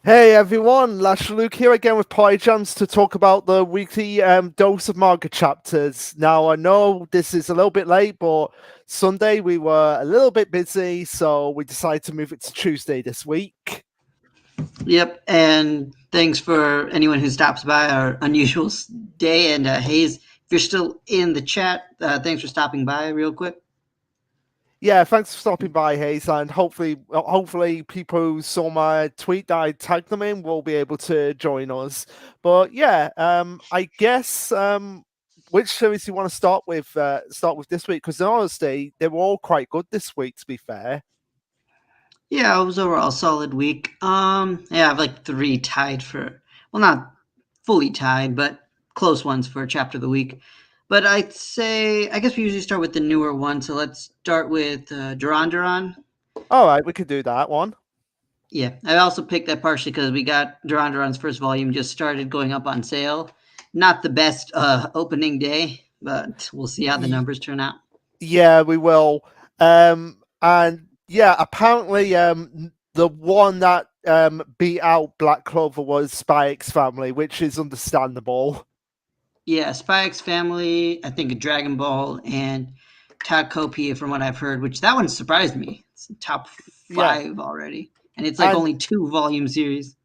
Hey everyone, Lash Luke here again with Jams to talk about the weekly dose of manga chapters. Now I know this is a little bit late, but Sunday we were a little bit busy, so we decided to move it to Tuesday this week. Yep, and thanks for anyone who stops by our unusual day. And Hayes, if you're still in the chat, thanks for stopping by real quick. Yeah, thanks for stopping by, Hayes, and hopefully people who saw my tweet that I tagged them in will be able to join us. But yeah, I guess which series do you want to start with? Start with this week because honestly, they were all quite good this week. To be fair. Yeah, it was overall a solid week. Yeah, I have like three tied for, well, not fully tied, but close ones for chapter of the week. But I'd say, I guess we usually start with the newer one. So let's start with Duran Duran. All right, we could do that one. Yeah, I also picked that partially because we got Duran Duran's first volume just started going up on sale. Not the best opening day, but we'll see how the numbers turn out. Yeah, we will. And yeah, apparently, the one that beat out Black Clover was Spy X Family, which is understandable. Yeah, Spy X Family, I think Dragon Ball, and Takopia from what I've heard, which that one surprised me. It's top Yeah, five already. And it's like and only two volume series.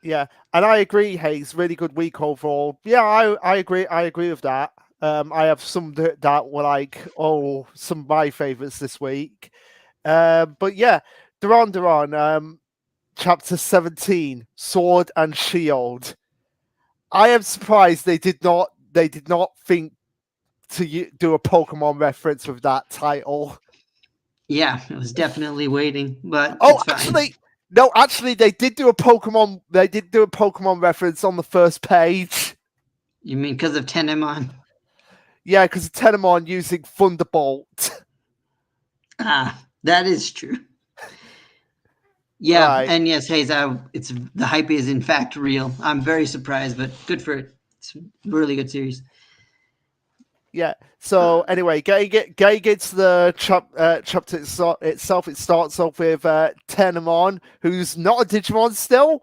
yeah, and I agree, Hayes. Really good week overall. Yeah, I agree. I agree with that. I have some that were like, some of my favorites this week. But yeah, Duran, chapter 17, Sword and Shield. I am surprised they did not think to do a Pokemon reference with that title. Yeah, it was definitely waiting, but Oh, it's fine. actually, no, actually, they did do a Pokemon. They did do a Pokemon reference on the first page. You mean because of Tenemon? Yeah, because of Tenemon using Thunderbolt. Ah, that is true. Yeah, Right. and yes, Hayes, it's the hype is in fact real. I'm very surprised, but good for it. It's a really good series. Yeah. So anyway, getting into the chapter itself, it starts off with Tenemon, who's not a Digimon still,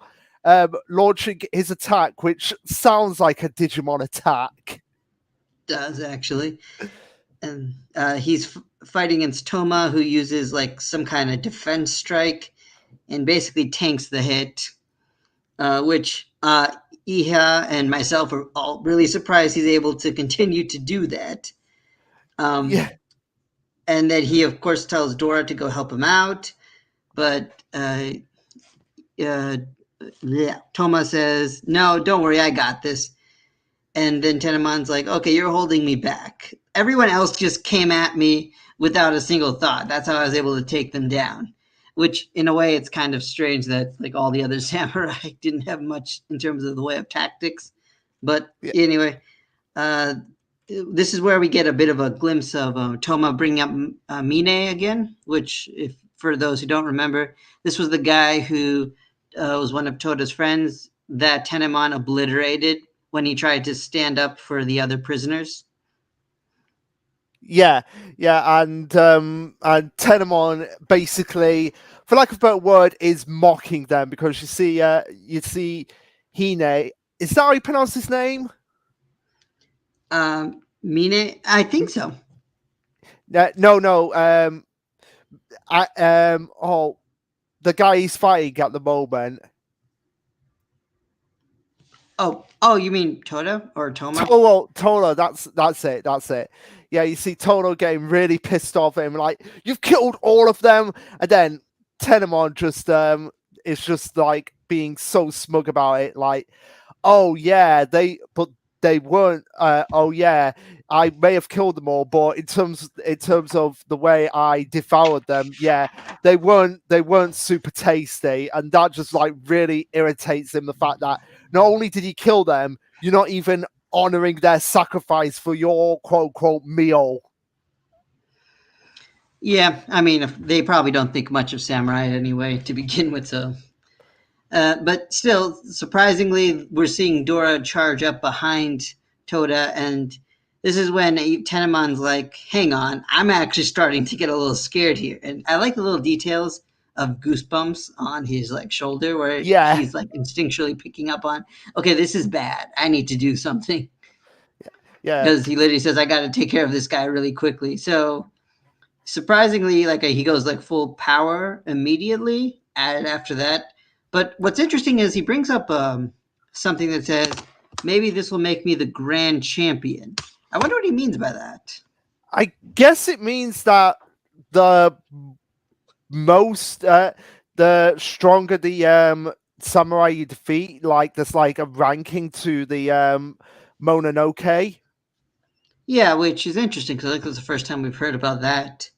launching his attack, which sounds like a Digimon attack. Does actually, and he's fighting against Toma, who uses like some kind of defense strike, and basically tanks the hit. Which Iha and myself are all really surprised he's able to continue to do that. Um, Yeah. and then he, of course, tells Dora to go help him out, but uh, yeah, Toma says, "No, don't worry, I got this." And then Tenemon's like, "Okay, you're holding me back." Everyone else just came at me without a single thought. That's how I was able to take them down. Which, in a way, it's kind of strange that like all the other samurai didn't have much in terms of the way of tactics. But Yeah. anyway, uh, this is where we get a bit of a glimpse of Toma bringing up Mine again. Which, if for those who don't remember, this was the guy who was one of Toda's friends that Tenemon obliterated when he tried to stand up for the other prisoners. Yeah, and Tenemon basically, for lack of a better word, is mocking them because you see Hine. Is that how you pronounce his name? Mine, I think so. No, no. The guy he's fighting at the moment. Oh, you mean Toda or Toma? Tolo, that's it. Yeah, you see Tolo getting really pissed off at him, like, you've killed all of them, and then Tenemon just is just like being so smug about it, like, oh yeah, they weren't. Oh yeah, I may have killed them all, but in terms of the way I devoured them, yeah, they weren't super tasty, and that just like really irritates him. The fact that not only did he kill them, you're not even honoring their sacrifice for your quote unquote meal. Yeah, I mean, they probably don't think much of samurai anyway to begin with. So, but still, surprisingly, we're seeing Dora charge up behind Toda, and this is when Tenemon's like, "Hang on, I'm actually starting to get a little scared here." And I like the little details of goosebumps on his like shoulder, where Yeah, he's like instinctually picking up on, okay, this is bad. I need to do something, yeah. because he literally says, I got to take care of this guy really quickly. So surprisingly, like he goes like full power immediately and after that. But what's interesting is he brings up something that says, maybe this will make me the grand champion. I wonder what he means by that. I guess it means that the most the stronger the samurai you defeat, like there's like a ranking to the Mononoke. Yeah, which is interesting because I think that's the first time we've heard about that.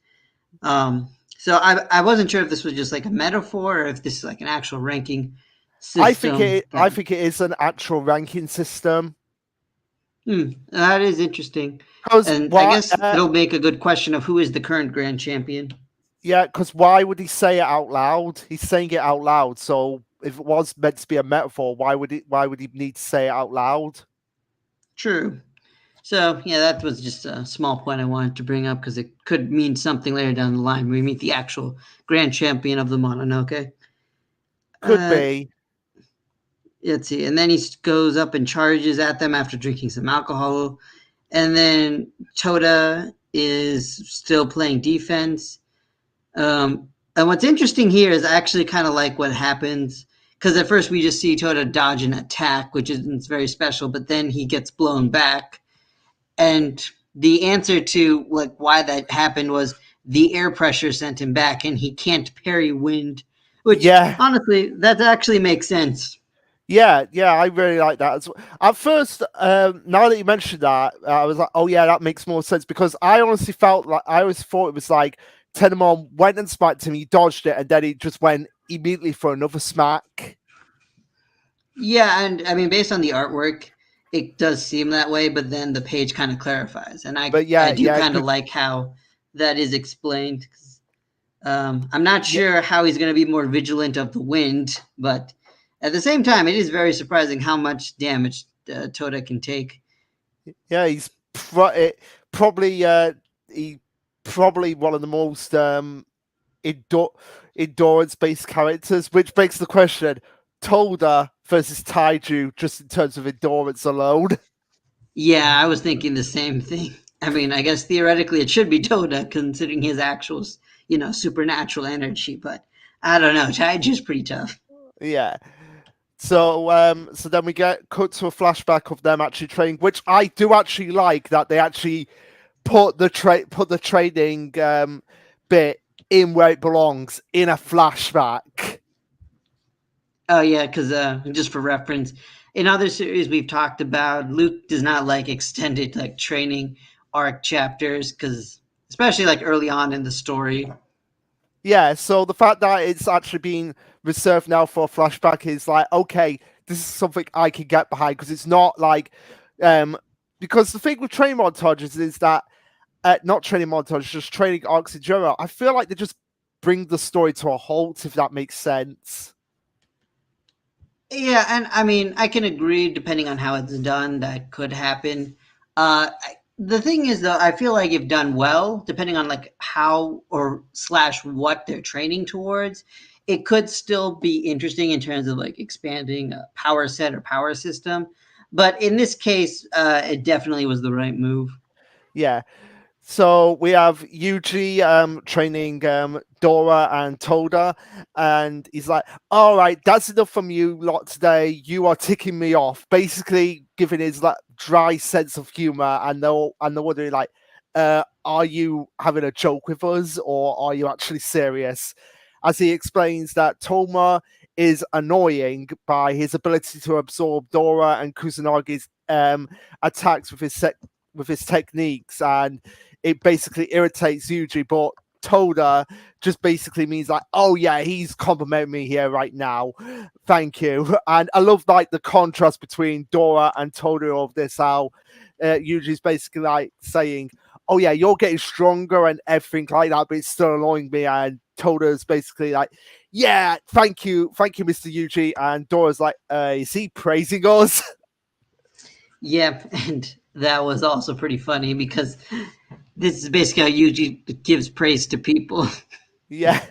So I wasn't sure if this was just like a metaphor or if this is like an actual ranking system. I think it is an actual ranking system. That is interesting. Because And I why? guess it'll make a good question of who is the current grand champion. Yeah, because why would he say it out loud? He's saying it out loud. So if it was meant to be a metaphor, why would it? Why would he need to say it out loud? True. So yeah, that was just a small point I wanted to bring up because it could mean something later down the line when we meet the actual grand champion of the Mononoke. Could Uh, be. let's see, and then he goes up and charges at them after drinking some alcohol, and then Toda is still playing defense. And what's interesting here is I actually kind of like what happens because at first we just see Toda dodge an attack, which isn't very special, but then he gets blown back. And the answer to like why that happened was the air pressure sent him back, and he can't parry wind. Which Yeah, honestly, that actually makes sense. yeah. I really like that. At first, now that you mentioned that, I was like, oh yeah, that makes more sense because I honestly felt like I always thought it was like Tenemon went and smacked him, he dodged it, and then he just went immediately for another smack. Yeah, and I mean, based on the artwork, it does seem that way, but then the page kind of clarifies, and But I yeah, do yeah, kind of like how that is explained. I'm not yeah, sure how he's going to be more vigilant of the wind, but at the same time, it is very surprising how much damage Toda can take. yeah. Probably he probably one of the most endurance-based characters, which begs the question: Toda versus Taiju, just in terms of endurance alone. Yeah, I was thinking the same thing. I mean, I guess theoretically it should be Toda considering his actual, supernatural energy, but I don't know. Taiju's pretty tough. Yeah. So then we get cut to a flashback of them actually training, which I do actually like that they actually put the training bit in where it belongs in a flashback. Oh yeah, because just for reference, in other series we've talked about, Luke does not like extended like training arc chapters because especially like early on in the story. Yeah, so the fact that it's actually being reserved now for a flashback is like, okay, this is something I can get behind because it's not like, um, because the thing with training montages is that, not training montages, just training arcs in general. I feel like they just bring the story to a halt, if that makes sense. Yeah, and I mean, I can agree depending on how it's done, that could happen. The thing is, though, I feel like if done well, depending on like how or slash what they're training towards, it could still be interesting in terms of like expanding a power set or power system. But in this case, it definitely was the right move. Yeah. So we have Yuji training Dora and Toda, and he's like, "All right, that's enough from you lot today. You are ticking me off." Basically, giving his like dry sense of humor, and they're wondering like, "Are you having a joke with us, or are you actually serious?" As he explains that Toma is annoying by his ability to absorb Dora and Kusanagi's attacks with his techniques, and it basically irritates Yuji, but Toda just basically means like, oh yeah, he's complimenting me here right now. Thank you. And I love like the contrast between Dora and Toda of this, how Yuji's basically like saying, oh yeah, you're getting stronger and everything like that, but it's still annoying me. And Toda's basically like, yeah, thank you, Mr. Yuji. And Dora's like, is he praising us? Yep, and that was also pretty funny because this is basically how Yuji gives praise to people. Yeah.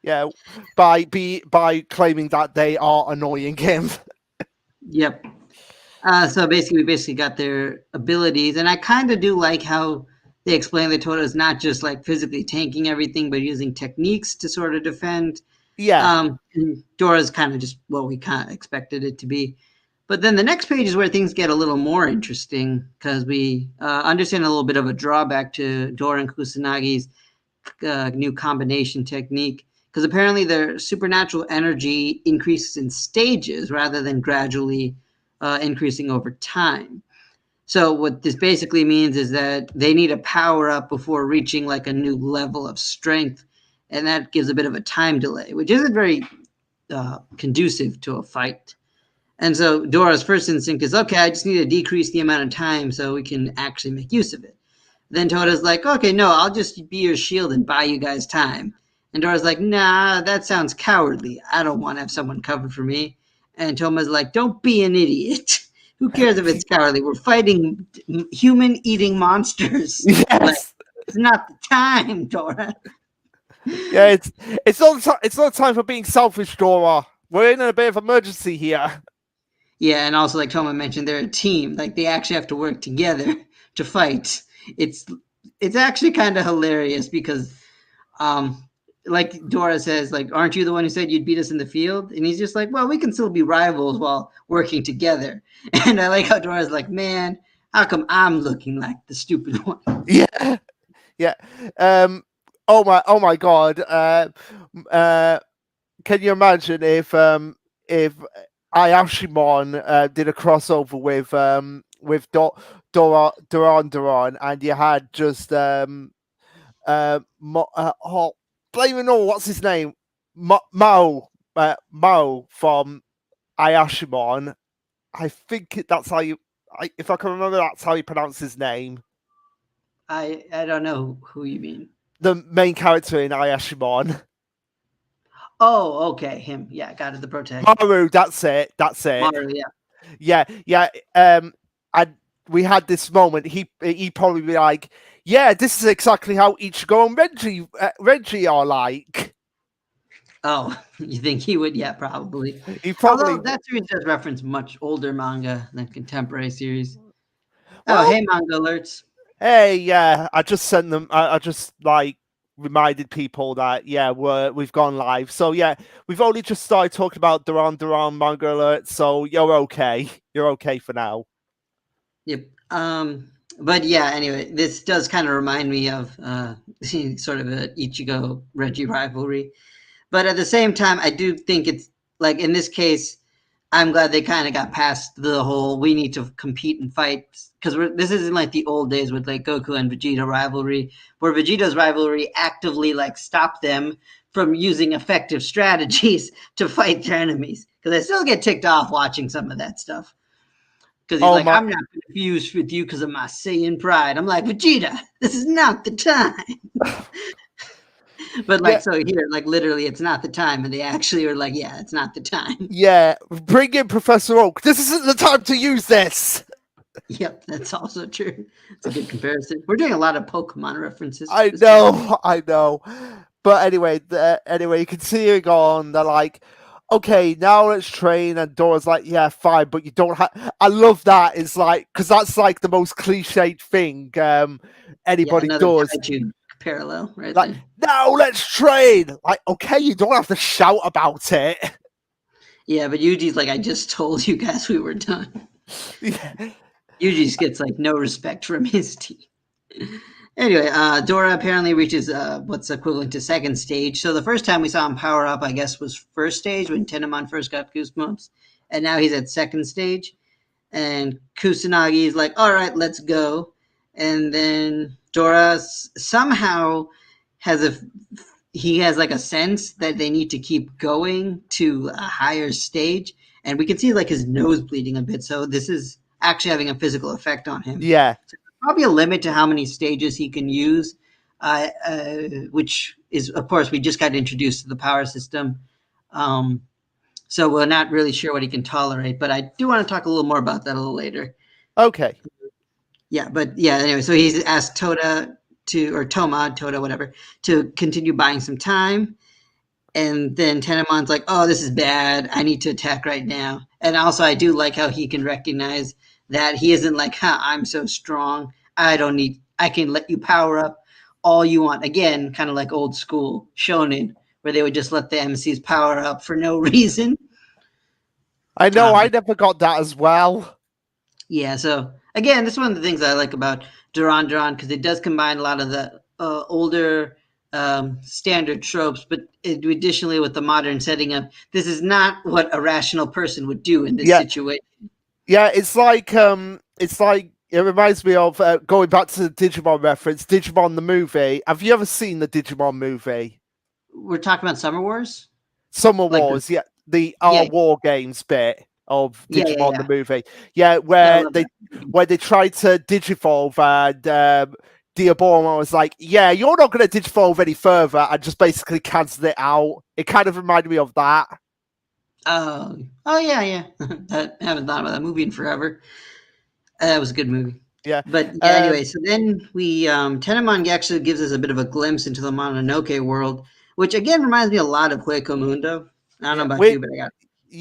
Yeah, by claiming that they are annoying him. Yep. So basically, we basically got their abilities, and I kind of do like how they explain that Toto is not just like physically tanking everything, but using techniques to sort of defend. Yeah, And Dora's kind of just what we kind of expected it to be. But then the next page is where things get a little more interesting because we understand a little bit of a drawback to Dora and Kusanagi's new combination technique because apparently their supernatural energy increases in stages rather than gradually increasing over time. So what this basically means is that they need a power up before reaching like a new level of strength, and that gives a bit of a time delay, which isn't very conducive to a fight. And so Dora's first instinct is, okay, I just need to decrease the amount of time so we can actually make use of it. Then Tota's like, okay, no, I'll just be your shield and buy you guys time. And Dora's like, nah, that sounds cowardly. I don't want to have someone cover for me. And Toma's like, don't be an idiot. Who cares if it's cowardly? We're fighting human eating monsters. Like, yes, it's not the time, Dora. yeah. It's not time for being selfish, Dora. We're in a bit of emergency here. Yeah, and also like Toma mentioned, they're a team. Like they actually have to work together to fight. It's it's actually kind of hilarious because um like Dora says, like, aren't you the one who said you'd beat us in the field? And he's just like, well, we can still be rivals while working together. And I like how Dora's like, man, how come I'm looking like the stupid one? Yeah, yeah. Oh my God. Uh, can you imagine if Ayashimon did a crossover with Duran, and you had just blaming all, what's his name, Mao from Ayashimon. I think that's how you. If I can remember, that's how you pronounce his name. I don't know who you mean. The main character in Ayashimon. Oh, okay, him. Yeah, got it. The protagonist. Maru, that's it. That's it. Maru, yeah. Yeah, yeah. And we had this moment. He probably be like, "Yeah, this is exactly how Ichigo and Reggie are like." Oh, you think he would? Yeah, probably. He Although probably that series does reference much older manga than contemporary series. Oh, well. hey, manga alerts. Hey, yeah. I just sent them. I just like reminded people that yeah, we've gone live. So yeah, we've only just started talking about Duran Manga Alert. So you're okay. You're okay for now. Yep. But yeah, anyway, this does kind of remind me of sort of a Ichigo Reggie rivalry. But at the same time, I do think it's like in this case, I'm glad they kind of got past the whole we need to compete and fight because this isn't like the old days with like Goku and Vegeta rivalry, where Vegeta's rivalry actively like stopped them from using effective strategies to fight their enemies. Because I still get ticked off watching some of that stuff. Because he's Oh like, my. I'm not confused with you because of my Saiyan pride. I'm like, Vegeta, this is not the time. But like, Yeah, so here, like literally, it's not the time, and they actually are like, yeah, it's not the time. yeah. Bring in Professor Oak. This isn't the time to use this. Yep, that's also true. It's a good comparison. We're doing a lot of Pokemon references I this chapter. know, I know. But anyway, anyway, continuing on, they're like, okay, now let's train. And Dora's like, yeah, fine, but you don't have. I love that. It's like, because that's like the most cliched thing Yeah, anybody another does. kaiju parallel right Like, there. now let's train. Like, okay, you don't have to shout about it. Yeah, but Yuji's like, I just told you guys we were done. Yeah. Yuji just gets like no respect from his team. Anyway, Dora apparently reaches what's equivalent to second stage. So the first time we saw him power up, I guess, was first stage when Tenemon first got goosebumps, and now he's at second stage. And Kusanagi is like, "All right, let's go." And then Dora somehow has a he has like a sense that they need to keep going to a higher stage, and we can see like his nose bleeding a bit. So this is actually having a physical effect on him. Yeah. Probably a limit to how many stages he can use, which is, of course, we just got introduced to the power system. Um, so we're not really sure what he can tolerate, but I do want to talk a little more about that a little later. Okay. Yeah, but yeah, anyway, so he's asked Toda to, or Toma, Toda, whatever, to continue buying some time. And then Tenemon's like, "Oh, this is bad. I need to attack right now." And also, I do like how he can recognize that he isn't like, "Ha, I'm so strong. I don't need. I can let you power up all you want." Again, kind of like old school Shonen, where they would just let the MCs power up for no reason. I know, Um, I never got that as well. yeah. So again, this is one of the things I like about Duran Duran because it does combine a lot of the older standard tropes, but additionally with the modern setting up, this is not what a rational person would do in this Yeah, situation. yeah, it's like it reminds me of going back to the Digimon reference, Digimon the movie. Have you ever seen the Digimon movie? We're talking about Summer Wars, Summer like the Wars, yeah, the yeah, Our War Games bit of yeah, yeah, Digimon the yeah. movie, yeah, Yeah, I love that. where they tried to digivolve and Diaborama was like, "Yeah, you're not going to digivolve any further," and just basically cancelled it out. It kind of reminded me of that. Oh yeah, yeah. I haven't thought about that movie in forever. That was a good movie. Yeah, But yeah, um, anyway, so then we Tenemon actually gives us a bit of a glimpse into the Mononoke world, which again reminds me a lot of Hueco Mundo. I don't know yeah, about you, but I got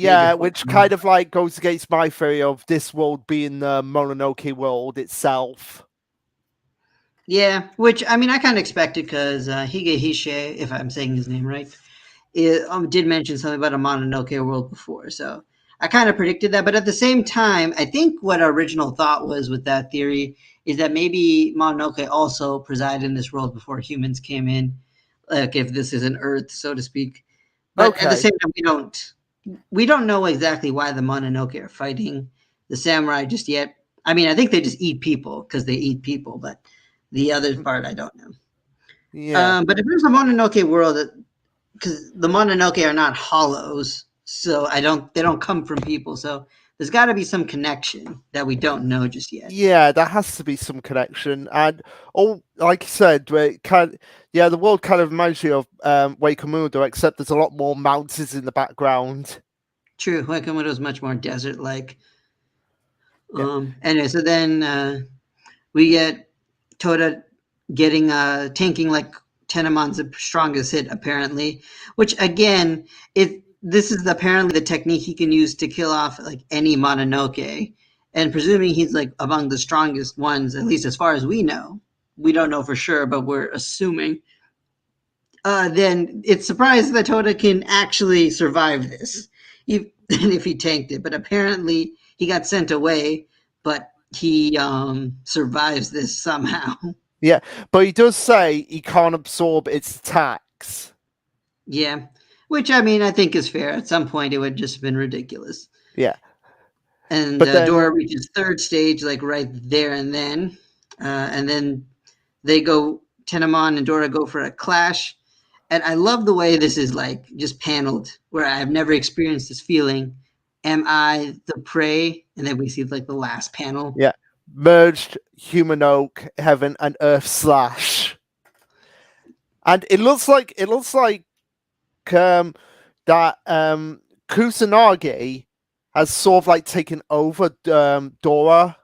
major yeah, Hueco which Mundo. kind of like goes against my theory of this world being the Mononoke world itself. Yeah, which I mean, I kind of expected because Hige Hishe, if I'm saying his name right, did mention something about a Mononoke world before. So I kind of predicted that. But at the same time, I think what our original thought was with that theory is that maybe Mononoke also presided in this world before humans came in, like if this is an Earth, so to speak. But at the Okay, same time, we don't know exactly why the Mononoke are fighting the samurai just yet. I mean, I think they just eat people because they eat people, but the other part I don't know. yeah. But if there's a Mononoke world, because the Mononoke are not hollows, so they don't come from people. So there's got to be some connection that we don't know just yet. Yeah, there has to be some connection, and like you said, yeah, the world kind of reminds you of Wakamundo, except there's a lot more mountains in the background. True, Wakamoto is much more desert-like. Yeah, Anyway, so then we get Toda getting tanking like Tenemon's strongest hit apparently, which again, it this is apparently the technique he can use to kill off like any Mononoke, and presuming he's like among the strongest ones, at least as far as we know. We don't know for sure, but we're assuming. Then it's surprised that Toda can actually survive this, even if he tanked it. But apparently he got sent away, but he survives this somehow. yeah, but he does say he can't absorb its attacks. Yeah, which I mean I think is fair. At some point it would just have been ridiculous. Yeah, And but then Dora reaches third stage like right there and then they go. Tenemon and Dora go for a clash, and I love the way this is like just paneled, where I've never experienced this feeling. Am I the prey? And then we see like the last panel. yeah, merged human oak, heaven and earth slash, and it looks like um that Kusanagi has sort of like taken over Dora.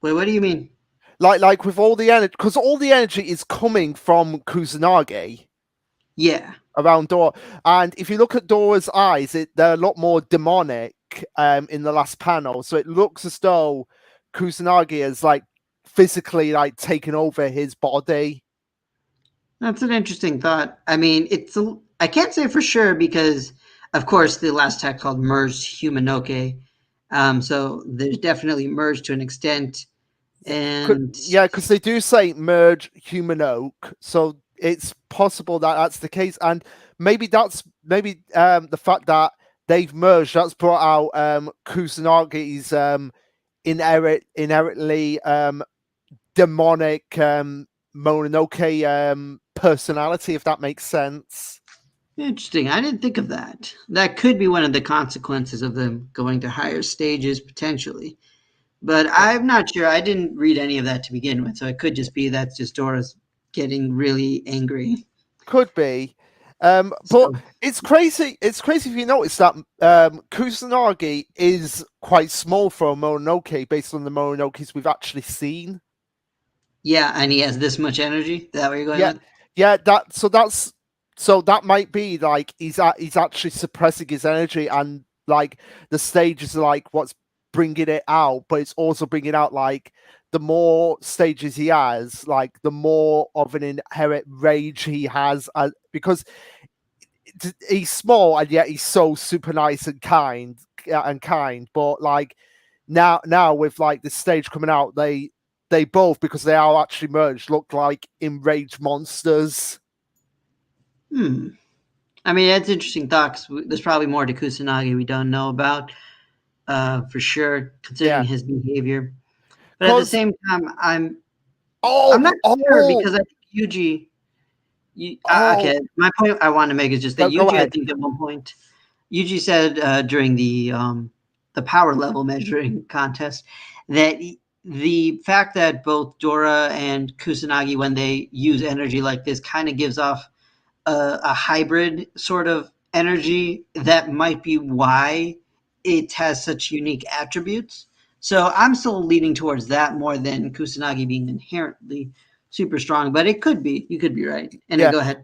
Wait, what do you mean? Like with all the energy, because all the energy is coming from Kusanagi Yeah, around Dora, and if you look at Dora's eyes, they're a lot more demonic in the last panel. So it looks as though Kusanagi has like physically like taken over his body. that's an interesting thought. I mean, I can't say for sure because, of course, the last tech called merged humanoke. So there's definitely merged to an extent, and Yeah, because they do say merge human oak, so it's possible that that's the case, and maybe the fact that they've merged that's brought out Kusanagi's inherently demonic Mononoke personality, if that makes sense. interesting. I didn't think of that. That could be one of the consequences of them going to higher stages potentially. But Yeah, I'm not sure. I didn't read any of that to begin with, so it could just be that's just Dora's getting really angry. could be. But So it's crazy. It's crazy if you notice that Kusanagi is quite small for a Mononoke based on the Mononokes we've actually seen. yeah, and he has this much energy. Is that what you're going Yeah, with? Yeah, so that might be like he's actually suppressing his energy, and like the stages are like what's bringing it out, but it's also bringing out like the more stages he has, like the more of an inherent rage he has, because he's small and yet he's so super nice and kind. But like now with like the stage coming out, they both, because they are actually merged, look like enraged monsters. Hmm. I mean, that's interesting thought. 'Cause there's probably more to Kusanagi we don't know about, for sure, considering Yeah, his behavior. But at the because same time, I'm oh not sure oh because I think Yuji. oh Okay, my point I want to make is just that go Yuji, I ahead. think at one point, Yuji said during the power level measuring contest that the fact that both Dora and Kusanagi, when they use energy like this, kind of gives off a hybrid sort of energy that might be why it has such unique attributes. So I'm still leaning towards that more than Kusanagi being inherently super strong, but it could be. You could be right. And then Yeah. go ahead.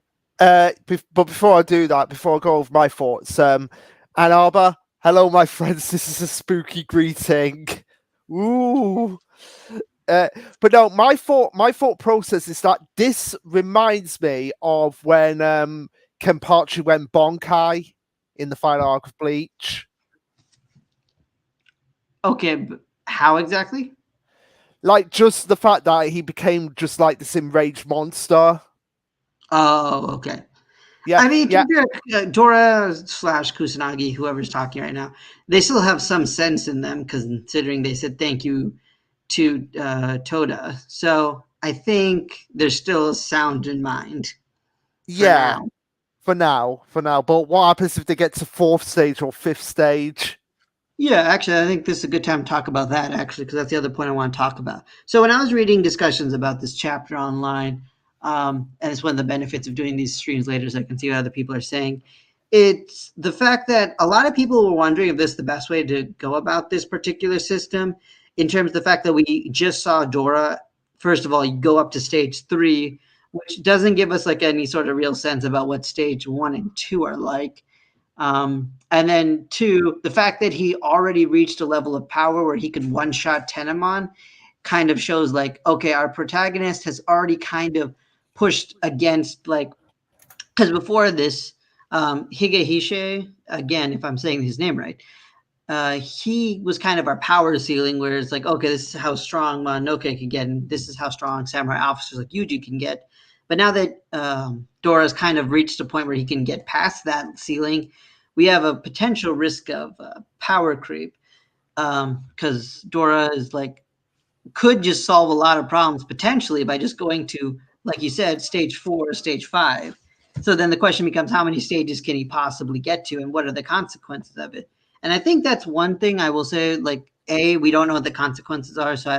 But before I do that, before I go over my thoughts, Ann Arbor, hello, my friends. This is a spooky greeting. Ooh. Uh, but no, my thought process is that this reminds me of when Kenpachi went Bonkai in the final arc of Bleach. Okay, but how exactly? Like just the fact that he became just like this enraged monster. Oh, okay. Yeah, I mean, to yeah, be fair, Dora slash Kusanagi, whoever's talking right now, they still have some sense in them because considering they said thank you to Toda. So I think there's still sound in mind for yeah. now. For now. But what happens if they get to fourth stage or fifth stage? Yeah, actually, I think this is a good time to talk about that, actually, because that's the other point I want to talk about. So, when I was reading discussions about this chapter online, and it's one of the benefits of doing these streams later, so I can see what other people are saying. It's the fact that a lot of people were wondering if this is the best way to go about this particular system, in terms of the fact that we just saw Dora, first of all, go up to stage three, which doesn't give us like any sort of real sense about what stage one and two are like. And then two, the fact that he already reached a level of power where he could one shot Tenemon kind of shows like, okay, our protagonist has already kind of pushed against like, because before this, Higehishe, again, if I'm saying his name right, he was kind of our power ceiling where it's like, okay, this is how strong Mononoke can get, and this is how strong samurai officers like Yuji can get. But now that Dora's kind of reached a point where he can get past that ceiling, we have a potential risk of power creep because Dora is like could just solve a lot of problems potentially by just going to, like you said, stage four, stage five. So then the question becomes how many stages can he possibly get to and what are the consequences of it? And I think that's one thing I will say, like, A, we don't know what the consequences are. So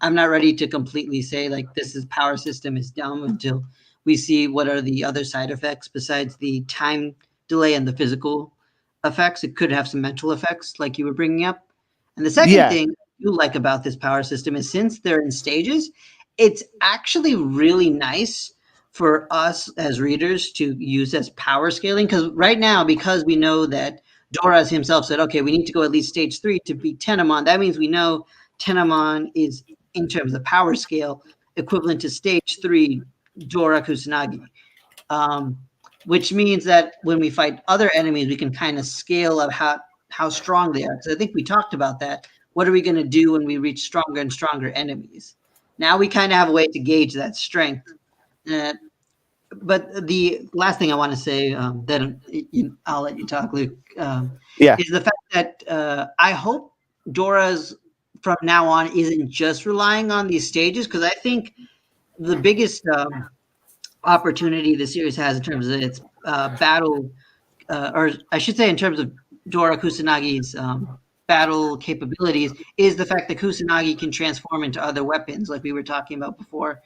I'm not ready to completely say like this is power system is dumb until we see what are the other side effects besides the time delay and the physical effects. It could have some mental effects like you were bringing up. And the second Yeah, thing you like about this power system is since they're in stages, it's actually really nice for us as readers to use as power scaling. Because right now, because we know that Doras himself said, okay, we need to go at least stage three to beat Tenemon, that means we know Tenemon is, in terms of power scale, equivalent to stage three Dora Kusanagi. Um, which means that when we fight other enemies, we can kind of scale of how strong they are. Because I think we talked about that. What are we going to do when we reach stronger and stronger enemies? Now we kind of have a way to gauge that strength. Uh, but the last thing I want to say, I'll let you talk, Luke, yeah, is the fact that I hope Dora's from now on isn't just relying on these stages because I think the biggest opportunity the series has in terms of its battle, or I should say, in terms of Dora Kusanagi's battle capabilities, is the fact that Kusanagi can transform into other weapons, like we were talking about before.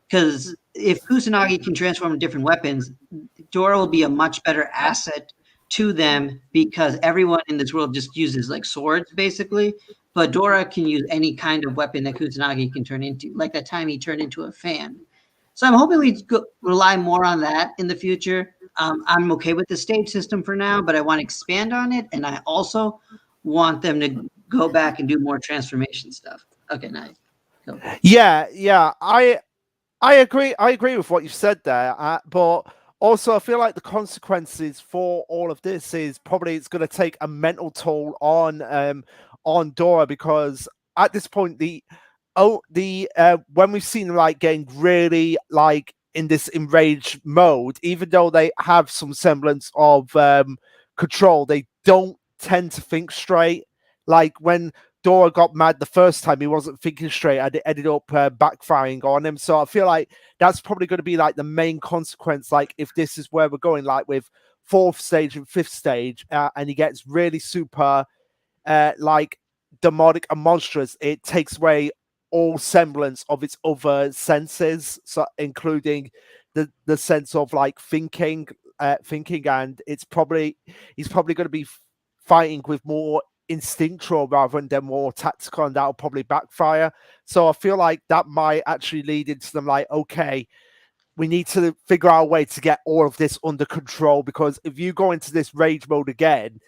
Because if Kusanagi can transform into different weapons, Dora will be a much better asset to them because everyone in this world just uses like swords, basically. But Dora can use any kind of weapon that Kusanagi can turn into, like that time he turned into a fan. So I'm hoping we rely more on that in the future. I'm okay with the stage system for now, but I want to expand on it, and I also want them to go back and do more transformation stuff. Okay, now go. Yeah, I agree. I agree with what you said there, but also I feel like the consequences for all of this is probably it's going to take a mental toll on Dora, because at this point the when we've seen them like getting really like in this enraged mode, even though they have some semblance of control, they don't tend to think straight. Like when Dora got mad the first time, he wasn't thinking straight, and it ended up backfiring on him. So I feel like that's probably going to be like the main consequence. Like if this is where we're going, like with fourth stage and fifth stage, and he gets really super like demonic and monstrous, it takes away all semblance of its other senses, so including the sense of like thinking, and he's probably going to be fighting with more instinctual rather than more tactical, and that'll probably backfire. So I feel like that might actually lead into them like, okay, we need to figure out a way to get all of this under control, because if you go into this rage mode again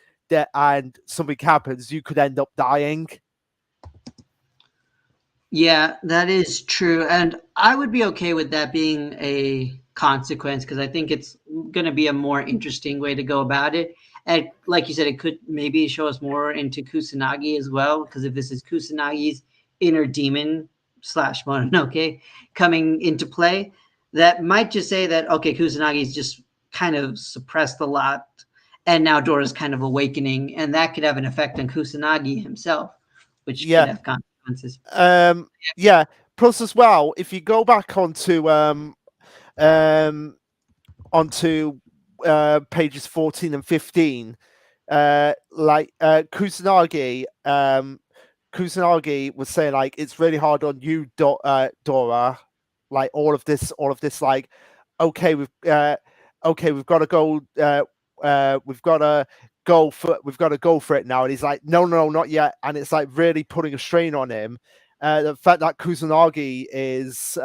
and something happens, you could end up dying. Yeah, that is true. And I would be okay with that being a consequence because I think it's going to be a more interesting way to go about it. And like you said, it could maybe show us more into Kusanagi as well. Because if this is Kusanagi's inner demon slash Mononoke coming into play, that might just say that, okay, Kusanagi's just kind of suppressed a lot. And now Dora's kind of awakening. And that could have an effect on Kusanagi himself, which could Yeah. have consequences. Yeah. Plus, as well, if you go back um, onto pages 14 and 15, like Kusanagi was saying like it's really hard on you, Dora. Like all of this, like okay, we've got to go, we've got to go for it now. And he's like, no, not yet. And it's like really putting a strain on him. The fact that Kusanagi is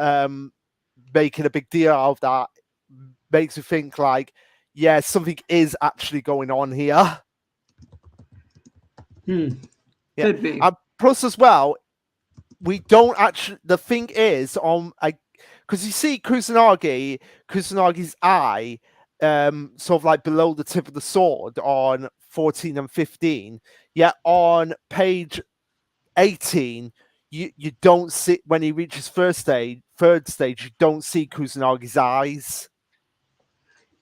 making a big deal out of that makes you think like, yeah, something is actually going on here. Hmm. Yeah, Could be. and plus as well, we don't actually. The thing is, on because you see Kusanagi's eye, sort of like below the tip of the sword on 14 and 15. Yet on page 18, you don't see when he reaches third stage, you don't see Kusanagi's eyes.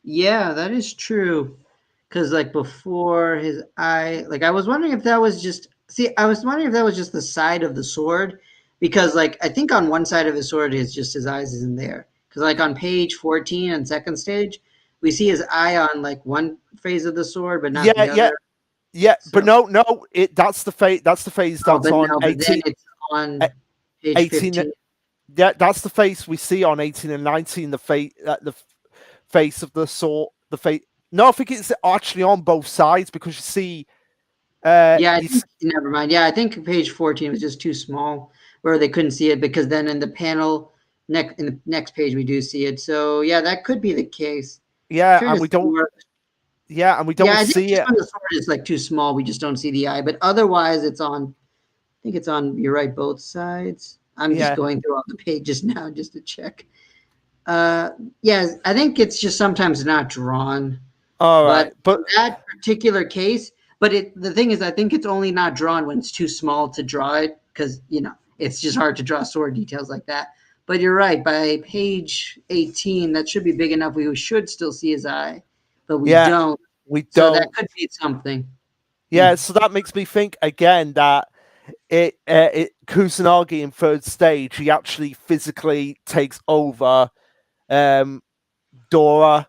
Yeah, that is true. Because like before his eye, like I was wondering if that was just I was wondering if that was just the side of the sword, because like I think on one side of his sword is just his eyes isn't there. Because like on page 14 on second stage, we see his eye on like one phase of the sword, but not Yeah, the yeah, other. yeah. But So no, it that's the phase. That's the phase oh, that's but on no, but then 18. it's eh, on page 18. 15. Yeah, that's the face we see on 18 and 19. Face of the sword. The face. No, I think it's actually on both sides, because you see, Yeah, I you think never mind. Yeah, I think page 14 was just too small where they couldn't see it because then in the panel in the next page we do see it. So yeah, that could be the case. yeah, Trying and to we see don't. more. Yeah, and we Yeah, don't I think see just it. when the sword is like too small, we just don't see the eye. But otherwise it's on I think it's on you're right, both sides. I'm just Yeah. going through all the pages now just to check. Uh yeah, I think it's just sometimes not drawn. All But right, but in that particular case, the thing is, I think it's only not drawn when it's too small to draw it because it's just hard to draw sword details like that. But you're right. By page 18, that should be big enough. We should still see his eye, but we yeah, don't. we So that don't. could be something. Hmm. Yeah, so that makes me think again that it Kusanagi in third stage, he actually physically takes over Dora,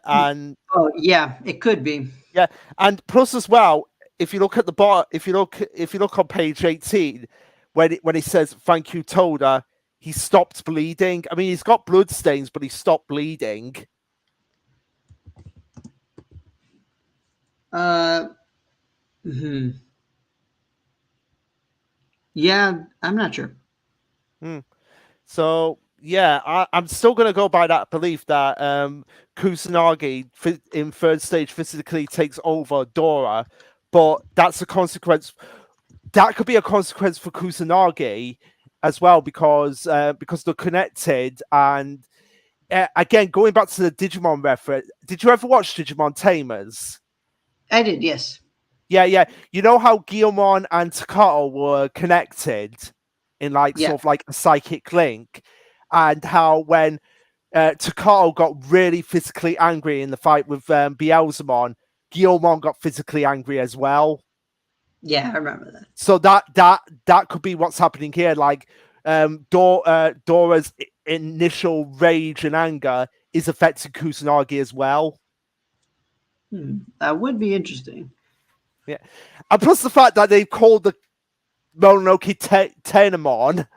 and Oh yeah, it could be. yeah, and plus as well, if you look at the bar, if you look on page 18, when he says thank you, Toda, he stopped bleeding. I mean, he's got blood stains, but he stopped bleeding. Uh, hmm. Yeah, I'm not sure. Hmm. So yeah, I'm still gonna go by that belief that Kusanagi in third stage physically takes over Dora, but that's a consequence. That could be a consequence for Kusanagi as well because they're connected. And again, going back to the Digimon reference, did you ever watch Digimon Tamers? I did, yes. Yeah, yeah. You know how Guilmon and Takato were connected in like Yeah. sort of like a psychic link, and how when Takato got really physically angry in the fight with Beelzemon, Guilmon got physically angry as well. Yeah, I remember that. So that could be what's happening here. Like Dora's initial rage and anger is affecting Kusanagi as well. That would be interesting. Yeah, and plus the fact that they've called the Mononoke Tenamon.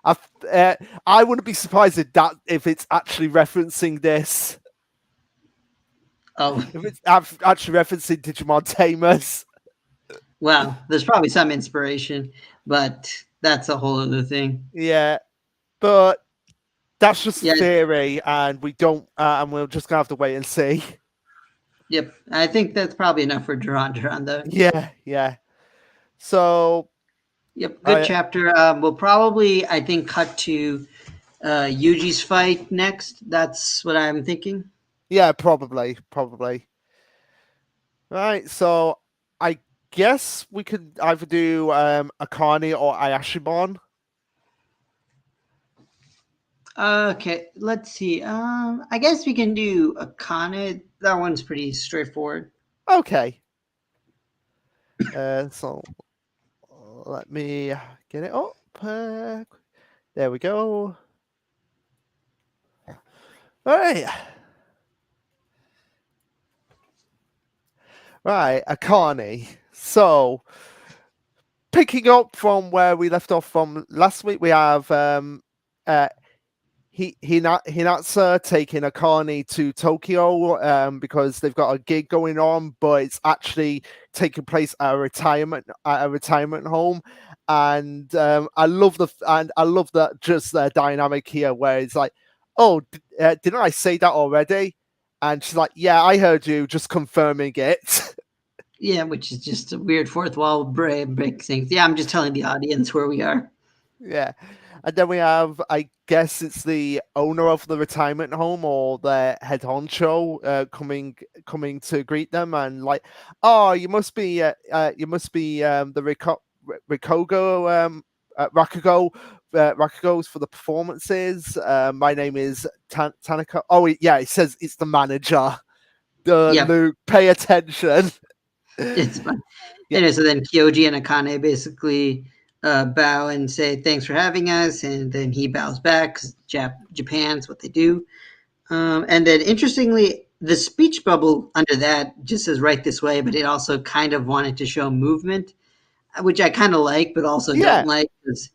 I, I wouldn't be surprised if it's actually referencing this. Oh, If it's actually referencing Digimon Tamers. well, there's probably some inspiration, but that's a whole other thing. Yeah, but that's just a Yeah, theory, and we don't, and we're just gonna have to wait and see. yep. I think that's probably enough for Duran though. Yeah, yeah. So, Yep, good I chapter. We'll probably, I think, cut to Yuji's fight next. That's what I'm thinking. yeah, probably. Right. So, I guess we could either do Akane or Ayashimon. Okay, let's see. I guess we can do Akane. That one's pretty straightforward. Okay. So let me get it up. There we go. All right. Right, Akane. So, picking up from where we left off from last week, we have uh, Hinatsu taking Akane to Tokyo because they've got a gig going on, but it's actually taking place at a retirement home. And I love that just the dynamic here where it's like, oh, didn't I say that already? And she's like, yeah, I heard you, just confirming it. Yeah, which is just a weird fourth wall break things. Yeah, I'm just telling the audience where we are. Yeah. And then we have, I guess it's the owner of the retirement home or the head honcho coming to greet them and like, oh, you must be the Rikogo Rakugo Rakugos for the performances. My name is Tanaka. Oh yeah, it says it's the manager. Yeah, Luke, pay attention. it's fun. Yeah, Anyway, so then Kyoji and Akane basically bow and say thanks for having us, and then he bows back because Japan's what they do. And then interestingly, the speech bubble under that just says right this way, but it also kind of wanted to show movement, which I kind of like, but also yeah, don't like.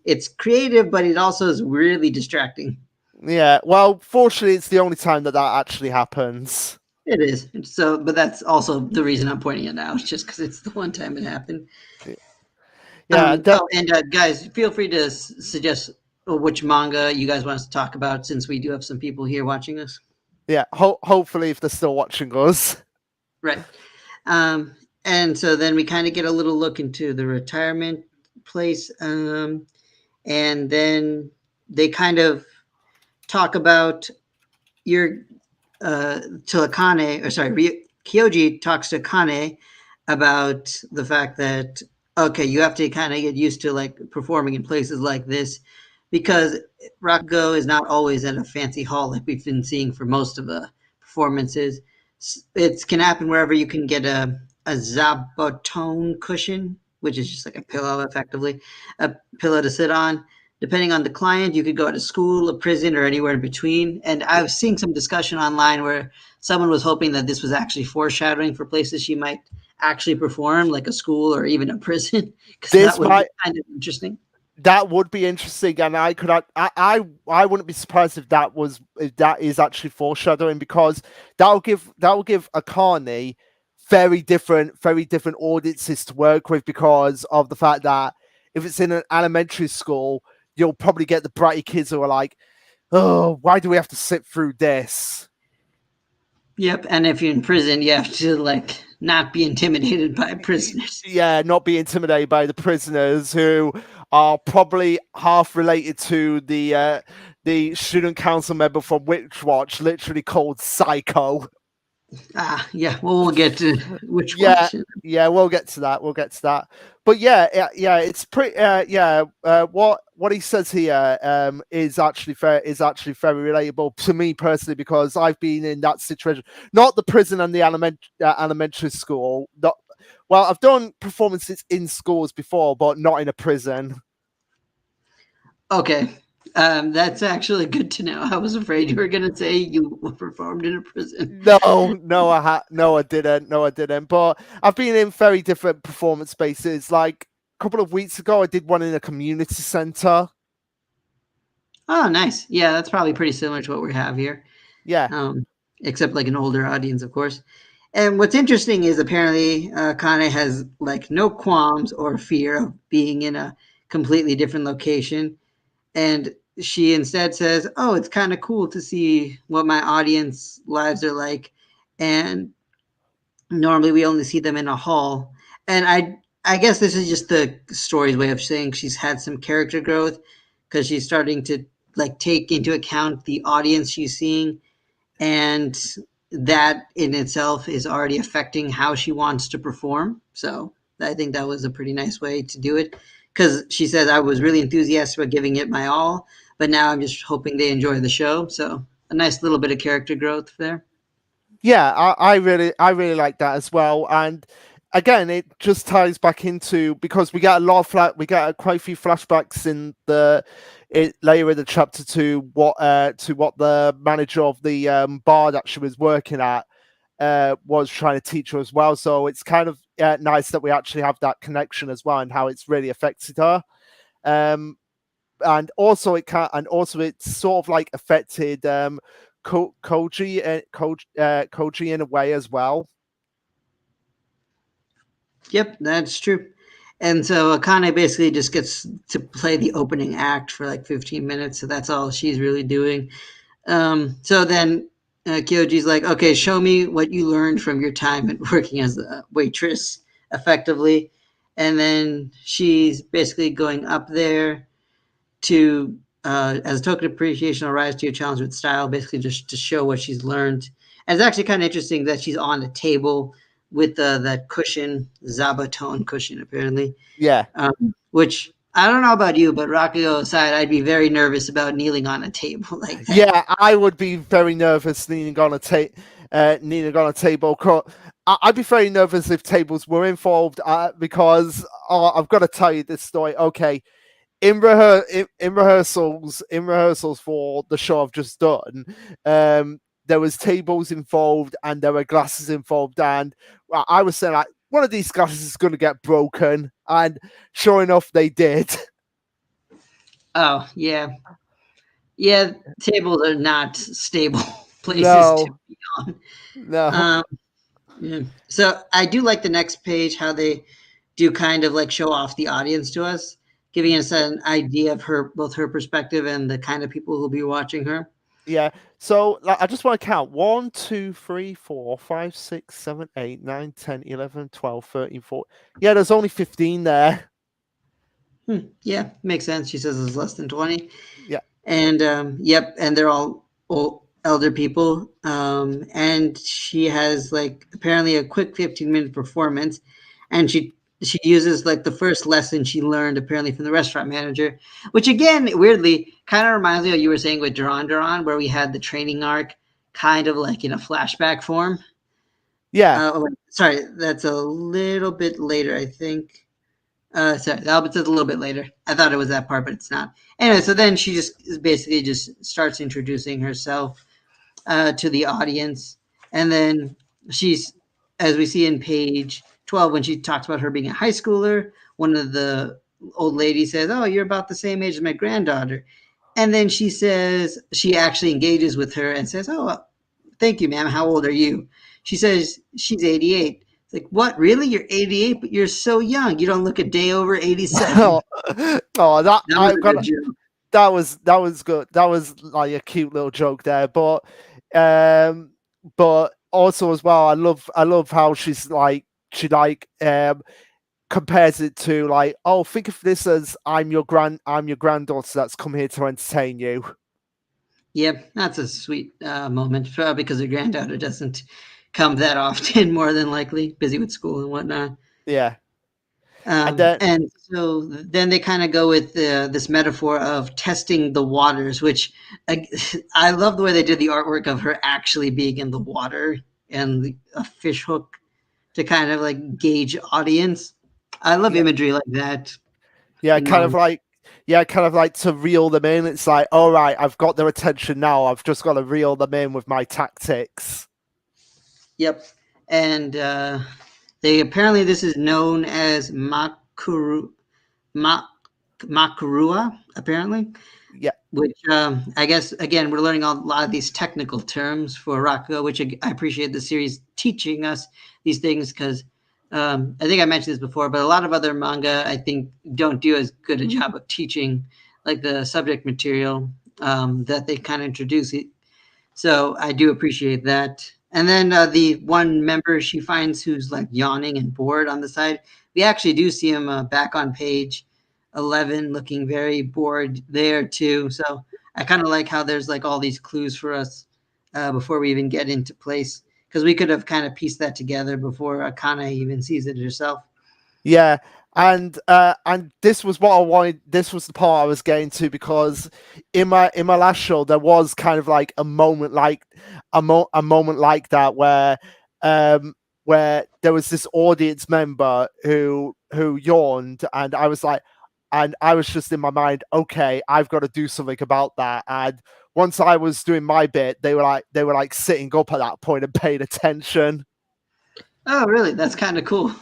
It's creative, but it also is really distracting. yeah. Well, fortunately, it's the only time that actually happens. It is. So, but that's also the reason I'm pointing it out, just because it's the one time it happened. Yeah, And guys, feel free to suggest which manga you guys want us to talk about, since we do have some people here watching us. yeah. Hopefully, if they're still watching us. Right. And so then we kind of get a little look into the retirement place. And then they kind of talk about your to Akane, or sorry, Kyoji talks to Akane about the fact that okay, you have to kind of get used to like performing in places like this because Rakugo is not always at a fancy hall like we've been seeing for most of the performances. It can happen wherever you can get a zabuton cushion, which is just like a pillow, effectively, a pillow to sit on. Depending on the client, you could go to school, a prison, or anywhere in between. And I was seeing some discussion online where someone was hoping that this was actually foreshadowing for places she might actually perform, like a school or even a prison, because that This would be might kind of interesting. that would be interesting, and I wouldn't be surprised if that is actually foreshadowing because that will give Akane very different audiences to work with because of the fact that if it's in an elementary school, you'll probably get the bratty kids who are like, oh, why do we have to sit through this? Yep. And if you're in prison, you have to like not be intimidated by prisoners. Yeah, not be intimidated by the prisoners who are probably half related to the student council member from Witch Watch, literally called Psycho. Yeah. Well, we'll get to which Yeah, watch. yeah, we'll get to that. We'll get to that. But yeah, it's pretty. What he says here is actually fair. Is actually very relatable to me personally because I've been in that situation. Not the prison and the elementary school. Well, I've done performances in schools before, but not in a prison. Okay. That's actually good to know. I was afraid you were going to say you performed in a prison. No, I didn't. But I've been in very different performance spaces. Like a couple of weeks ago, I did one in a community center. Oh, nice. Yeah, that's probably pretty similar to what we have here. Yeah, Except like an older audience, of course. And what's interesting is apparently Kane has like no qualms or fear of being in a completely different location. And she instead says, "Oh, it's kind of cool to see what my audience lives are like." And normally we only see them in a hall. And I guess this is just the story's way of saying she's had some character growth because she's starting to like take into account the audience she's seeing, and that in itself is already affecting how she wants to perform. So I think that was a pretty nice way to do it because she says I was really enthusiastic about giving it my all, but now I'm just hoping they enjoy the show. So a nice little bit of character growth there. yeah, I really like that as well. And again, it just ties back into because we get a lot of we get quite a few flashbacks in later in the chapter to what the manager of the bar that she was working at was trying to teach her as well. So it's kind of nice that we actually have that connection as well and how it's really affected her. And also it's sort of like affected Koji in a way as well. Yep, that's true. And so Akane basically just gets to play the opening act for like 15 minutes. So that's all she's really doing. So then Kyoji's like, okay, show me what you learned from your time at working as a waitress effectively. And then she's basically going up there to, as a token of appreciation, I'll rise to your challenge with style, basically just to show what she's learned. And it's actually kind of interesting that she's on a table with that cushion, Zabaton cushion, apparently. Yeah. Which I don't know about you, but Rakugo aside, I'd be very nervous about kneeling on a table like that. Yeah, I would be very nervous kneeling on a table. I'd be very nervous if tables were involved because I've got to tell you this story. Okay, in rehearsals for the show I've just done, there was tables involved and there were glasses involved, and I was saying like one of these glasses is going to get broken, and sure enough, they did. Oh yeah, yeah. Tables are not stable places to be on. No. Yeah. So I do like the next page how they do kind of like show off the audience to us, giving us an idea of both her perspective and the kind of people who'll be watching her. Yeah. So like, I just want to count 1, 2, 3, 4, 5, 6, 7, 8, 9, 10, 11, 12, 13, 14. Yeah, there's only 15 there. Yeah, makes sense. She says it's less than 20. Yeah. And yep, and they're all elder people. And she has like apparently a quick 15-minute performance, and she uses like the first lesson she learned apparently from the restaurant manager, which again weirdly kind of reminds me of what you were saying with Duran, where we had the training arc kind of like in a flashback form. Yeah. Sorry, that's a little bit later, I think. Sorry, Albert's a little bit later. I thought it was that part, but it's not. Anyway, so then she just basically just starts introducing herself to the audience, and then she's, as we see in page 12, when she talks about her being a high schooler, one of the old ladies says, "Oh, you're about the same age as my granddaughter," and then she says she actually engages with her and says, "Oh, thank you, ma'am. How old are you?" She says she's 88. It's like, what? Really? You're 88, but you're so young. You don't look a day over 87. Oh, that That was a good joke. that was good. That was like a cute little joke there, um, but also as well, I love how she compares it to like, oh, think of this as I'm your granddaughter that's come here to entertain you. Yep, that's a sweet moment because her granddaughter doesn't come that often, more than likely, busy with school and whatnot. Yeah, and then And so then they kind of go with this metaphor of testing the waters, which I, I love the way they did the artwork of her actually being in the water and a fish hook to kind of like gauge audience. I love yeah, imagery like that yeah, in manga. kind of like to reel them in. It's like, all right, I've got their attention now. I've just got to reel them in with my tactics. Yep. And they apparently this is known as Ma, makurua, apparently, Yeah, which I guess again we're learning a lot of these technical terms for Rakugo, which I appreciate the series teaching us these things because I think I mentioned this before, but a lot of other manga I think don't do as good a job of teaching like the subject material that they kind of introduce. So I do appreciate that. And then the one member she finds who's like yawning and bored on the side, we actually do see him back on page 11 looking very bored there too. So I kind of like how there's like all these clues for us before we even get into place because we could have kind of pieced that together before Akane even sees it herself. yeah, and this was what I wanted. This was the part I was getting to because in my last show there was kind of like a moment like a moment like that um where there was this audience member who yawned, and I was just in my mind, okay, I've got to do something about that. And once I was doing my bit, they were like sitting up at that point and paying attention. Oh, really? That's kind of cool.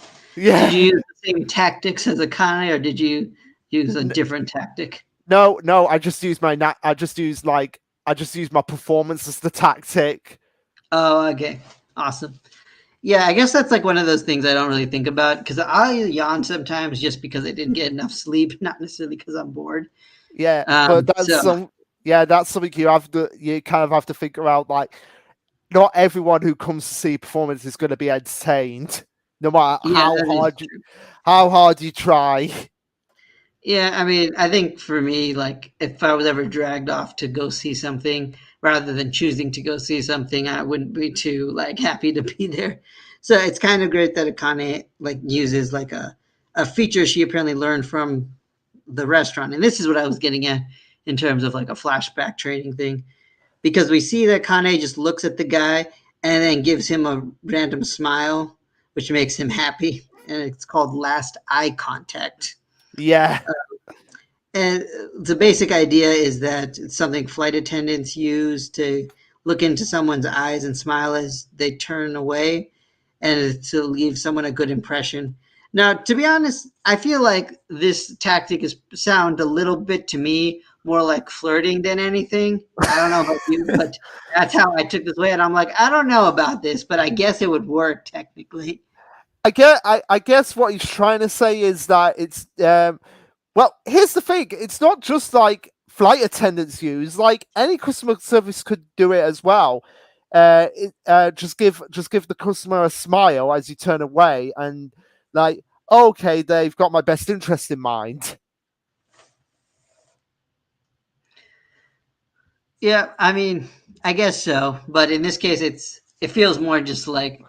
Did Yeah. you use the same tactics as Akane or did you use a different tactic? No, no, I just use I just use my performance as the tactic. Oh, okay. Awesome. Yeah, I guess that's like one of those things I don't really think about because I yawn sometimes just because I didn't get enough sleep, not necessarily because I'm bored. Yeah, but So that's something you kind of have to figure out. Like, not everyone who comes to see performance is going to be entertained, no matter yeah, that is true. how hard you try. Yeah, I mean, I think for me, like if I was ever dragged off to go see something rather than choosing to go see something, I wouldn't be too like happy to be there. So it's kind of great that Akane like uses like a feature she apparently learned from the restaurant. And this is what I was getting at in terms of like a flashback training thing. Because we see that Kane just looks at the guy and then gives him a random smile, which makes him happy. And it's called last eye contact. Yeah, And the basic idea is that it's something flight attendants use to look into someone's eyes and smile as they turn away and to leave someone a good impression. Now, to be honest, I feel like this tactic is sound a little bit to me more like flirting than anything. I don't know about you, but that's how I took this way. And I'm like, I don't know about this, but I guess it would work technically. I guess what he's trying to say is that it's well, here's the thing. It's not just like flight attendants use. Like any customer service could do it as well. Just give the customer a smile as you turn away, and like, okay, they've got my best interest in mind. Yeah, I mean, I guess so, but in this case, it feels more just like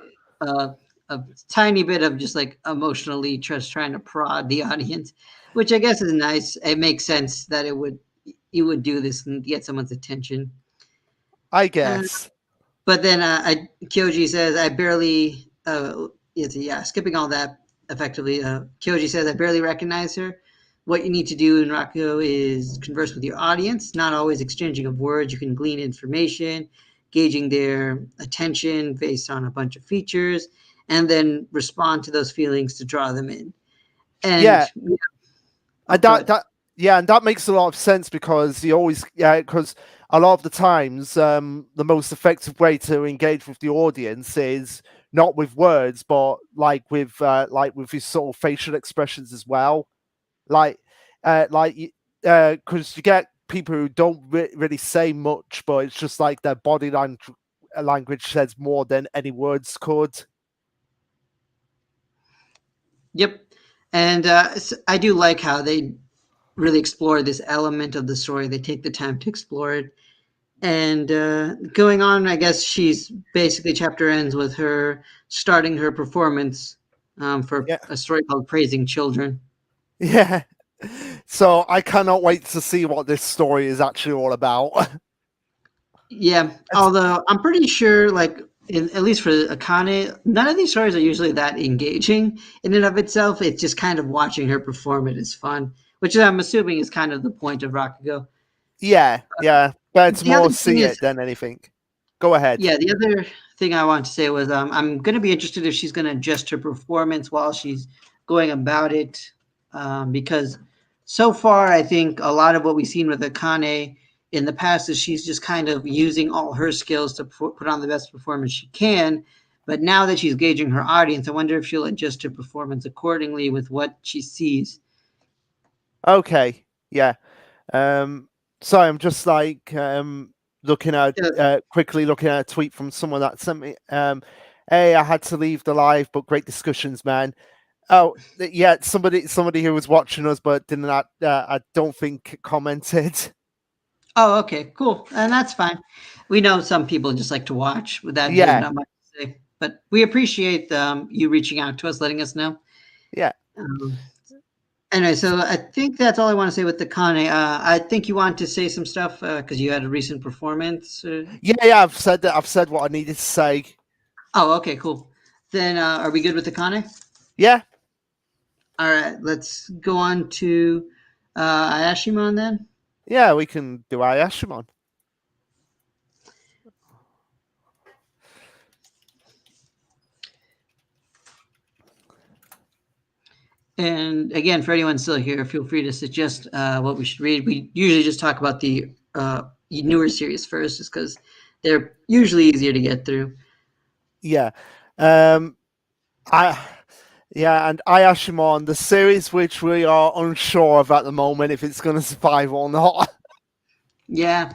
uh, a tiny bit of just like emotionally just trying to prod the audience, which I guess is nice. It makes sense that it would you would do this and get someone's attention. I Uh, guess. but then Kyoji says, "I barely." Yeah, skipping all that effectively. Kyoji says, "I barely recognize her. What you need to do in Rakugo is converse with your audience, not always exchanging of words. You can glean information, gauging their attention based on a bunch of features, and then respond to those feelings to draw them in." And Yeah, yeah, oh, and go that ahead. that yeah, and that makes a lot of sense because you always because a lot of the times the most effective way to engage with the audience is not with words but like with his sort of facial expressions as well. Like because you get people who don't really say much, but it's just like their body language says more than any words could. Yep. And I do like how they really explore this element of the story. They take the time to explore it. And going on, I guess she's basically chapter ends with her starting her performance for Yeah, a story called Praising Children. yeah. So I cannot wait to see what this story is actually all about. Yeah, It's- although I'm pretty sure, like, at least for Akane, none of these stories are usually that engaging in and of itself. It's just kind of watching her perform it is fun, which I'm assuming is kind of the point of Rakugo. yeah, yeah. But it's The other more thing see is, it than anything. Go ahead. yeah, the other thing I want to say was I'm going to be interested if she's going to adjust her performance while she's going about it, because so far I think a lot of what we've seen with Akane in the past is she's just kind of using all her skills to put on the best performance she can. But now that she's gauging her audience, I wonder if she'll adjust her performance accordingly with what she sees. Okay, yeah. Sorry, I'm just like looking at Yeah. quickly looking at a tweet from someone that sent me. Hey, I had to leave the live, but great discussions, man. Oh, yeah, somebody who was watching us but didn't. I don't think commented. Oh, okay, cool, and that's fine. We know some people just like to watch. With that, there's Yeah, not much to say, but we appreciate you reaching out to us, letting us know. yeah, Um, anyway, so I think that's all I want to say with the Kane. I think you want to say some stuff because you had a recent performance. yeah. I've said that. I've said what I needed to say. Oh, okay, cool. Then are we good with the Kane? Yeah, All right, let's go on to Ayashimon then. yeah. We can do Ayashimon. And again, for anyone still here, feel free to suggest what we should read. We usually just talk about the newer series first, just because they're usually easier to get through. Yeah. Um. I. Yeah, and Ayashimon, the series which we are unsure of at the moment if it's going to survive or not. Yeah,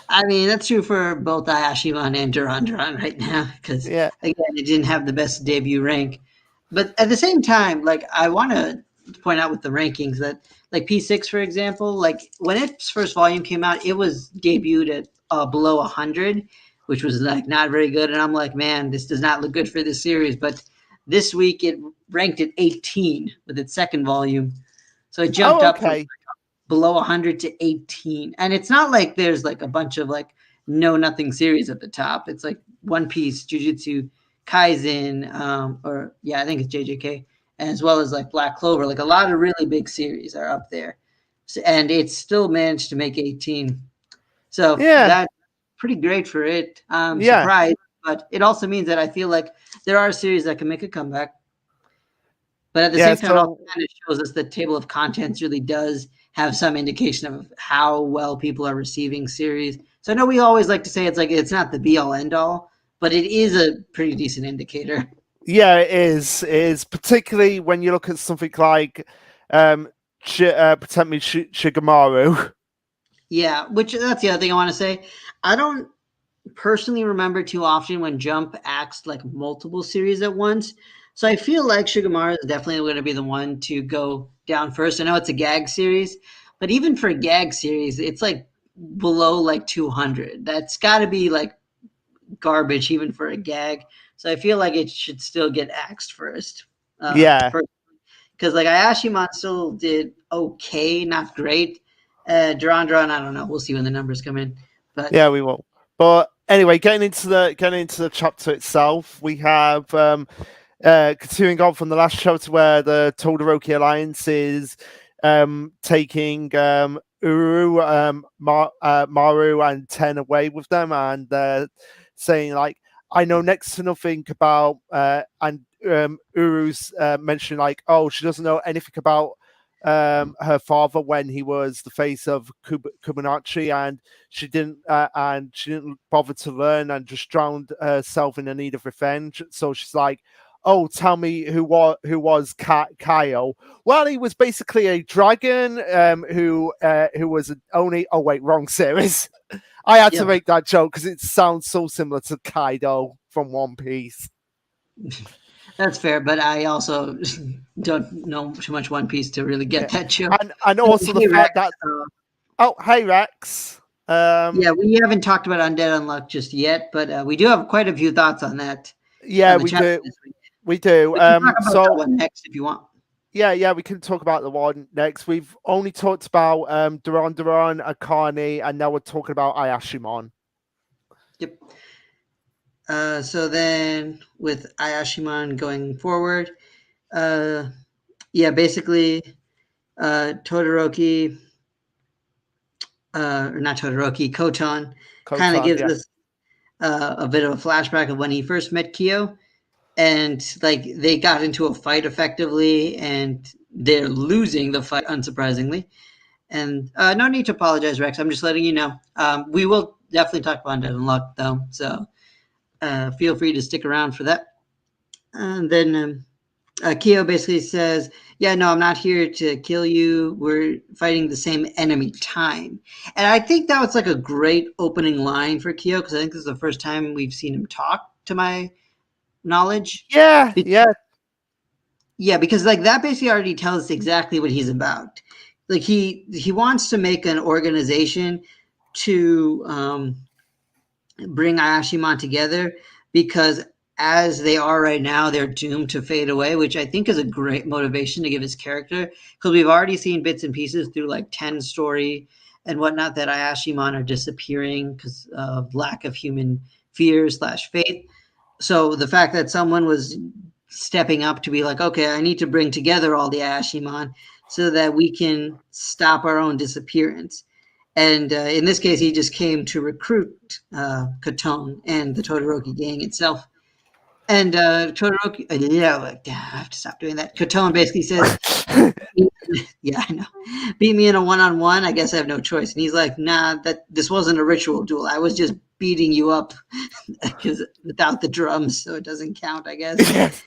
I mean that's true for both Ayashimon and Duran Duran right now, because Yeah. again, it didn't have the best debut rank. But at the same time, like I want to point out with the rankings that, like P6, for example, like when its first volume came out, it was debuted at below 100, which was like not very good. And I'm like, man, this does not look good for this series. But this week it ranked at 18 with its second volume, so it jumped Oh, up from okay. below 100 to 18. And it's not like there's like a bunch of like no nothing series at the top. It's like One Piece, Jujutsu Kaisen, or yeah, I think it's JJK, as well as like Black Clover. Like a lot of really big series are up there. So, and it's still managed to make 18. So Yeah. that's pretty great for it. I'm Yeah. surprised, but it also means that I feel like there are series that can make a comeback. But at the Yeah. same time, it also So kind of shows us the table of contents really does have some indication of how well people are receiving series. So I know we always like to say it's like it's not the be all end all, but it is a pretty decent indicator. yeah, it is. It is particularly when you look at something like um, Protect Me Shigamaru. Yeah, which that's the other thing I want to say. I don't personally remember too often when Jump acts like multiple series at once. So I feel like Shigamaru is definitely going to be the one to go down first. I know it's a gag series, but even for a gag series, it's like below like 200. That's got to be like garbage even for a gag. So I feel like it should still get axed first. Yeah. Because like Ayashimon still did okay, not great. Duran Duran, I don't know. We'll see when the numbers come in. But Yeah, we will. But anyway, getting into the chapter itself, we have continuing on from the last chapter where the Todoroki Alliance is taking Uru, Maru, and Ten away with them, and saying like, "I know next to nothing about," and Uru's mentioning like, "Oh, she doesn't know anything about." Her father when he was the face of Kubonachi, and she didn't bother to learn and just drowned herself in the need of revenge. So she's like, oh, tell me who was Kyle. Well, he was basically a dragon who was only. Oh wait, wrong series. I had to Yep. make that joke because it sounds so similar to Kaido from One Piece. That's fair, but I also don't know too much One Piece to really Yeah, get that joke. and also the Hey, Rex. fact that oh hey Rex, Yeah, we haven't talked about Undead Unluck just yet, but we do have quite a few thoughts on that yeah on the we chapter do this week. we do We can talk about that so one next if you want. yeah, we can talk about the one next. We've only talked about Duran, Akane, and now we're talking about Ayashimon. Yep. So then with Ayashimon going forward, yeah, basically Todoroki, or not Todoroki, Koton kind of Kotan, gives yeah. us a bit of a flashback of when he first met Kyo, and like they got into a fight effectively, and they're losing the fight unsurprisingly. And no need to apologize, Rex. I'm just letting you know. We will definitely talk about Undead Unluck though, so feel free to stick around for that. And then Kyo basically says, "Yeah, no, I'm not here to kill you. We're fighting the same enemy time." And I think that was like a great opening line for Kyo because I think this is the first time we've seen him talk, to my knowledge. Yeah, yeah, Yeah, because like that basically already tells us exactly what he's about. Like he wants to make an organization to bring Ayashimon together because as they are right now, they're doomed to fade away, which I think is a great motivation to give his character because we've already seen bits and pieces through like 10 story and whatnot that Ayashimon are disappearing because of lack of human fear slash faith. So the fact that someone was stepping up to be like, okay, I need to bring together all the Ayashimon so that we can stop our own disappearance. And in this case, he just came to recruit Katone and the Todoroki gang itself. And Todoroki, yeah, I have to stop doing that. Katone basically says, yeah, I know. Beat me in a one-on-one. I guess I have no choice. And he's like, nah, that this wasn't a ritual duel. I was just beating you up because without the drums, so it doesn't count, I guess. yes,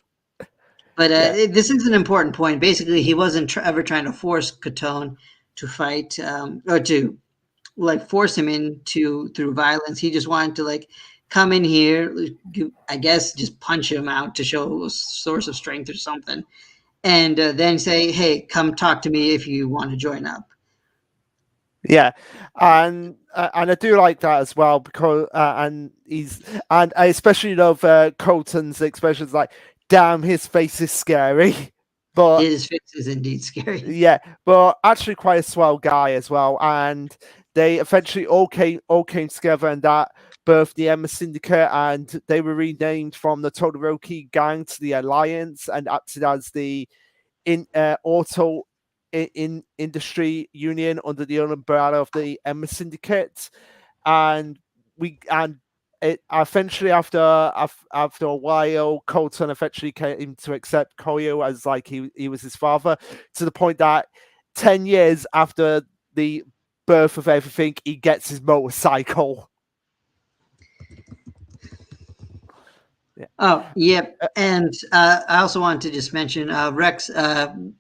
But yeah, this is an important point. Basically, he wasn't ever trying to force Katone to fight or to like force him into through violence. He just wanted to like come in here, I guess, just punch him out to show a source of strength or something, and then say, "Hey, come talk to me if you want to join up." yeah, and I do like that as well because and I especially love Colton's expressions like, "Damn, his face is scary," but His face is indeed scary. yeah, but actually quite a swell guy as well. And they eventually all came together, and that birthed the Emma Syndicate, and they were renamed from the Todoroki Gang to the Alliance, and acted as the auto in industry union under the umbrella of the Emma Syndicate. And we and it eventually after a while, Colton eventually came to accept Koyo as like he was his father, to the point that 10 years after the birth of everything, he gets his motorcycle. Yeah. Oh, yep. And I also wanted to just mention, Rex,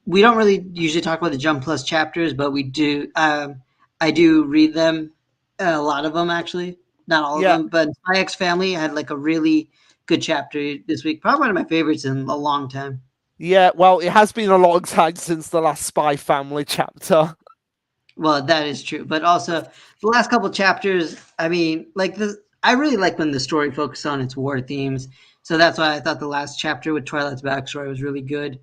we don't really usually talk about the Jump Plus chapters, but we do. I do read them, a lot of them actually, not all of Yeah. them. But My Ex Family had like a really good chapter this week, probably one of my favorites in a long time. Yeah, well, it has been a long time since the last Spy Family chapter. Well, that is true, but also the last couple chapters. I mean, like I really like when the story focuses on its war themes. So that's why I thought the last chapter with Twilight's backstory was really good.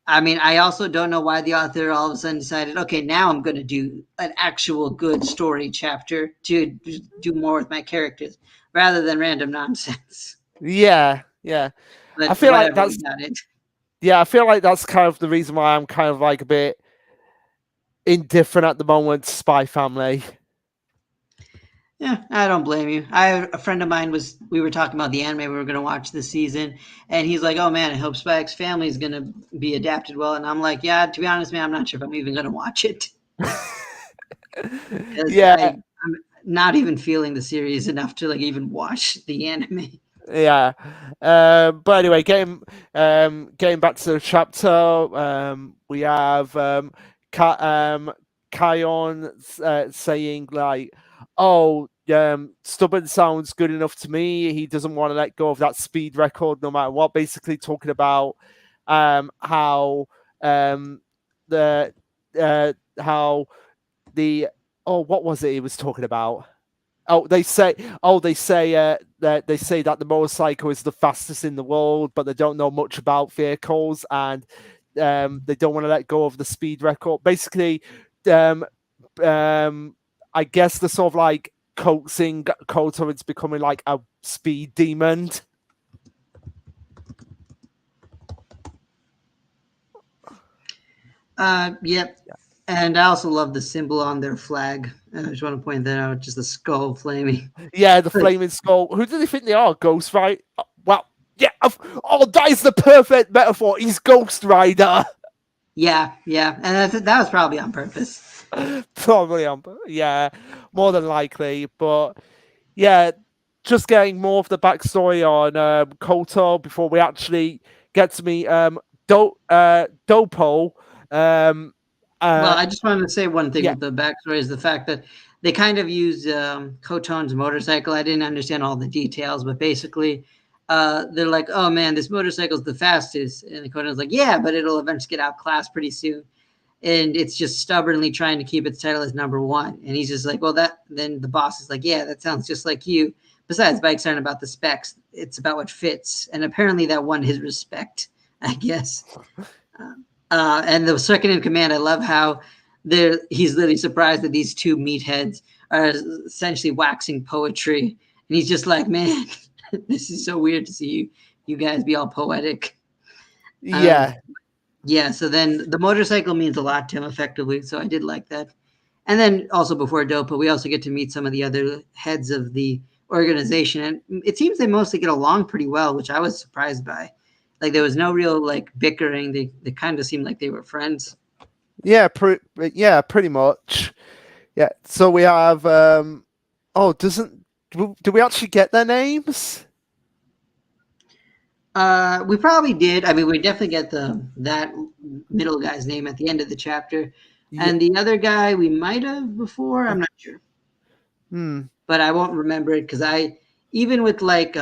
I mean, I also don't know why the author all of a sudden decided, okay, now I'm going to do an actual good story chapter to do more with my characters rather than random nonsense. Yeah, yeah. I But feel like whatever, we that's got it. yeah, I feel like that's kind of the reason why I'm kind of like a bit indifferent at the moment to Spy Family. Yeah, I don't blame you. A friend of mine we were talking about the anime we were going to watch this season, and he's like, "Oh man, I hope Spy X Family is going to be adapted well." And I'm like, "Yeah, to be honest, man, I'm not sure if I'm even going to watch it because Yeah, I'm not even feeling the series enough to like even watch the anime." Yeah. But anyway, getting back to the chapter, we have Kion saying like, "Oh, stubborn sounds good enough to me. He doesn't want to let go of that speed record no matter what." Basically, talking about how the how the what was it he was talking about? They say that the motorcycle is the fastest in the world, but they don't know much about vehicles, and they don't want to let go of the speed record. Basically, um, I guess they're sort of like coaxing Koto into becoming like a speed demon. Yep. And I also love the symbol on their flag. I just want to point that out, just the skull flaming. Yeah, the flaming skull. Who do they think they are? Ghost Rider? Well, yeah. That is the perfect metaphor. He's Ghost Rider. Yeah, yeah. And that was probably on purpose. Probably on, yeah, more than likely. But yeah, just getting more of the backstory on Koto before we actually get to meet Dopo. Well, I just wanted to say one thing Yeah, with the backstory is the fact that they kind of use Koton's motorcycle. I didn't understand all the details, but basically, they're like, "Oh man, this motorcycle's the fastest," and Koton's like, "Yeah, but it'll eventually get outclassed pretty soon." And it's just stubbornly trying to keep its title as number one. And he's just like, "Well, that." Then the boss is like, "Yeah, that sounds just like you." Besides, bikes aren't about the specs; it's about what fits. And apparently, that won his respect, I guess. And the second in command, I love how he's literally surprised that these two meatheads are essentially waxing poetry. And he's just like, man, this is so weird to see you guys be all poetic. yeah, Yeah, so then the motorcycle means a lot to him effectively. So I did like that. And then also before Dopa, we also get to meet some of the other heads of the organization. And it seems they mostly get along pretty well, which I was surprised by. Like there was no real like bickering. They kind of seemed like they were friends. yeah, pretty much. Yeah. So we have. Oh, doesn't do we actually get their names? We probably did. I mean, we definitely get that middle guy's name at the end of the chapter, Yeah. and the other guy we might have before. I'm not sure, Hmm. but I won't remember it because I even with like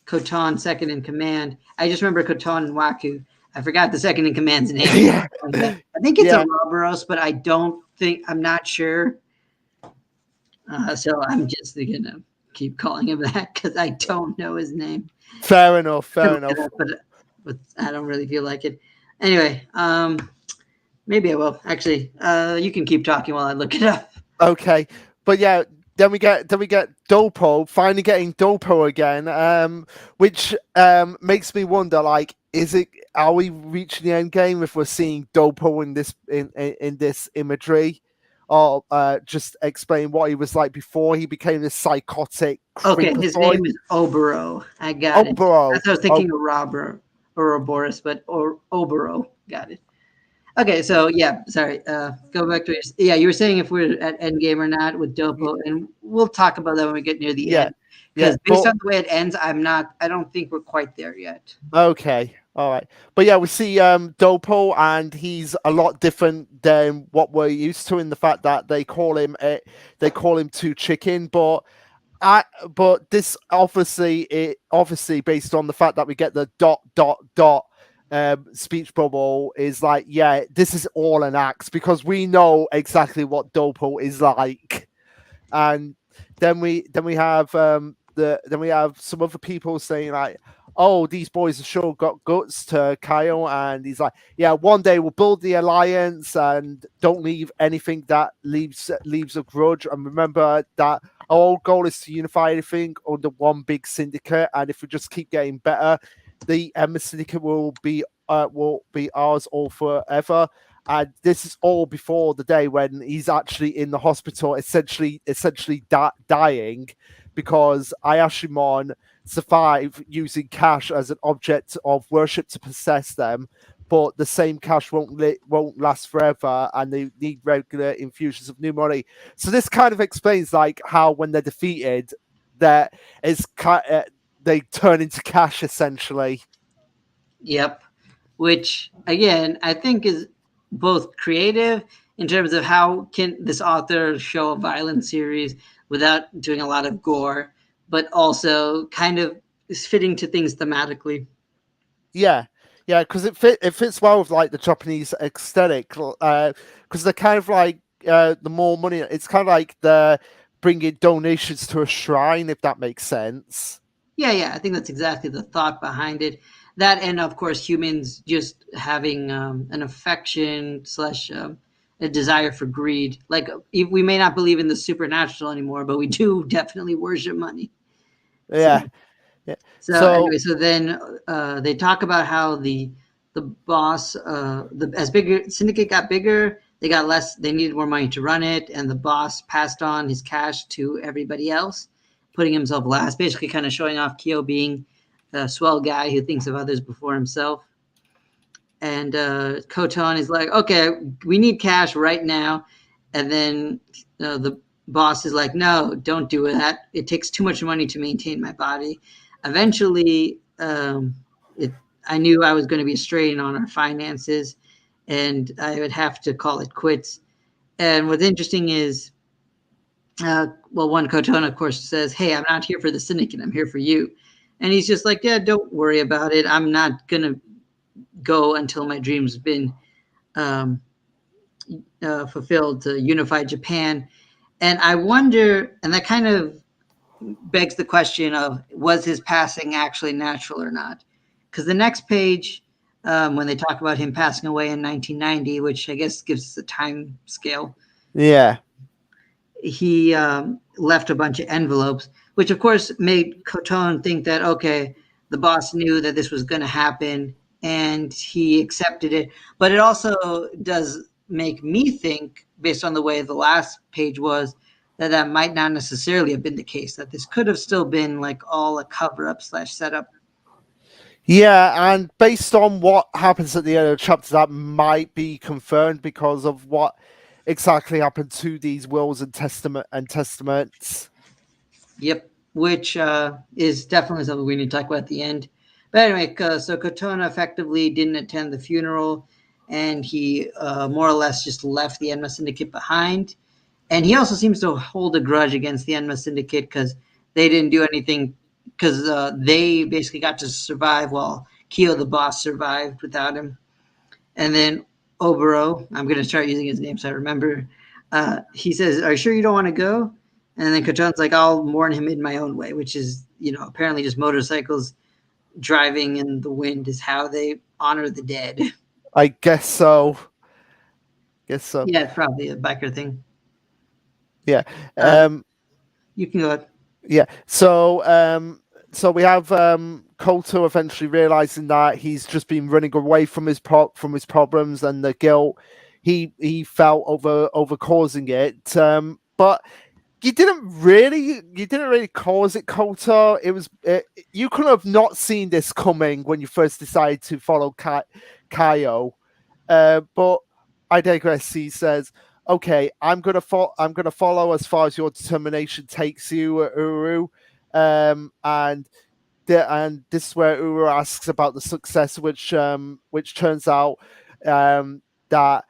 Kotan second in command, I just remember Kotan and Waku. I forgot the second in command's name. Yeah. I think it's a Yeah. Roboros, but I'm not sure. So I'm just gonna keep calling him that because I don't know his name. Fair enough. Fair Could look it enough. up, but I don't really feel like it. Anyway, maybe I will. Actually, you can keep talking while I look it up. Okay, but yeah, then we get Dopo finally getting Dopo again, which makes me wonder like, are we reaching the end game if we're seeing Dopo in this imagery, or just explain what he was like before he became this psychotic Okay, his creepazoid? name is Obero. I got it. Oboro. That's what I was thinking of Robber or Boris, but or Obero. Got it. Okay, so yeah, sorry. Go back to yeah. You were saying if we're at end game or not with Dopo, and we'll talk about that when we get near the Yeah, end. yeah, Because based on the way it ends, I'm not. I don't think we're quite there yet. okay, all right. But yeah, we see Dopo, and he's a lot different than what we're used to in the fact that they call him Two Chicken, but this obviously based on the fact that we get the dot dot dot speech bubble is like, yeah, this is all an act because we know exactly what Dopo is like. And then we have then we have some other people saying like, oh, these boys have sure got guts to Kyle, and he's like, yeah, one day we'll build the alliance and don't leave anything that leaves a grudge, and remember that our whole goal is to unify everything under one big syndicate, and if we just keep getting better, the Emma syndicate will be ours all forever. And this is all before the day when he's actually in the hospital, essentially dying, because Ayashimon survive using cash as an object of worship to possess them. But the same cash won't last forever, and they need regular infusions of new money. So this kind of explains like how when they're defeated, there is they turn into cash essentially. Yep. Which again, I think is both creative in terms of how can this author show a violent series without doing a lot of gore, but also kind of is fitting to things thematically. Yeah, yeah, because it fits well with like the Japanese aesthetic. Because they're kind of like the more money. It's kind of like the bringing donations to a shrine, if that makes sense. Yeah, I think that's exactly the thought behind it. That and of course humans just having an affection slash a desire for greed. Like we may not believe in the supernatural anymore, but we do definitely worship money. So Yeah, yeah. so So anyway, so then they talk about how the boss, the as bigger syndicate got bigger, they got less. They needed more money to run it, and the boss passed on his cash to everybody else, putting himself last. Basically, kind of showing off Kyo being a swell guy who thinks of others before himself. And Koton is like, okay, we need cash right now. And then the boss is like, no, don't do that. It takes too much money to maintain my body. Eventually, it, I knew I was going to be a strain on our finances, and I would have to call it quits. And what's interesting is, well, one Koton, of course, says, hey, I'm not here for the syndicate. I'm here for you. And he's just like, yeah, don't worry about it. I'm not going to go until my dream's been um, fulfilled to unify Japan. And I wonder, and that kind of begs the question of was his passing actually natural or not? Because the next page, when they talk about him passing away in 1990, which I guess gives us a time scale, yeah, he left a bunch of envelopes, which of course made Coton think that, okay, the boss knew that this was going to happen and he accepted it. But it also does make me think, based on the way the last page was, that that might not necessarily have been the case, that this could have still been like all a cover up slash setup. yeah, and based on what happens at the end of the chapter, that might be confirmed because of what exactly happened to these wills and testaments. Yep, which is definitely something we need to talk about at the end. But anyway, so Kotona effectively didn't attend the funeral, and he more or less just left the Enma Syndicate behind. And he also seems to hold a grudge against the Enma Syndicate because they didn't do anything, because they basically got to survive while Kyo the boss survived without him. And then Oboro, I'm going to start using his name so I remember. He says, "Are you sure you don't want to go?" And then Katon's like, "I'll mourn him in my own way," which is, apparently just motorcycles driving in the wind is how they honor the dead. I guess so. Guess so. Yeah, it's probably a biker thing. Yeah. Uh, Um. you can go ahead. Yeah. So we have Koto eventually realizing that he's just been running away from his problems and the guilt he felt over causing it. But you didn't really cause it, Koto. You could have not seen this coming when you first decided to follow Kaio. But I digress. He says, "Okay, I'm gonna follow as far as your determination takes you, Uru." And this is where Uru asks about the success, which turns out that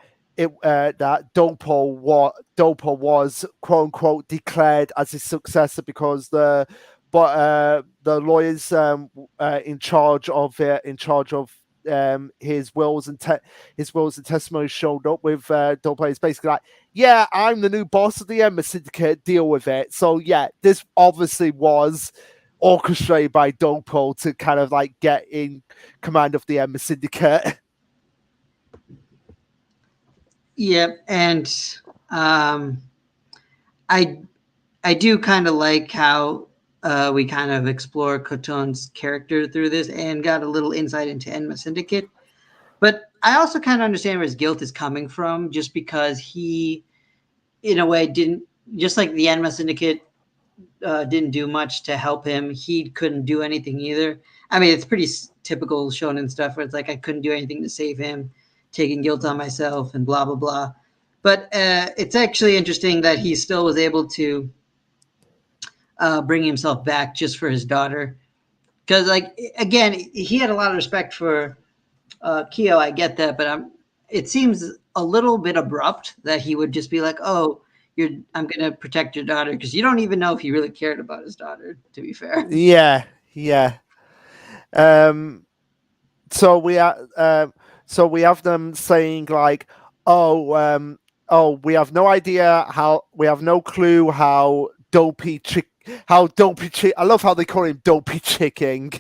Dopo was quote unquote declared as his successor because the lawyers in charge of his wills and testimonies showed up with Dopo. It's basically like, yeah, I'm the new boss of the Emma Syndicate. Deal with it. So yeah, this obviously was orchestrated by Dopo to kind of like get in command of the Emma Syndicate. Yep, and um, I I do kind of like how we kind of explore Coton's character through this and got a little insight into Enma Syndicate. But I also kind of understand where his guilt is coming from, just because he, in a way, didn't, just like the Enma Syndicate didn't do much to help him, he couldn't do anything either. I mean, it's pretty typical shonen stuff where it's like, I couldn't do anything to save him, taking guilt on myself and blah, blah, blah. But it's actually interesting that he still was able to bring himself back just for his daughter. Because like again, he had a lot of respect for Kyo. I get that, but it seems a little bit abrupt that he would just be like, "Oh, I'm gonna protect your daughter," because you don't even know if he really cared about his daughter. To be fair. Yeah, yeah. Um, so we are, so we have them saying like, oh, oh, we have no idea how, we have no clue how Dopey Chick. I love how they call him Dopey Chicking.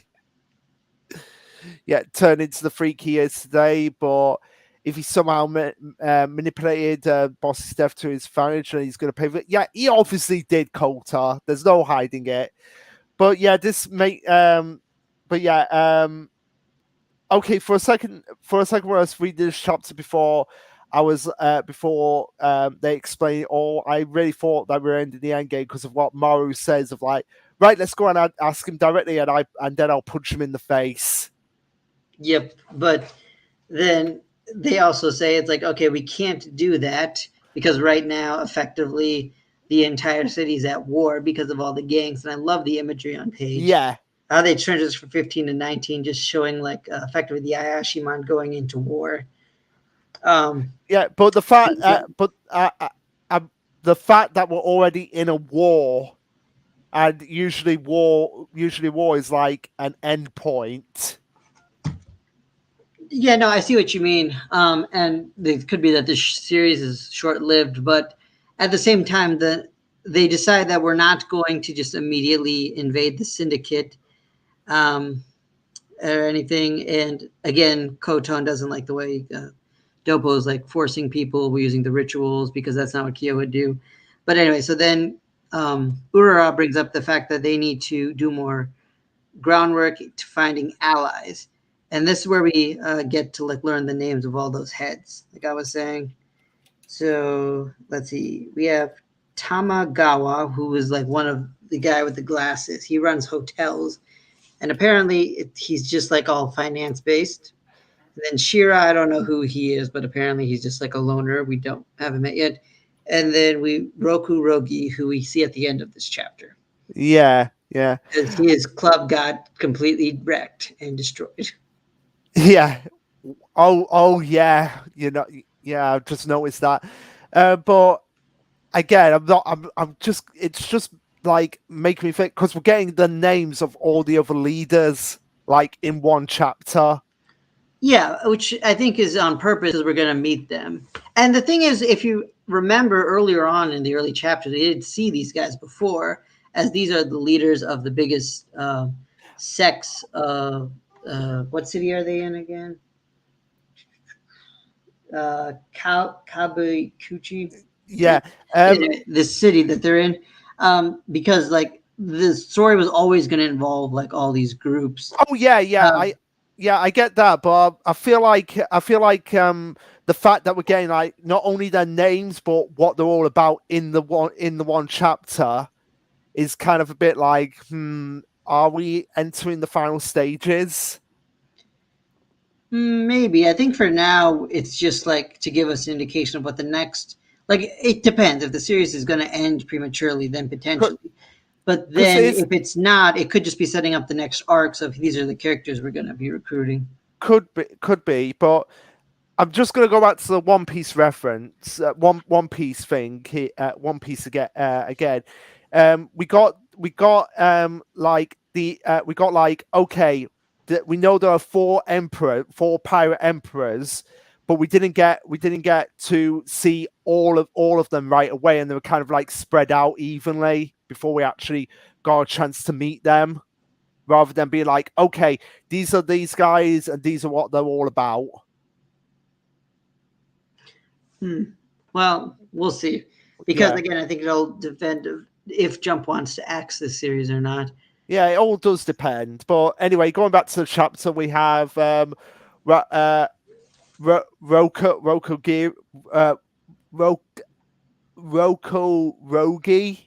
Yeah, turn into the freak he is today, but if he somehow manipulated Boss's death to his advantage, and he's going to pay for it. Yeah, he obviously did, Kota. There's no hiding it. But yeah, but yeah, okay. For a second, when I was reading this chapter before, I was before they explain it all, I really thought that we were ending the end game because of what Maru says of like, right, let's go and ask him directly, and then I'll punch him in the face. Yep, but then they also say it's like, okay, we can't do that because right now, effectively, the entire city's at war because of all the gangs. And I love the imagery on page. Yeah, How they transition from 15 to 19, just showing like effectively the Ayashimon going into war. yeah, but the fact that we're already in a war, and usually war is like an end point. Yeah, no, I see what you mean. And it could be that this series is short lived, but at the same time, they decide that we're not going to just immediately invade the syndicate. Or anything. And again, Koton doesn't like the way Dopo is like forcing people using the rituals because that's not what Kyo would do. But anyway, so then Urara brings up the fact that they need to do more groundwork to finding allies. And this is where we get to like learn the names of all those heads, like I was saying. So let's see. We have Tamagawa, who is like one of the guy with the glasses. He runs hotels and apparently he's just like all finance based. And then Shira, I don't know who he is, but apparently he's just like a loner. We don't haven't met yet. And then we Roku Rogi, who we see at the end of this chapter, Yeah, yeah, because his club got completely wrecked and destroyed. yeah. Oh, yeah. Yeah. I've just noticed that. But again, I'm not. I'm just. It's just like making me think because we're getting the names of all the other leaders like in one chapter. Yeah, which I think is on purpose because we're going to meet them. And the thing is, if you remember earlier on in the early chapters, we did see these guys before, as these are the leaders of the biggest sects. What city are they in again? Kabukichi. Yeah. The city that they're in, because like the story was always going to involve like all these groups. Oh yeah, yeah. Um, I get that, but I feel like the fact that we're getting like not only their names but what they're all about in the one chapter is kind of a bit like, are we entering the final stages? Maybe. I think for now it's just like to give us an indication of what the next. Like it depends. If the series is going to end prematurely, then potentially. But Because then it if it's not, it could just be setting up the next arcs of these are the characters we're going to be recruiting. could be, but I'm just gonna go back to the One Piece reference, One Piece thing. One Piece again. We got like okay, we know there are four pirate emperors, but we didn't get to see all of them right away, and they were kind of like spread out evenly before we actually got a chance to meet them, rather than being like, okay, these are these guys and these are what they're all about. Well, we'll see. Because Yeah. again, I think it'll depend if Jump wants to axe this series or not. Yeah, it all does depend. But anyway, going back to the chapter, we have Roko Gear, Roko Rogi.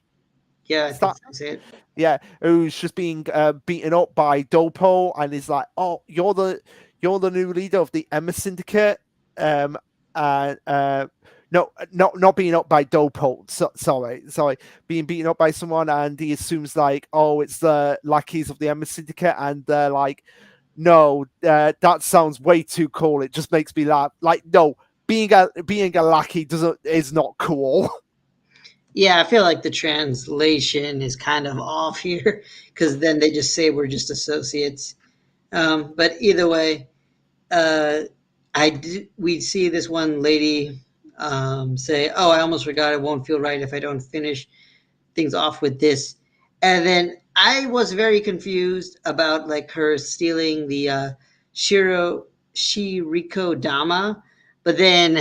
Yeah, I think that's it. Yeah, who's just being beaten up by Dopo, and is like, "Oh, you're the new leader of the Emma Syndicate." And no, not being up by Dopo. Sorry, being beaten up by someone, and he assumes like, oh, it's the lackeys of the Emma Syndicate, and they're like, no, that sounds way too cool. It just makes me laugh. Like, no, being a lackey is not cool. Yeah, I feel like the translation is kind of off here because then they just say we're just associates. But either way, uh, we see this one lady say, "Oh, I almost forgot. It won't feel right if I don't finish things off with this." And then I was very confused about like her stealing the Shiriko Dama, but then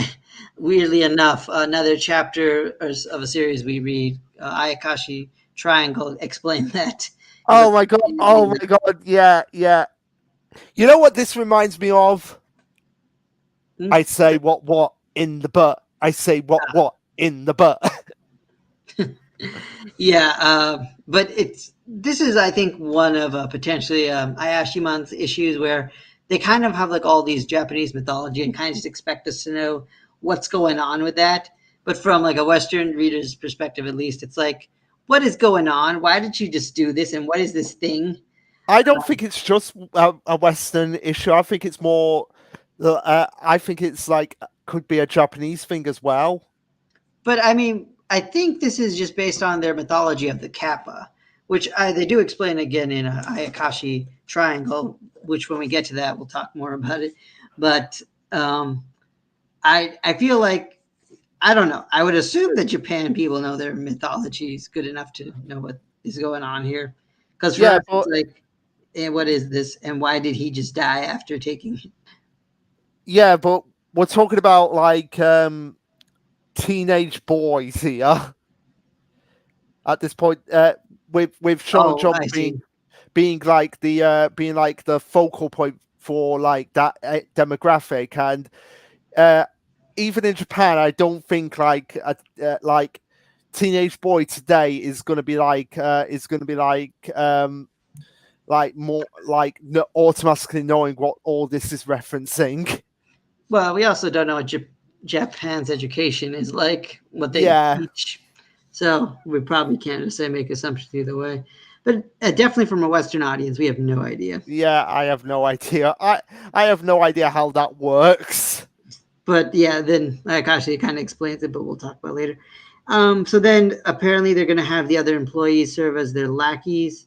weirdly enough, another chapter of a series we read, Ayakashi Triangle, explained that because Oh my god! Oh my god! Yeah, yeah. You know what this reminds me of? I say what in the butt. I say what in the butt. Yeah, but it's this is I think one of potentially Ayashimon's issues where they kind of have like all these Japanese mythology and kind of just expect us to know what's going on with that. But from like a Western reader's perspective, at least, it's like, what is going on? Why did you just do this? And what is this thing? I don't think it's just a Western issue. I think it's more. I think it's like could be a Japanese thing as well. But I mean, I think this is just based on their mythology of the Kappa, which they do explain again in Ayakashi Triangle. Which, when we get to that, we'll talk more about it. But I feel like I don't know. I would assume that Japan people know their mythology is good enough to know what is going on here. Because for Yeah, us, it's but like, what is this? And why did he just die after taking? yeah, but we're talking about like teenage boys here at this point. With Shonen Oh, Jump I see. being like the focal point for like that demographic, and uh, even in Japan, I don't think like teenage boy today is going to be like more like automatically knowing what all this is referencing. Well, we also don't know what Japan's education is like, what they Yeah, teach. So we probably can't say make assumptions either way. But definitely from a Western audience, we have no idea. yeah, I have no idea. I have no idea how that works. But yeah, then like actually it kind of explains it, but we'll talk about later. So then apparently they're going to have the other employees serve as their lackeys,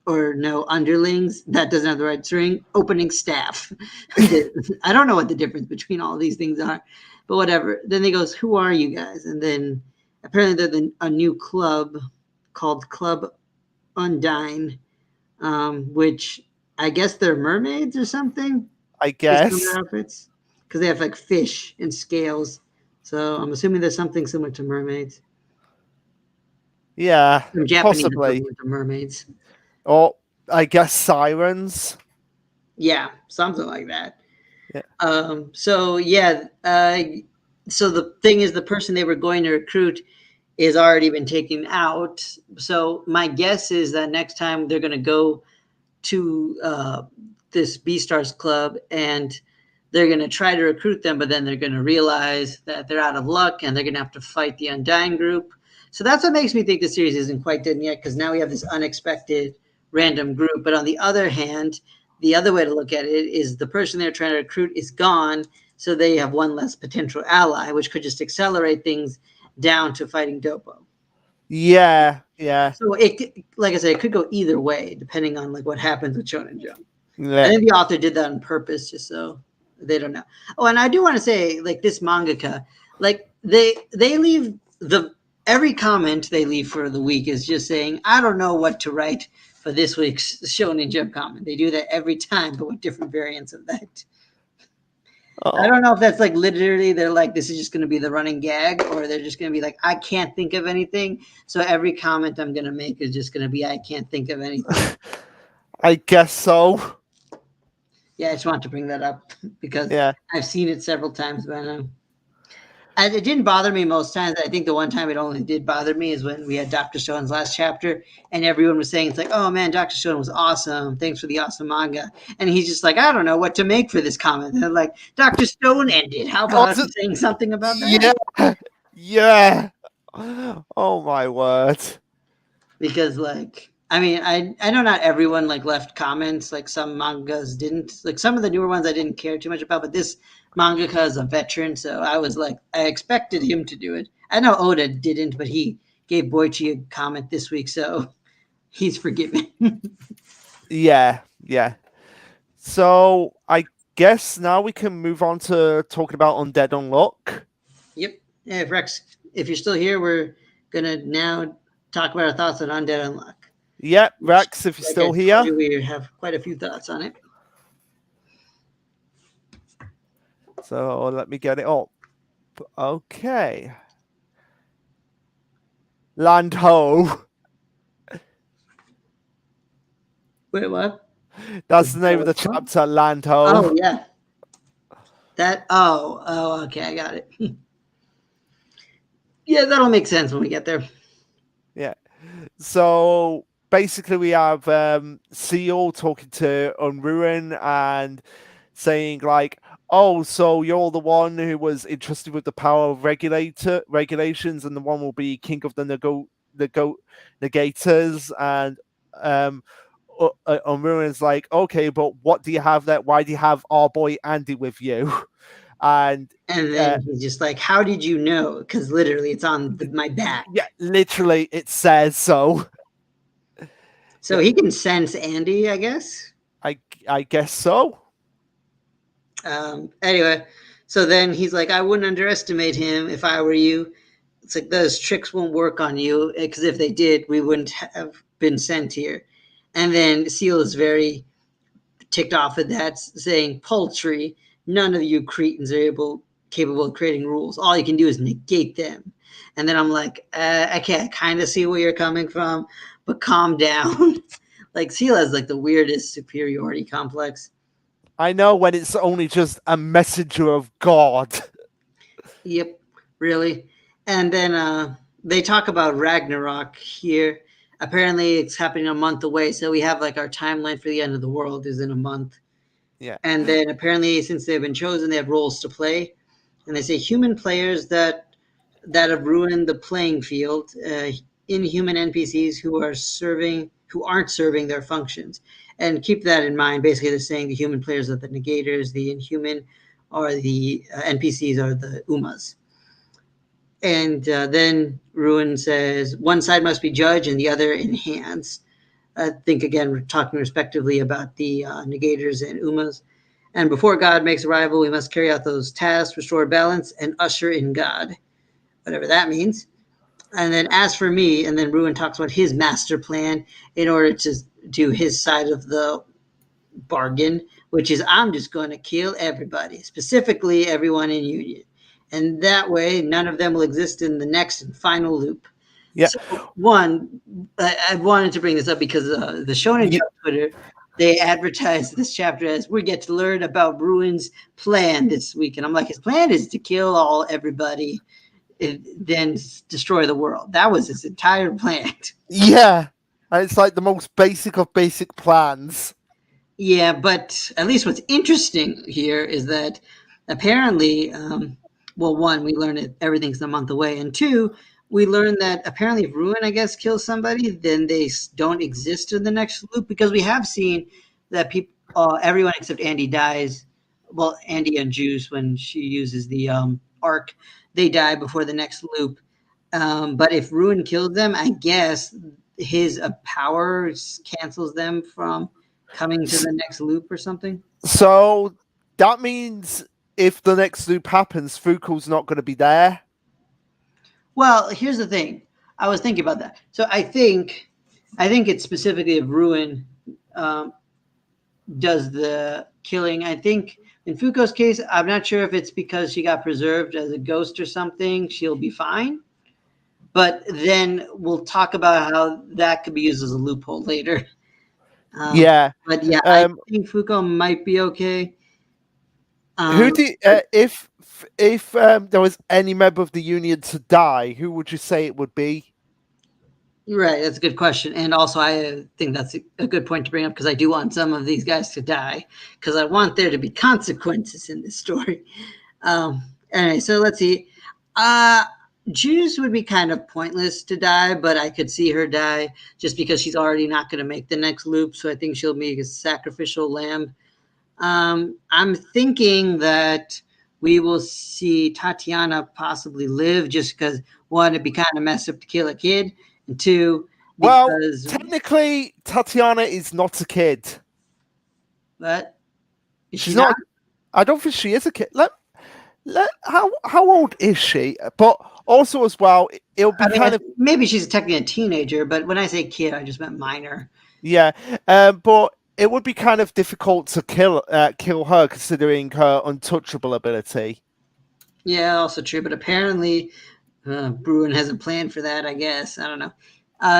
or no, underlings. That doesn't have the right string. Opening staff. I don't know what the difference between all these things are, but whatever. Then he goes, "Who are you guys?" And then apparently they're a new club called Club Undine, which I guess they're mermaids or something I based on their guess. outfits because they have like fish and scales. So I'm assuming there's something similar to mermaids. Yeah, Some Japanese possibly. equivalent of mermaids. Or I guess sirens. Yeah, something like that. Yeah. So yeah, so the thing is, the person they were going to recruit is already been taken out. So my guess is that next time they're going to go to this B Stars club and they're going to try to recruit them, but then they're going to realize that they're out of luck and they're going to have to fight the Undying group. So that's what makes me think the series isn't quite done yet because now we have this unexpected random group. But on the other hand, the other way to look at it is the person they're trying to recruit is gone. So they have one less potential ally, which could just accelerate things down to fighting Dopo. Yeah, yeah, So like I said, it could go either way depending on like what happens with Shonen Jump. I yeah. think the author did that on purpose, just so they don't know. Oh, and I do want to say, like this mangaka, like they leave the every comment they leave for the week is just saying, I don't know what to write for this week's Shonen Jump comment. They do that every time, but with different variants of that. I Oh, don't know if that's like literally they're like this is just going to be the running gag, or they're just going to be like I can't think of anything, so every comment I'm going to make is just going to be I can't think of anything. I guess so. Yeah, I just want to bring that up because Yeah. I've seen it several times by now. It didn't bother me most times. I think the one time it only did bother me is when we had Dr. Stone's last chapter, and everyone was saying it's like, "Oh man, Dr. Stone was awesome. Thanks for the awesome manga." And he's just like, "I don't know what to make for this comment." And they're like, "Dr. Stone ended. How about Was saying something about that?" Yeah, yeah. Oh my word. Because like I mean, I know not everyone like left comments. Like some mangas didn't. Like some of the newer ones I didn't care too much about, but this mangaka is a veteran, so I was like I expected him to do it. I know Oda didn't, but he gave Boichi a comment this week, so he's forgiven. Yeah, yeah. So I guess now we can move on to talking about Undead Unluck. Yep. Yeah, if Rex, if you're still here, we're gonna now talk about our thoughts on Undead Unlock. Yep, Which, Rex, if you're like I still told here. you, we have quite a few thoughts on it. So let me get it up. Okay. Land Ho. Wait, what? That's the name of the chapter, Land Ho. Oh yeah. That okay, I got it. Yeah, that'll make sense when we get there. Yeah. So basically we have Seal talking to Unruin and saying like, "Oh, so you're the one who was entrusted with the power of regulations, and the one will be king of the negators." And Unruin's like, "Okay, but what do you have there? Why do you have our boy Andy with you?" And And then he's just like, "How did you know?" Because literally, it's on my back. yeah, literally, it says so. So he can sense Andy, I guess. I guess so. Anyway, so then he's like, "I wouldn't underestimate him if I were you." It's like those tricks won't work on you because if they did, we wouldn't have been sent here. And then Seal is very ticked off at that, saying, "Paltry! None of you Cretans are capable of creating rules. All you can do is negate them." And then I'm like, "Okay, I kind of see where you're coming from, but calm down." Like Seal has like the weirdest superiority complex. I know when it's only just a messenger of God. Yep, really. And then they talk about Ragnarok here. Apparently, it's happening a month away, so we have like our timeline for the end of the world is in a month. Yeah. And then apparently, since they've been chosen, they have roles to play, and they say human players that have ruined the playing field, inhuman NPCs who aren't serving their functions. And keep that in mind. Basically, they're saying the human players are the negators, the inhuman are the NPCs are the umas. And then Ruin says one side must be judge and the other enhance. I think again we're talking respectively about the negators and umas. And before God makes arrival, we must carry out those tasks, restore balance, and usher in God, whatever that means. And then as for me, and then Ruin talks about his master plan in order to do his side of the bargain, which is I'm just going to kill everybody, specifically everyone in Union. And that way, none of them will exist in the next and final loop. Yeah. So, one, I wanted to bring this up because the Shonen Jump Twitter, they advertised this chapter as we get to learn about Ruin's plan this week. And I'm like, his plan is to kill everybody, then destroy the world. That was his entire plan. Yeah. And it's like the most basic of basic plans. Yeah, but at least what's interesting here is that apparently, well, one, we learned that everything's a month away, and two, we learned that apparently if Ruin, I guess, kills somebody, then they don't exist in the next loop because we have seen that people, everyone except Andy dies. Well, Andy and Juice, when she uses the arc, they die before the next loop. But if Ruin kills them, I guess his power cancels them from coming to the next loop or something. So that means if the next loop happens, Fuku's not going to be there. Well, here's the thing. I was thinking about that. So I think it's specifically if Ruin um, does the killing. I think in Fuko's case, I'm not sure if it's because she got preserved as a ghost or something. She'll be fine. But then we'll talk about how that could be used as a loophole later. Yeah. But yeah, I think Fuko might be okay. Who Um, do if there was any member of the Union to die, who would you say it would be? You're right. That's a good question. And also, I think that's a good point to bring up because I do want some of these guys to die because I want there to be consequences in this story. Anyway, so let's see. Uh, Juice would be kind of pointless to die, but I could see her die just because she's already not going to make the next loop. So I think she'll be a sacrificial lamb. I'm thinking that we will see Tatiana possibly live just because one, it'd be kind of messed up to kill a kid, and two, Well, because technically, Tatiana is not a kid. what is she She's not? not. I don't think she is a kid. How old is she? But also as well, it'll be I mean, kind of maybe she's technically a teenager, but when I say kid, I just meant minor. yeah. But it would be kind of difficult to kill her considering her untouchable ability. Yeah, also true. But apparently, Bruin has a plan for that. I guess I don't know.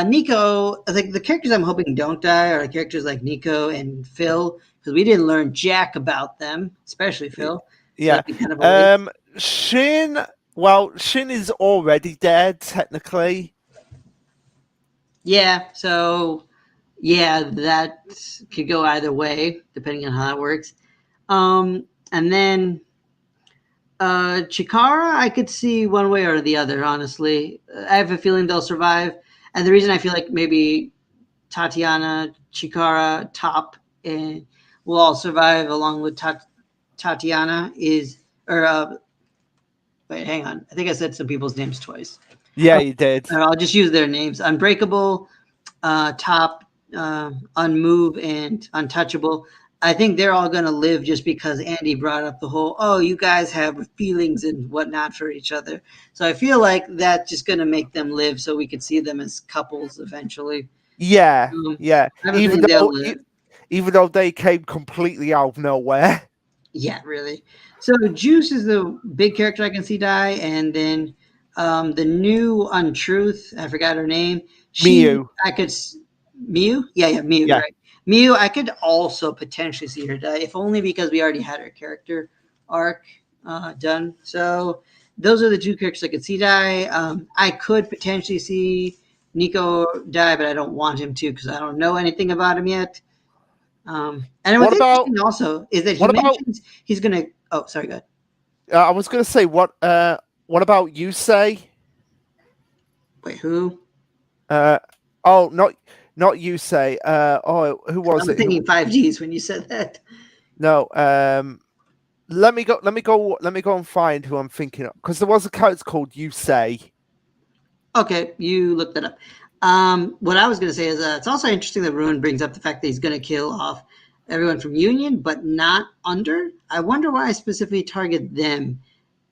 Nico, I think the characters I'm hoping don't die are characters like Nico and Phil because we didn't learn jack about them, especially Phil. So Yeah. that'd be kind of a waste. Shin. Well, Shin is already dead technically. Yeah. So yeah, that could go either way depending on how that works. And then Chikara, I could see one way or the other. Honestly, I have a feeling they'll survive. And the reason I feel like maybe Tatiana, Chikara, Top, and will all survive along with Tatiana is, or wait, hang on. I think I said some people's names twice. Yeah, you did. I'll just use their names: Unbreakable, Top, Unmove, and Untouchable. I think they're all going to live just because Andy brought up the whole, oh, you guys have feelings and whatnot for each other. So I feel like that's just going to make them live so we could see them as couples eventually. Yeah, yeah. I have a feeling they'll live. Even though they came completely out of nowhere. Yeah, really. So Juice is the big character I can see die, and then the new Untruth, I forgot her name. Miyu. I could Miu, yeah, Miu, Yeah. right? Miu, I could also potentially see her die, if only because we already had her character arc done. So those are the two characters I could see die. I could potentially see Nico die, but I don't want him to because I don't know anything about him yet. And what's interesting also is that he mentions he's gonna. Oh, sorry, go ahead. I was gonna say what about Yusei? Wait, who? Oh, not Yusei. Who was I'm it? thinking 5Gs when you said that. No. Let me go and find who I'm thinking of because there was a character called Yusei. Okay, you looked that up. What I was going to say is it's also interesting that Ruin brings up the fact that he's going to kill off everyone from Union, but not Under. I wonder why I specifically target them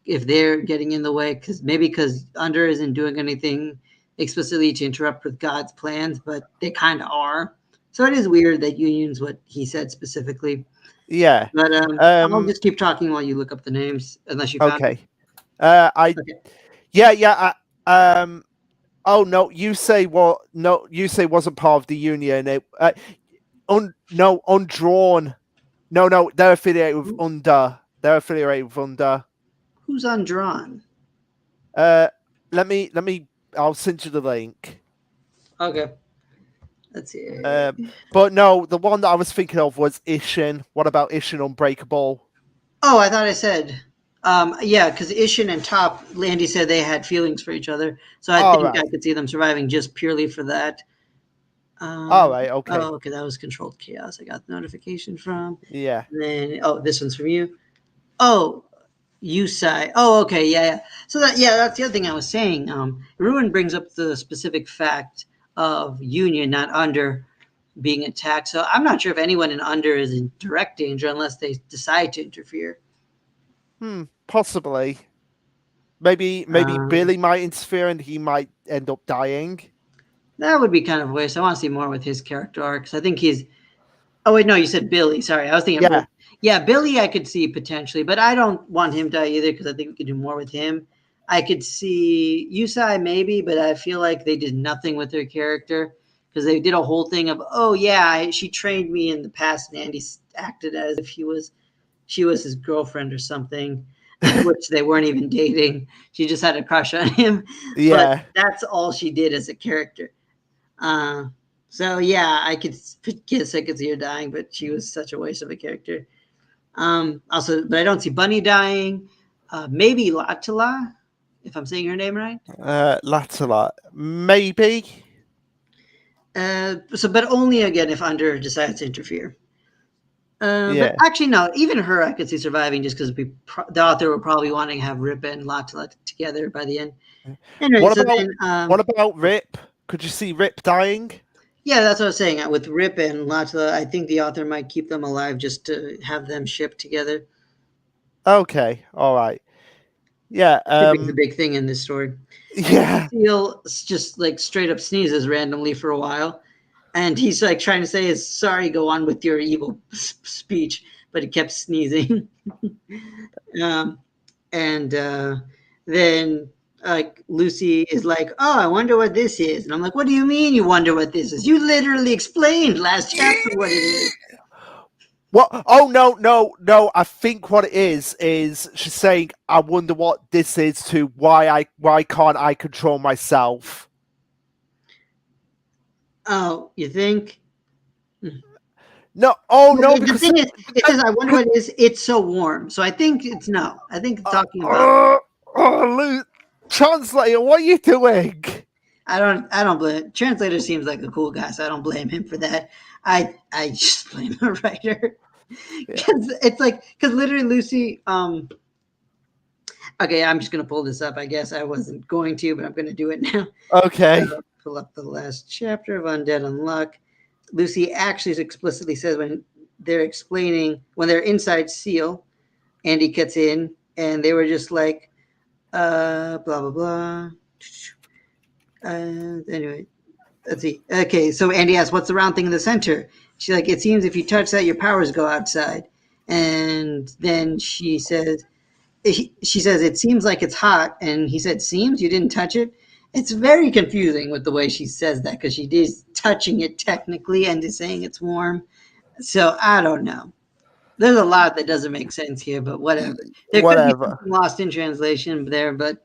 if they're getting in the way. Because Under isn't doing anything explicitly to interrupt with God's plans, but they kind of are. So it is weird that Union's what he said specifically. Yeah. But I'll just keep talking while you look up the names, unless you found Okay. it. Yeah. Oh no, Yusei wasn't part of the Union. Undrawn. No, they're affiliated with Under. They're affiliated with Under. Who's Undrawn? Let me. I'll send you the link. Okay. Let's see. But no, the one that I was thinking of was Ishin. What about Ishin Unbreakable? Oh, I thought I said. Yeah, because Ishin and Top, Landy said they had feelings for each other, so I think right. I could see them surviving just purely for that. All right. Okay. Oh, okay, that was Controlled Chaos. I got the notification from. Yeah. And then, this one's from you. Oh, Yusai. Oh, okay, yeah. So that's the other thing I was saying. Ruin brings up the specific fact of Union, not Under, being attacked. So I'm not sure if anyone in Under is in direct danger unless they decide to interfere. Possibly. Maybe Billy might interfere and he might end up dying. That would be kind of a waste. I want to see more with his character arc because I think he's. Oh wait, no, you said Billy. Sorry, I was thinking. Yeah. Yeah, Billy, I could see potentially, but I don't want him to die either because I think we could do more with him. I could see Yusai maybe, but I feel like they did nothing with their character because they did a whole thing of, oh yeah, she trained me in the past, and Andy acted as if he was she was his girlfriend or something, which they weren't even dating. She just had a crush on him, but Yeah. that's all she did as a character. Uh, so yeah, I could see her dying, but she was such a waste of a character. Also, but I don't see Bunny dying. Maybe Latala, if I'm saying her name right. Lateral. Maybe. But only again if Under decides to interfere. But Yeah. actually, no. Even her, I could see surviving just because the author will probably wanting to have Rip and Latala together by the end. Anyway, What so about then, what about Rip? Could you see Rip dying? yeah, that's what I was saying. With Rip and Latala, I think the author might keep them alive just to have them shipped together. Okay. All right. Yeah. Shipping's a big thing in this story. And Yeah. Seal just like straight up sneezes randomly for a while, and he's like trying to say his sorry, go on with your evil speech, but he kept sneezing. um, and then like Lucy is like, "Oh, I wonder what this is," and I'm like, "What do you mean you wonder what this is? You literally explained last chapter what it is." What? Oh no, no, no! I think what it is she's saying, "I wonder what this is." To why can't I control myself? Oh, you think? No. Oh Well, no, the because thing is, it says, "I wonder what it is." It's so warm, so I think it's no. I think it's uh, talking about. uh, translator, what are you doing? I don't blame. Translator seems like a cool guy, so I don't blame him for that. I just blame the writer Yeah. because it's like because literally Lucy. Okay, I'm just gonna pull this up. I guess I wasn't going to, but I'm gonna do it now. Okay. Pull up the last chapter of Undead Unluck. Lucy actually explicitly says when they're inside Seal, Andy gets in, and they were just like, blah blah blah. Anyway, let's see. Okay, so Andy asks, "What's the round thing in the center?" She's like, "It seems if you touch that, your powers go outside." And then she says, "It seems like it's hot." And he said, "Seems? You didn't touch it?" It's very confusing with the way she says that because she is touching it technically and is saying it's warm. So I don't know. There's a lot that doesn't make sense here, but whatever. There could be Whatever. something lost in translation there, but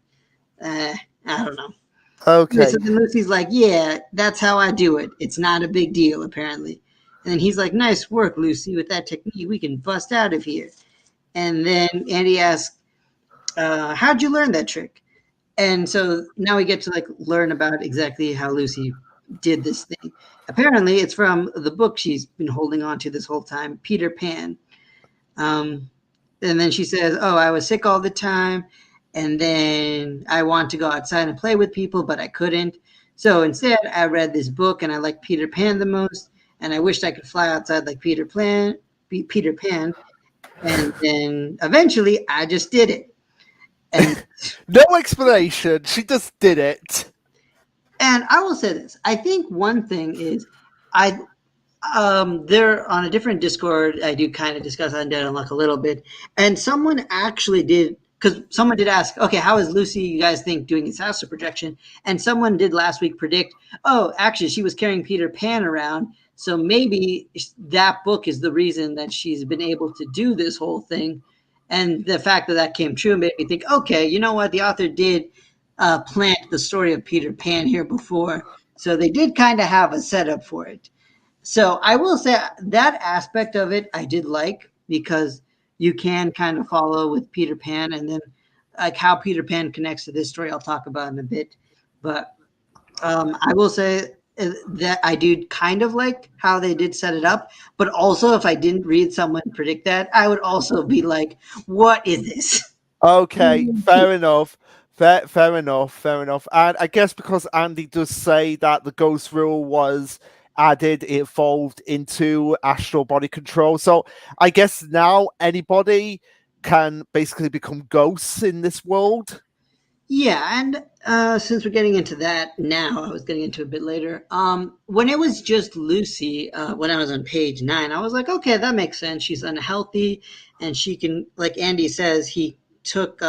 I don't know. Yeah, so Okay. then Lucy's like, "Yeah, that's how I do it. It's not a big deal, apparently." And then he's like, "Nice work, Lucy. With that technique, we can bust out of here." And then Andy asks, "How'd you learn that trick?" And so now we get to like learn about exactly how Lucy did this thing. Apparently, it's from the book she's been holding on to this whole time, Peter Pan. Um, and then she says, "Oh, I was sick all the time, and then I wanted to go outside and play with people, but I couldn't. So instead, I read this book, and I liked Peter Pan the most, and I wished I could fly outside like Peter Pan. And then eventually, I just did it." And No explanation. She just did it. I will say this: I think one thing is I they're on a different Discord. I do kind of discuss Undead Unluck a little bit, and someone actually did because someone did ask, "Okay, how is Lucy? You guys think doing this astral projection?" And someone did last week predict, "Oh, actually, she was carrying Peter Pan around, so maybe that book is the reason that she's been able to do this whole thing." And the fact that that came true made me think, okay, you know what? The author did plant the story of Peter Pan here before, so they did kind of have a setup for it. So I will say that aspect of it I did like because you can kind of follow with Peter Pan and then like how Peter Pan connects to this story I'll talk about in a bit. But I will say that I do kind of like how they did set it up, but also if I didn't read someone predict that, I would also be like, "What is this?" Okay, fair enough. Fair enough. Fair enough. And I guess because Andy does say that the ghost rule was added, it evolved into astral body control. So I guess now anybody can basically become ghosts in this world. Yeah, and since we're getting into that now, I was getting into it a bit later. When it was just Lucy, when I was on page 9, I was like, okay, that makes sense. She's unhealthy, and she can, like Andy says, he took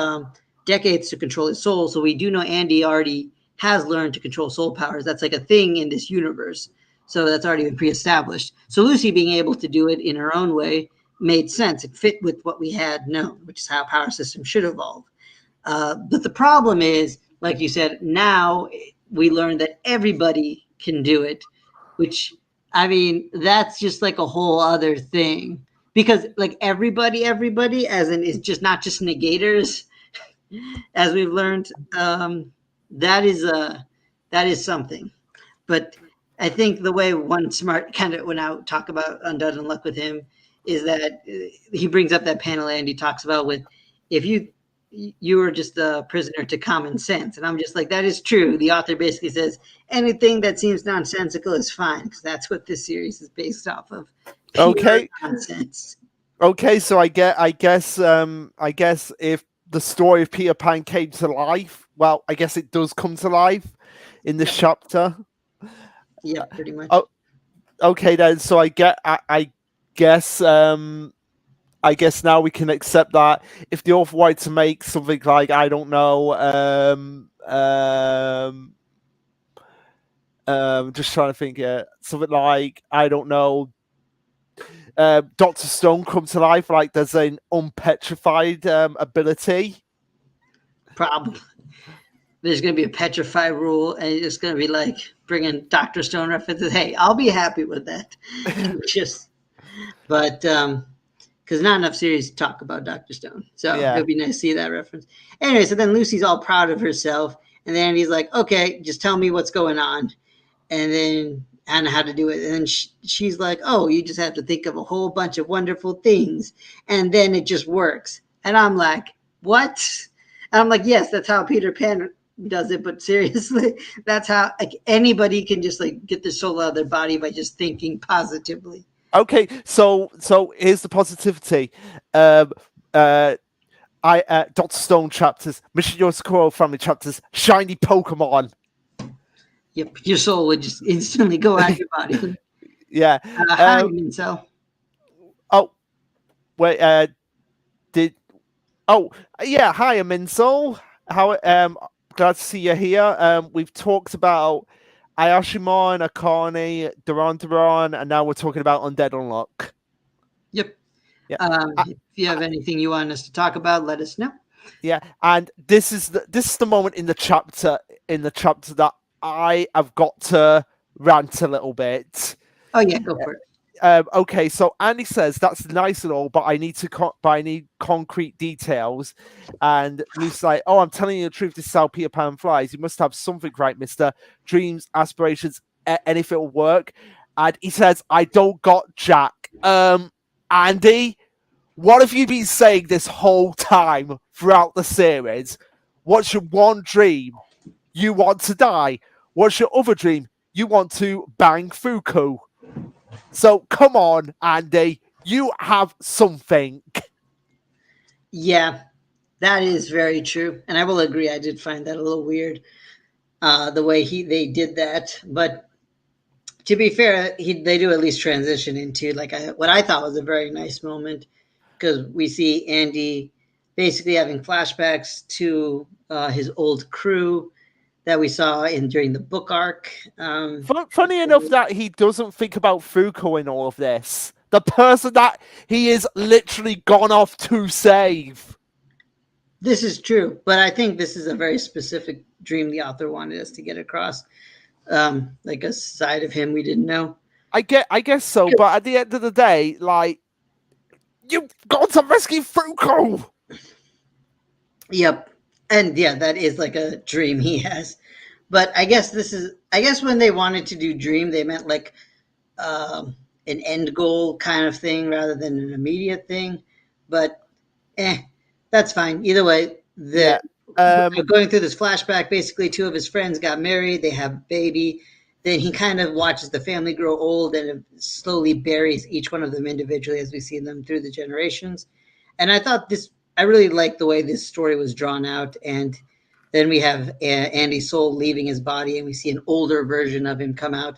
decades to control his soul. So we do know Andy already has learned to control soul powers. That's like a thing in this universe. So that's already been pre-established. So Lucy being able to do it in her own way made sense. It fit with what we had known, which is how power systems should evolve. But the problem is, like you said, now we learn that everybody can do it, which, I mean, that's just like a whole other thing. Because like everybody, as in, is just not just negators, as we've learned. That is that is something. But I think the way one smart kind of, when I talk about Undead Unluck with him, is that he brings up that panel and he talks about with, if you were just a prisoner to common sense, and I'm just like, that is true. The author basically says anything that seems nonsensical is fine, because that's what this series is based off of, pure Okay. nonsense. Okay, so I guess if the story of Peter Pan came to life, well, I guess it does come to life in this chapter. Yeah, pretty much. Oh, okay then. So I guess I guess now we can accept that if the author wanted to make something like, I don't know, just trying to think, something like, I don't know, Dr. Stone come to life, like there's an unpetrified ability. Probably there's going to be a petrify rule, and it's going to be like bringing Dr. Stone references. Hey, I'll be happy with that. Just, but because not enough series talk about Dr. Stone, so Yeah. it'll be nice to see that reference. Anyway, so then Lucy's all proud of herself, and then he's like, "Okay, just tell me what's going on," and then I know how to do it. And then she's like, "Oh, you just have to think of a whole bunch of wonderful things, and then it just works." And I'm like, "What?" And I'm like, "Yes, that's how Peter Pan does it, but seriously, that's how like anybody can just like get their soul out of their body by just thinking positively." Okay, so here's the positivity. Um, Dr. Stone chapters, Mission Your Squirrel family chapters, shiny Pokemon. Yep, your soul would just instantly go out of your body. Yeah. Hi, Minso. Oh, wait. Did Oh, yeah. Hi, Aminsol. How? Glad to see you here. We've talked about Ayashimon, Akane, Duran, and now we're talking about Undead Unlock. Yep. Yeah. If you have anything you want us to talk about, let us know. Yeah, and this is the moment in the chapter that I have got to rant a little bit. Oh yeah, go for it. Okay, so Andy says that's nice and all, but I need concrete details. And Lucy's like, "Oh, I'm telling you the truth. This is how Peter Pan flies. You must have something right, Mister. Dreams, aspirations, anything will work." And he says, "I don't got Jack." Andy, what have you been saying this whole time throughout the series? What's your one dream? You want to die. What's your other dream? You want to bang Fuku. So come on, Andy, you have something. Yeah, that is very true, and I will agree. I did find that a little weird, the way they did that. But to be fair, they do at least transition into like what I thought was a very nice moment, because we see Andy basically having flashbacks to his old crew that we saw during the book arc. Funny enough that he doesn't think about Fuku in all of this. The person that he is literally gone off to save. This is true, but I think this is a very specific dream the author wanted us to get across, like a side of him we didn't know. I guess so, but at the end of the day, like, you've got to rescue Fuku. Yep, and yeah, that is like a dream he has. But I guess when they wanted to do dream, they meant like an end goal kind of thing rather than an immediate thing. But that's fine. Either way, going through this flashback, basically two of his friends got married, they have a baby. Then he kind of watches the family grow old and slowly buries each one of them individually as we see them through the generations. And I really liked the way this story was drawn out. And then we have Andy's soul leaving his body, and we see an older version of him come out.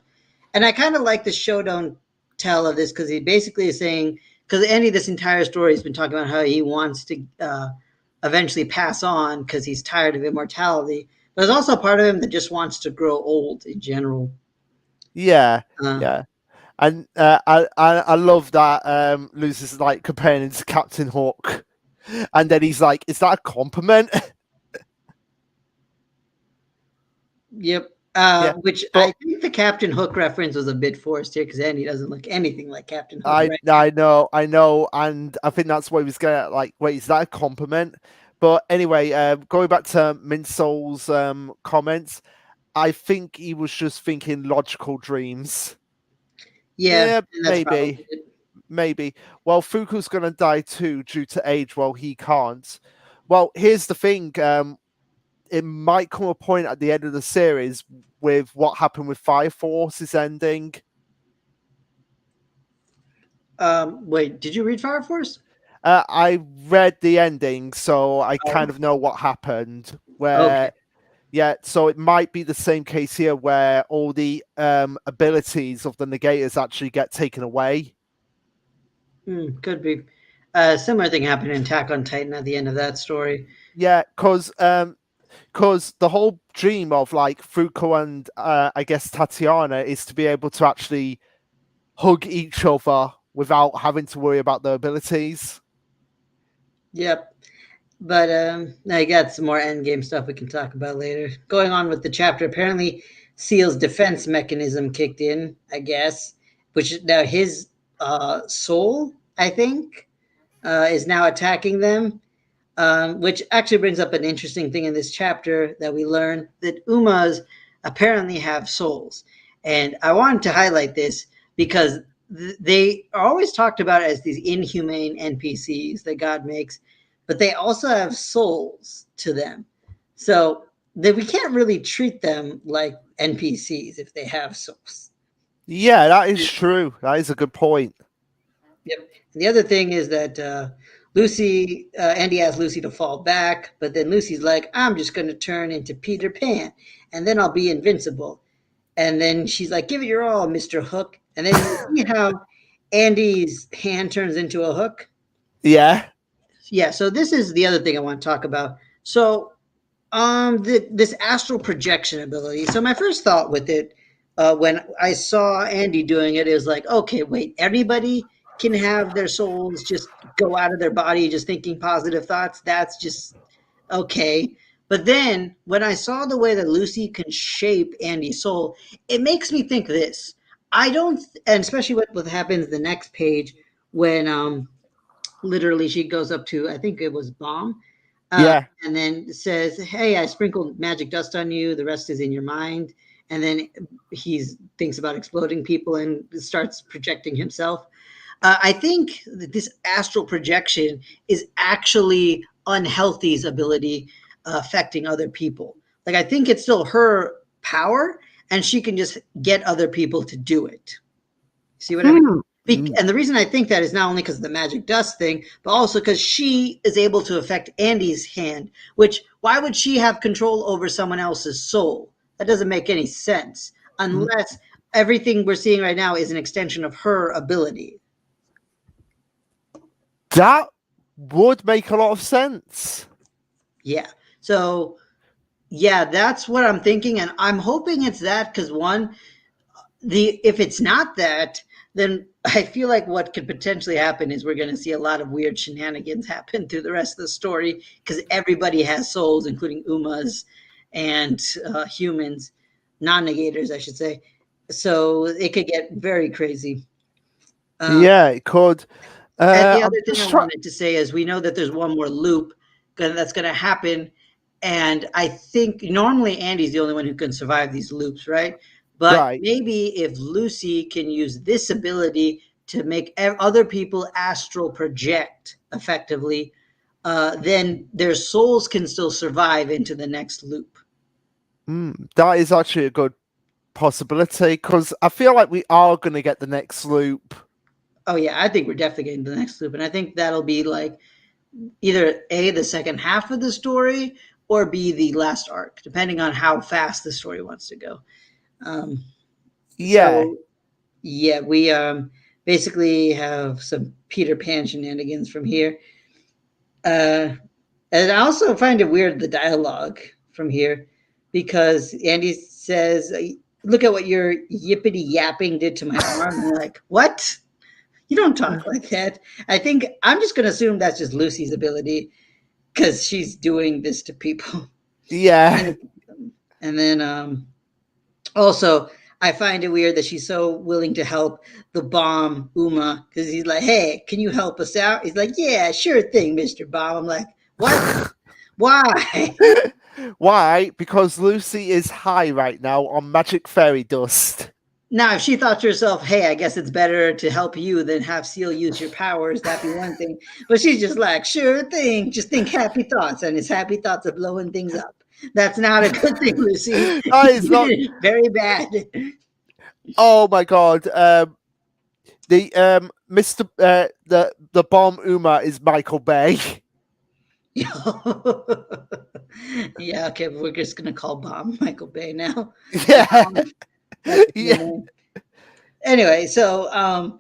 And I kind of like the show don't tell of this, because he basically is saying, because Andy, this entire story has been talking about how he wants to eventually pass on because he's tired of immortality. But there's also a part of him that just wants to grow old in general. Yeah. And I love that Lucy's like comparing him to Captain Hook, and then he's like, "Is that a compliment?" Yep. Yeah, Which but I think the Captain Hook reference was a bit forced here because Andy doesn't look anything like Captain Hook, I right? I know, and I think that's why he was gonna like, wait, is that a compliment? But anyway, going back to Minsol's comments, I think he was just thinking logical dreams. Yeah, Yeah, and that's probably maybe, it. maybe. Well, Fuku's gonna die too due to age. Well, he can't. Well, here's the thing. It might come a point at the end of the series with what happened with Fire Force's ending. Wait, did you read Fire Force? I read the ending, so I Oh, kind of know what happened. okay. Where, yeah, so it might be the same case here where all the abilities of the negators actually get taken away. Could be. Similar thing happened in Attack on Titan at the end of that story. Yeah, because the whole dream of like Fuko and I guess Tatiana is to be able to actually hug each other without having to worry about their abilities. Yep. But I got some more endgame stuff we can talk about later. Going on with the chapter, apparently Seal's defense mechanism kicked in, I guess, which now his soul, I think, is now attacking them. Which actually brings up an interesting thing in this chapter that we learn that Umas apparently have souls. And I wanted to highlight this because they are always talked about as these inhumane NPCs that God makes, but they also have souls to them. So that we can't really treat them like NPCs if they have souls. Yeah, that is true. That is a good point. Yep. And the other thing is that Andy asks Lucy to fall back, but then Lucy's like, I'm just going to turn into Peter Pan and then I'll be invincible. And then she's like, give it your all, Mr. Hook. And then you see how Andy's hand turns into a hook. Yeah, Yeah. So this is the other thing I want to talk about. So this astral projection ability. So my first thought with it, when I saw Andy doing it, is like, okay, wait, everybody can have their souls just go out of their body, just thinking positive thoughts. That's just okay. But then when I saw the way that Lucy can shape Andy's soul, it makes me think this. I don't, and especially what happens the next page when literally she goes up to, I think it was Bomb, yeah, and then says, "Hey, I sprinkled magic dust on you. The rest is in your mind." And then he thinks about exploding people and starts projecting himself. I think that this astral projection is actually unhealthy's ability affecting other people. Like I think it's still her power, and she can just get other people to do it. See what I mean? Mm. And the reason I think that is not only because of the magic dust thing, but also because she is able to affect Andy's hand, which why would she have control over someone else's soul? That doesn't make any sense Mm. unless everything we're seeing right now is an extension of her ability. That would make a lot of sense. Yeah. So, yeah, that's what I'm thinking. And I'm hoping it's that because one, if it's not that, then I feel like what could potentially happen is we're going to see a lot of weird shenanigans happen through the rest of the story because everybody has souls, including Umas and humans, non-negators, I should say. So it could get very crazy. Um, Yeah, it could. and the I'm other thing I just trying. wanted to say is we know that there's one more loop that's going to happen. And I think normally Andy's the only one who can survive these loops, right? But Right. maybe if Lucy can use this ability to make other people astral project effectively, then their souls can still survive into the next loop. That is actually a good possibility because I feel like we are going to get the next loop. Oh, yeah, I think we're definitely getting the next loop. And I think that'll be like either A, the second half of the story, or B, the last arc, depending on how fast the story wants to go. Um, Yeah. so, yeah, we basically have some Peter Pan shenanigans from here. Uh, and I also find it weird the dialogue from here because Andy says, look at what your yippity yapping did to my arm. And like, what? You don't talk like that. I think I'm just going to assume that's just Lucy's ability because she's doing this to people. Yeah. And, and then also, I find it weird that she's so willing to help the bomb Uma because he's like, "Hey, can you help us out?" He's like, "Yeah, sure thing, Mister Bomb." I'm like, "What? Why?" Why? Because Lucy is high right now on magic fairy dust. Now, if she thought to herself, "Hey, I guess it's better to help you than have Seal use your powers," that'd be one thing. But she's just like, "Sure thing, just think happy thoughts," and it's happy thoughts of blowing things up. That's not a good thing, Lucy. That is You not. did it very bad. Oh my god. The Mr. The bomb Uma is Michael Bay. Yeah, okay, but we're just gonna call Bomb Michael Bay now. Yeah. That's his new Yeah. name. Anyway, so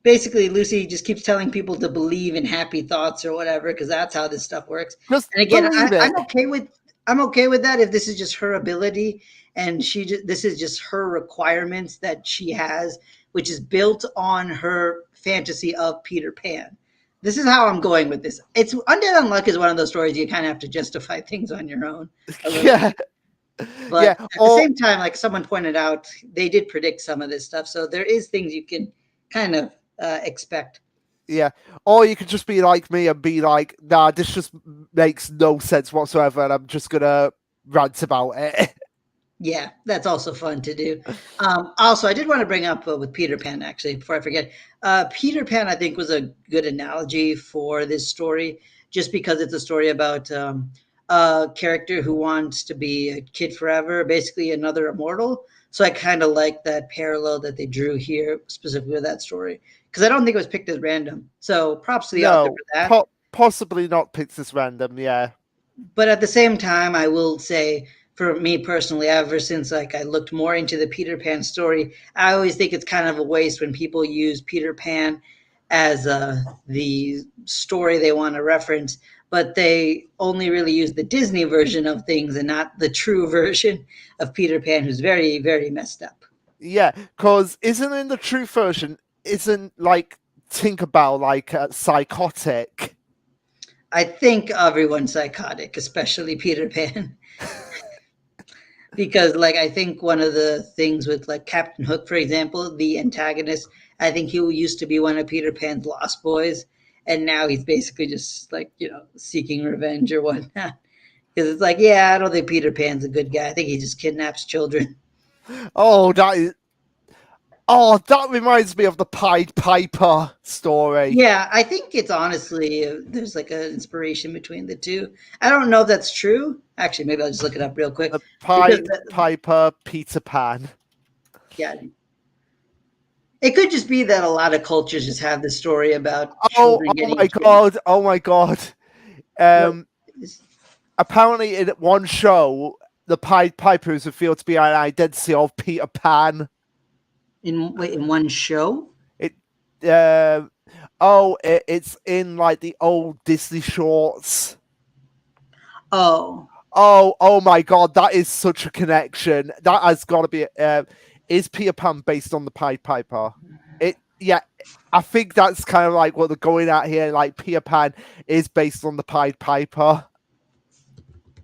basically Lucy just keeps telling people to believe in happy thoughts or whatever, because that's how this stuff works. Just And again, believe it. I'm okay with that if this is just her ability and this is just her requirements that she has, which is built on her fantasy of Peter Pan. This is how I'm going with this. It's Undead Unluck is one of those stories you kind of have to justify things on your own a little Yeah. bit. But Yeah. at the same time, like someone pointed out, they did predict some of this stuff. So there is things you can kind of expect. Yeah. Or you could just be like me and be like, nah, this just makes no sense whatsoever, and I'm just gonna rant about it. Yeah, that's also fun to do. Also, I did want to bring up with Peter Pan, actually, before I forget. Peter Pan, I think, was a good analogy for this story, just because it's a story about a character who wants to be a kid forever, basically another immortal. So I kind of like that parallel that they drew here, specifically with that story, because I don't think it was picked as random. So props to the author No, for that. possibly not picked this random. Yeah. But at the same time, I will say, for me personally, ever since like I looked more into the Peter Pan story, I always think it's kind of a waste when people use Peter Pan as the story they want to reference, but they only really use the Disney version of things and not the true version of Peter Pan, who's very, very messed up. Yeah, because isn't in the true version, isn't like Tinkerbell like psychotic? I think everyone's psychotic, especially Peter Pan. Because like I think one of the things with like Captain Hook, for example, the antagonist, I think he used to be one of Peter Pan's lost boys, and now he's basically just like seeking revenge or whatnot. Because it's like, yeah, I don't think Peter Pan's a good guy. I think he just kidnaps children. Oh, that is. Oh, that reminds me of the Pied Piper story. Yeah, I think it's honestly there's like an inspiration between the two. I don't know if that's true. Actually, maybe I'll just look it up real quick The because Pied Piper Peter Pan. yeah, it could just be that a lot of cultures just have this story about Oh, children oh getting my kidnapped. god! Oh my god! What Um, apparently in one show, the Pied Piper is revealed to be an identity of Peter Pan. in one show? It, it's in like the old Disney shorts. Oh, Oh my god, that is such a connection. That has got to be. Is Peter Pan based on the Pied Piper? Yeah, I think that's kind of like what they're going at here. Like Peter Pan is based on the Pied Piper.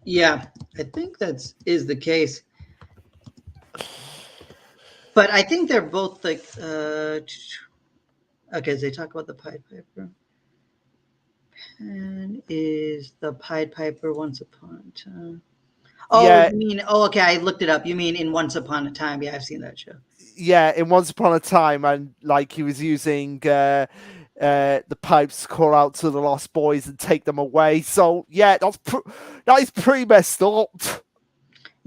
yeah, I think that's is the case. But I think they're both like okay, so they talk about the Pied Piper. And is the Pied Piper Once Upon a Time? Oh, Yeah, you mean okay, I looked it up. You mean in Once Upon a Time. Yeah, I've seen that show. yeah. In Once Upon a Time, and like he was using the pipes to call out to the lost boys and take them away. So yeah, that is pretty messed up.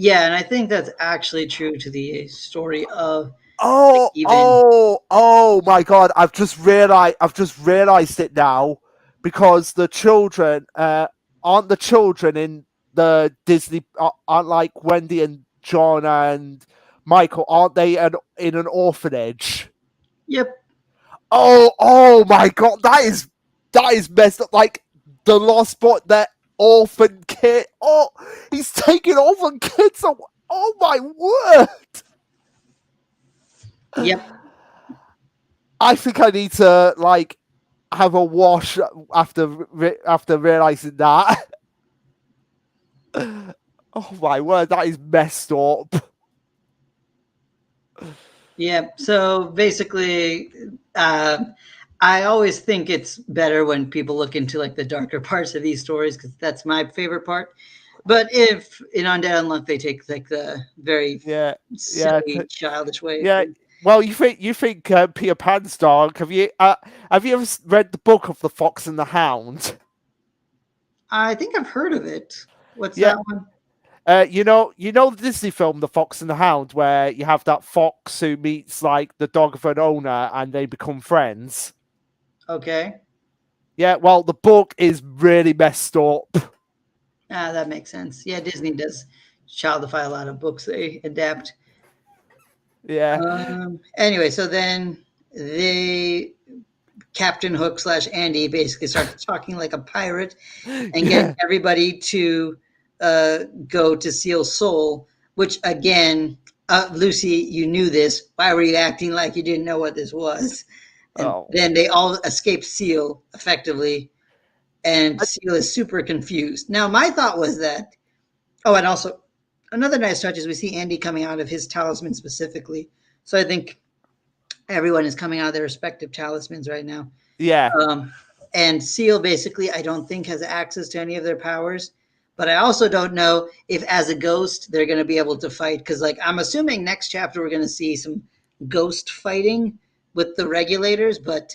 Yeah, and I think that's actually true to the story of like even Oh my god, I've just realized it now because the children aren't the children in the Disney aren't like Wendy and John and Michael, aren't they in an orphanage? yep. Oh my god, that is messed up. Like the lost boy, that orphan kid. Oh, he's taking orphan kids. Oh my word. Yep. I think I need to like have a wash after realizing that. Oh my word, that is messed up. Yeah. So basically, uh, I always think it's better when people look into like the darker parts of these stories because that's my favorite part. But if in Undead Unluck they take like the very Yeah, yeah, silly, childish way, yeah. Well, you think Peter Pan's dog? Have you ever read the book of the Fox and the Hound? I think I've heard of it. What's Yeah. that one? You know the Disney film The Fox and the Hound, where you have that fox who meets like the dog of an owner and they become friends. Okay. Yeah, well, the book is really messed up. Ah, that makes sense. Yeah, Disney does childify a lot of books they adapt. Yeah, Anyway, so then they Captain Hook slash Andy basically starts talking like a pirate and getting yeah. everybody to go to Seal Soul, which again, Lucy, you knew this. Why were you acting like you didn't know what this was? And Oh, then they all escape Seal effectively, and I- Seal is super confused. Now, my thought was that, oh, and also another nice touch is we see Andy coming out of his talisman specifically. So I think everyone is coming out of their respective talismans right now. yeah. Um, and Seal basically, I don't think has access to any of their powers. But I also don't know if, as a ghost, they're going to be able to fight. Because, like, I'm assuming next chapter we're going to see some ghost fighting with the regulators, but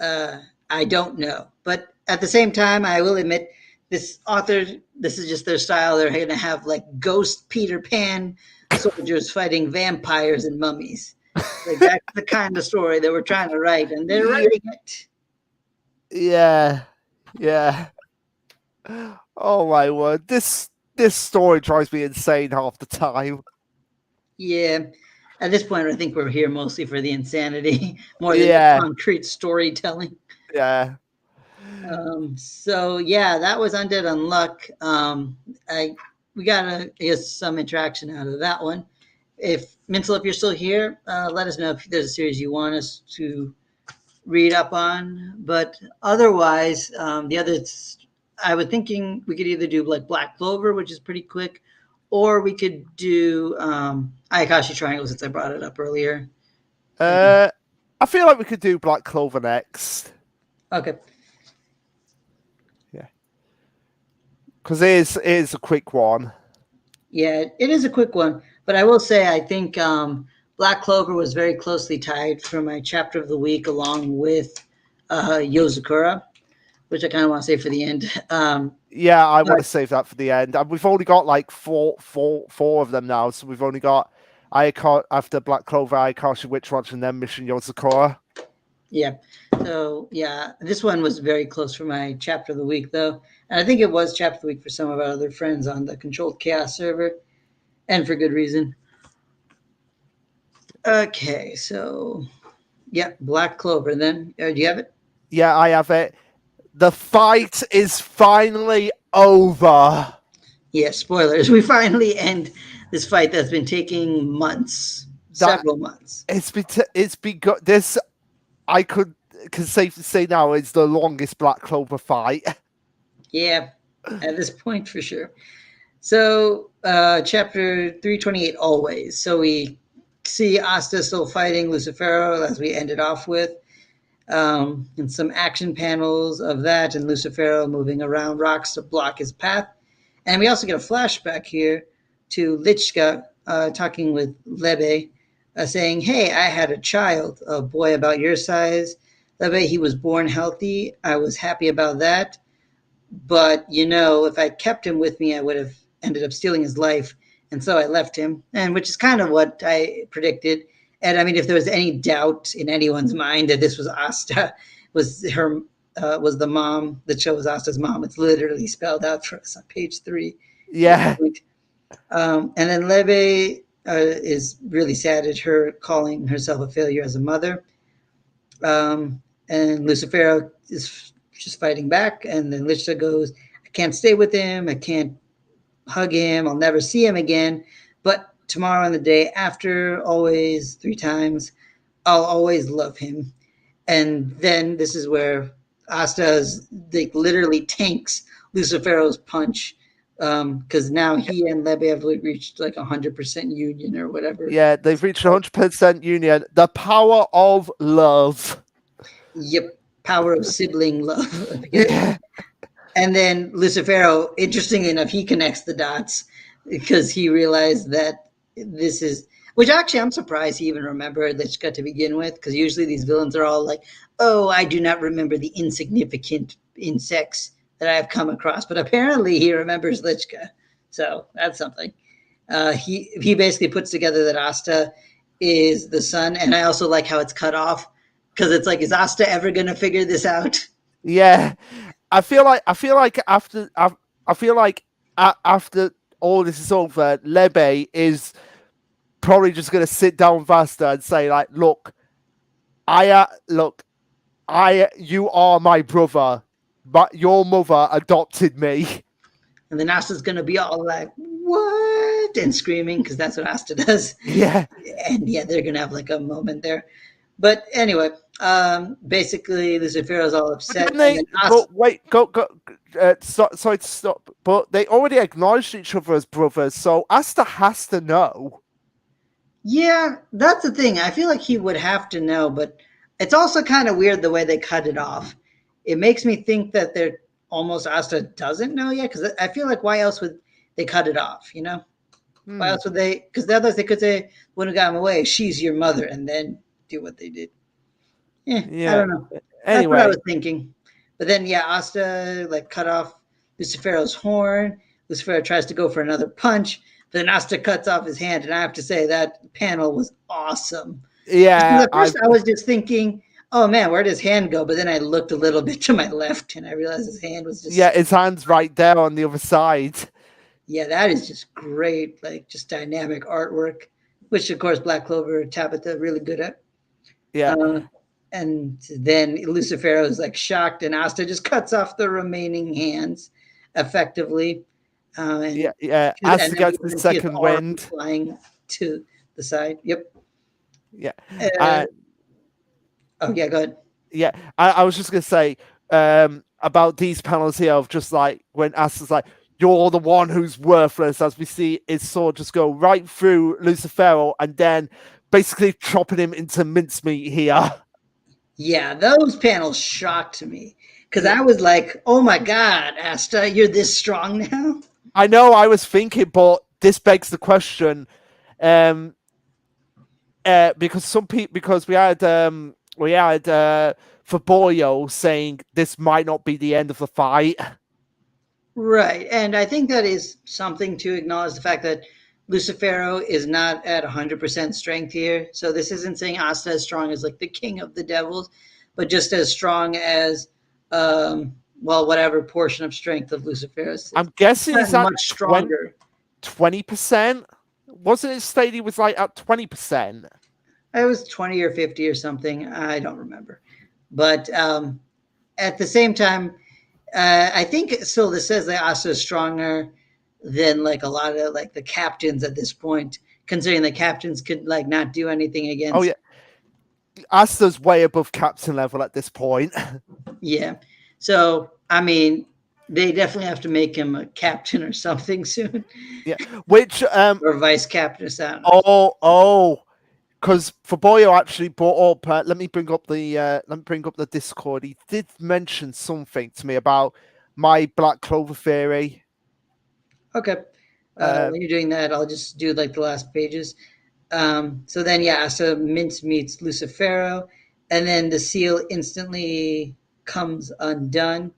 uh, I don't know. But at the same time, I will admit this author, this is just their style. They're going to have like ghost Peter Pan soldiers fighting vampires and mummies. Like that's the kind of story that we're trying to write, and they're Yeah, writing it. yeah, yeah. Oh my word, this story drives me insane half the time. Yeah. At this point, I think we're here mostly for the insanity more than the Yeah, concrete storytelling. yeah. So yeah, that was Undead Unluck. I we got I guess some interaction out of that one. If Mental, if you're still here, let us know if there's a series you want us to read up on. But otherwise, the other I was thinking we could either do like Black Clover, which is pretty quick, or we could do Ayakashi Triangle since I brought it up earlier. Uh, I feel like we could do Black Clover next. Okay. Yeah, because it is a quick one. Yeah, it is a quick one, but I will say I think Black Clover was very closely tied for my chapter of the week, along with Yozakura, which I kind of want to say for the end. Yeah, I want But to save that for the end. And we've only got like four of them now. So we've only got after Black Clover, Ayakashi Witch Watch, and then Mission Yozakura. yeah, so yeah, this one was very close for my chapter of the week, though, and I think it was chapter of the week for some of our other friends on the Controlled Chaos server, and for good reason. Okay, so yeah, Black Clover. Then do you have it? Yeah, I have it. The fight is finally over. Yeah, spoilers. We finally end this fight that's been taking months, That several months. it's been this. I can safely say now it's the longest Black Clover fight. Yeah, at this point for sure. So, chapter 328, always. So we see Asta still fighting Lucifero as we ended off with, and some action panels of that, and Lucifero moving around rocks to block his path. And we also get a flashback here to Lichka talking with Lebe, saying, "Hey, I had a child, a boy about your size. Lebe, he was born healthy. I was happy about that. But, if I kept him with me, I would have ended up stealing his life. And so I left him, and which is kind of what I predicted. And I mean, if there was any doubt in anyone's mind that this was Asta, was the mom that chose Asta's mom, it's literally spelled out for us on page 3. Yeah, And then Lebe is really sad at her calling herself a failure as a mother. And Lucifero is just fighting back. And then Lichta goes, I can't stay with him. I can't hug him. I'll never see him again. But tomorrow and the day after, always 3 times, I'll always love him. And then this is where Asta like literally tanks Lucifero's punch, because now he and Lebe have like reached like 100% union or whatever. Yeah, they've reached 100% union. The power of love. Yep, power of sibling love. Yeah. And then Lucifero, interestingly enough, he connects the dots because he realized that this is, which actually I'm surprised he even remembered Lichka to begin with, because usually these villains are all like, oh, I do not remember the insignificant insects that I have come across. But apparently he remembers Lichka. So that's something. He basically puts together that Asta is the son. And I also like how it's cut off because it's like, is Asta ever going to figure this out? Yeah. I feel like after all this is over, Lebe is probably just going to sit down with Asta and say, like, look, you are my brother, but your mother adopted me. And then Asta's going to be all like, what? And screaming, because that's what Asta does. Yeah. And yeah, they're going to have like a moment there. But anyway, basically, Lucifero's all upset. And then Asta, But wait, go. Sorry to stop, but they already acknowledged each other as brothers, so Asta has to know. yeah, that's the thing. I feel like he would have to know, but it's also kind of weird the way they cut it off. It makes me think that they're almost Asta doesn't know yet, because I feel like why else would they cut it off, you know? Why else would they? Because the others they could say wouldn't have gotten away. She's your mother, and then do what they did. Yeah, I don't know. That's what I Anyway, was thinking. But then, yeah, Asta like cut off Lucifero's horn. Lucifero tries to go for another punch, but then Asta cuts off his hand. And I have to say that panel was awesome. yeah, At first, I was just thinking, "Oh man, where did his hand go?" But then I looked a little bit to my left, and I realized his hand was just his hand's right there on the other side. yeah, that is just great, like just dynamic artwork, which of course Black Clover Tabitha really good at. Yeah, And then Lucifero is like shocked, and Asta just cuts off the remaining hands effectively. And, yeah. and Asta then gets we the see his second arm wind. flying to the side. Yep. Yeah, Uh, oh yeah, go ahead. yeah. I was just gonna say about these panels here of just like when Asta's like, "You're the one who's worthless," as we see his sword just go right through Lucifero and then basically chopping him into mincemeat here. Yeah, those panels shocked me because Yeah. I was like, "Oh my god, Asta, you're this strong now." I know. I was thinking, but this begs the question, because because we had Faboyo saying this might not be the end of the fight. Right. And I think that is something to acknowledge the fact that Lucifero is not at 100% strength here. So this isn't saying Asta as strong as like the king of the devils, but just as strong as, well, whatever portion of strength of Lucifero's. I'm guessing it's at Much stronger. 20%. Wasn't it stated it was like at 20%? It was 20 or 50 or something. I don't remember. But at the same time, I think still this says that Asta is stronger than like a lot of like the captains at this point, considering the captains could like not do anything against. Oh yeah, Asta's way above captain level at this point. Yeah. So I mean, they definitely have to make him a captain or something soon. Yeah, which or vice captain or something. Because Faboyo actually brought up. Let me bring up the Discord. He did mention something to me about my Black Clover theory. Okay. When you're doing that, I'll just do like the last pages. So then, yeah, so Mince meets Lucifero, and then the seal instantly comes undone,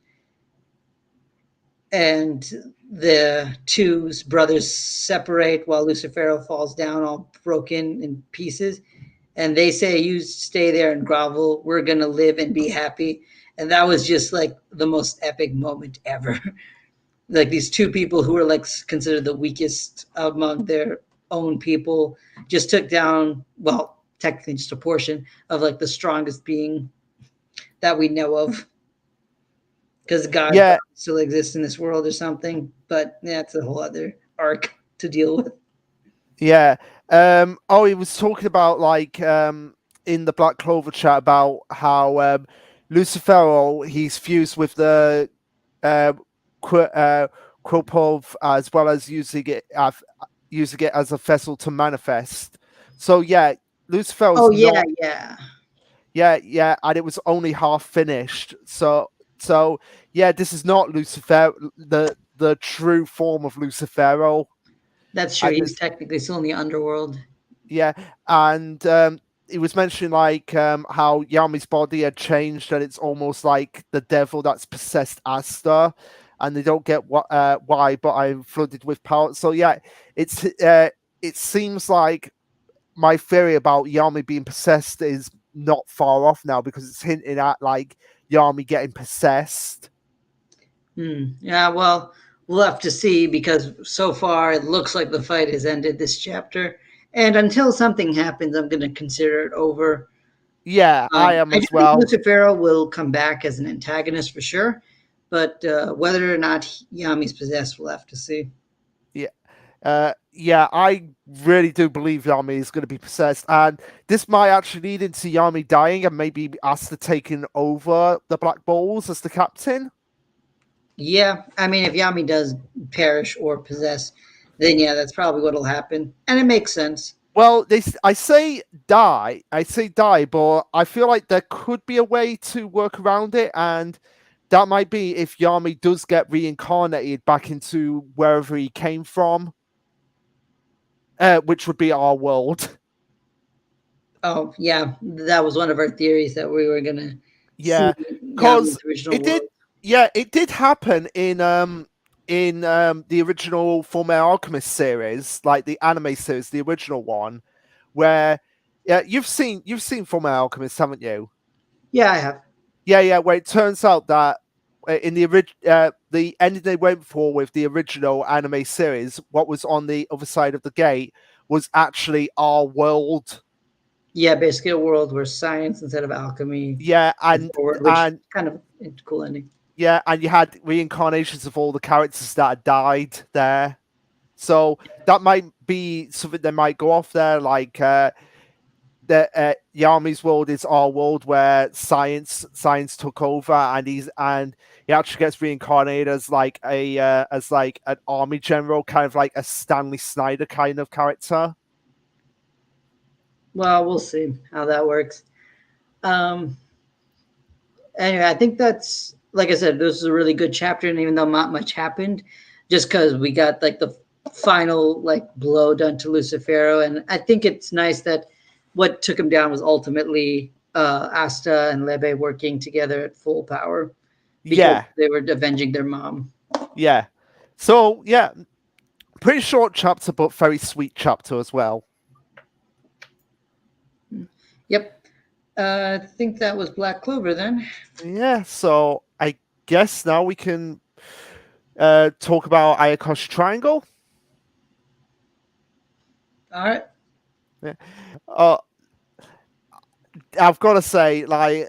and the two brothers separate while Lucifero falls down all broken in pieces. And they say, "You stay there and grovel. We're going to live and be happy." And that was just like the most epic moment ever. Like these two people who were like considered the weakest among their own people just took down, well, technically just a portion of like the strongest being that we know of, because God still exists in this world or something. But that's a whole other arc to deal with. Yeah. He was talking about like in the Black Clover chat about how Lucifero, he's fused with the uh, Kropov, as well as using it as a vessel to manifest. So yeah, Lucifero's Oh yeah, not. yeah. Yeah, and it was only half finished. So yeah, this is not Lucifer, the true form of Lucifero, That's true. and He's this, technically still in the underworld. yeah, and he was mentioning like how Yami's body had changed, and it's almost like the devil that's possessed Asta, and they don't get why, but I'm flooded with power. So yeah, it seems like my theory about Yami being possessed is not far off now, because it's hinting at like Yami getting possessed. Yeah, well, we'll have to see because so far it looks like the fight has ended this chapter. And until something happens, I'm going to consider it over. Yeah, I am I do as think well. Lucifero will come back as an antagonist for sure, but whether or not Yami's possessed, we'll have to see. Yeah. Yeah, I really do believe Yami is going to be possessed, and this might actually lead into Yami dying and maybe Asta taking over the Black Balls as the captain. Yeah, I mean, if Yami does perish or possess, then yeah, that's probably what'll happen, and it makes sense. Well, I say die, but I feel like there could be a way to work around it, and that might be if Yami does get reincarnated back into wherever he came from, which would be our world. Oh yeah, that was one of our theories that we were gonna see Yeah, Yami's because original it did. world. Yeah, it did happen in the original Fullmetal Alchemist series, like the anime series, the original one, where yeah, you've seen Fullmetal Alchemist, haven't you? Yeah, I have. Yeah. Where it turns out that in the ending they went for with the original anime series, what was on the other side of the gate was actually our world. Yeah, basically a world where science instead of alchemy Yeah, is forward, which and kind of a cool ending. yeah, and you had reincarnations of all the characters that had died there. So that might be something they might go off there, like the Yami's world is our world where science took over, and he actually gets reincarnated as like an army general, kind of like a Stanley Snyder kind of character. Well, we'll see how that works. Um, anyway, I think that's like I said, this is a really good chapter, and even though not much happened, just because we got like the final like blow done to Lucifero, and I think it's nice that what took him down was ultimately Asta and Lebe working together at full power because Yeah, they were avenging their mom. yeah. So yeah, pretty short chapter, but very sweet chapter as well. Yep. I think that was Black Clover then. Yeah, so I guess now we can talk about Ayakosh Triangle. All right. Yeah. Uh, I've got to say, like,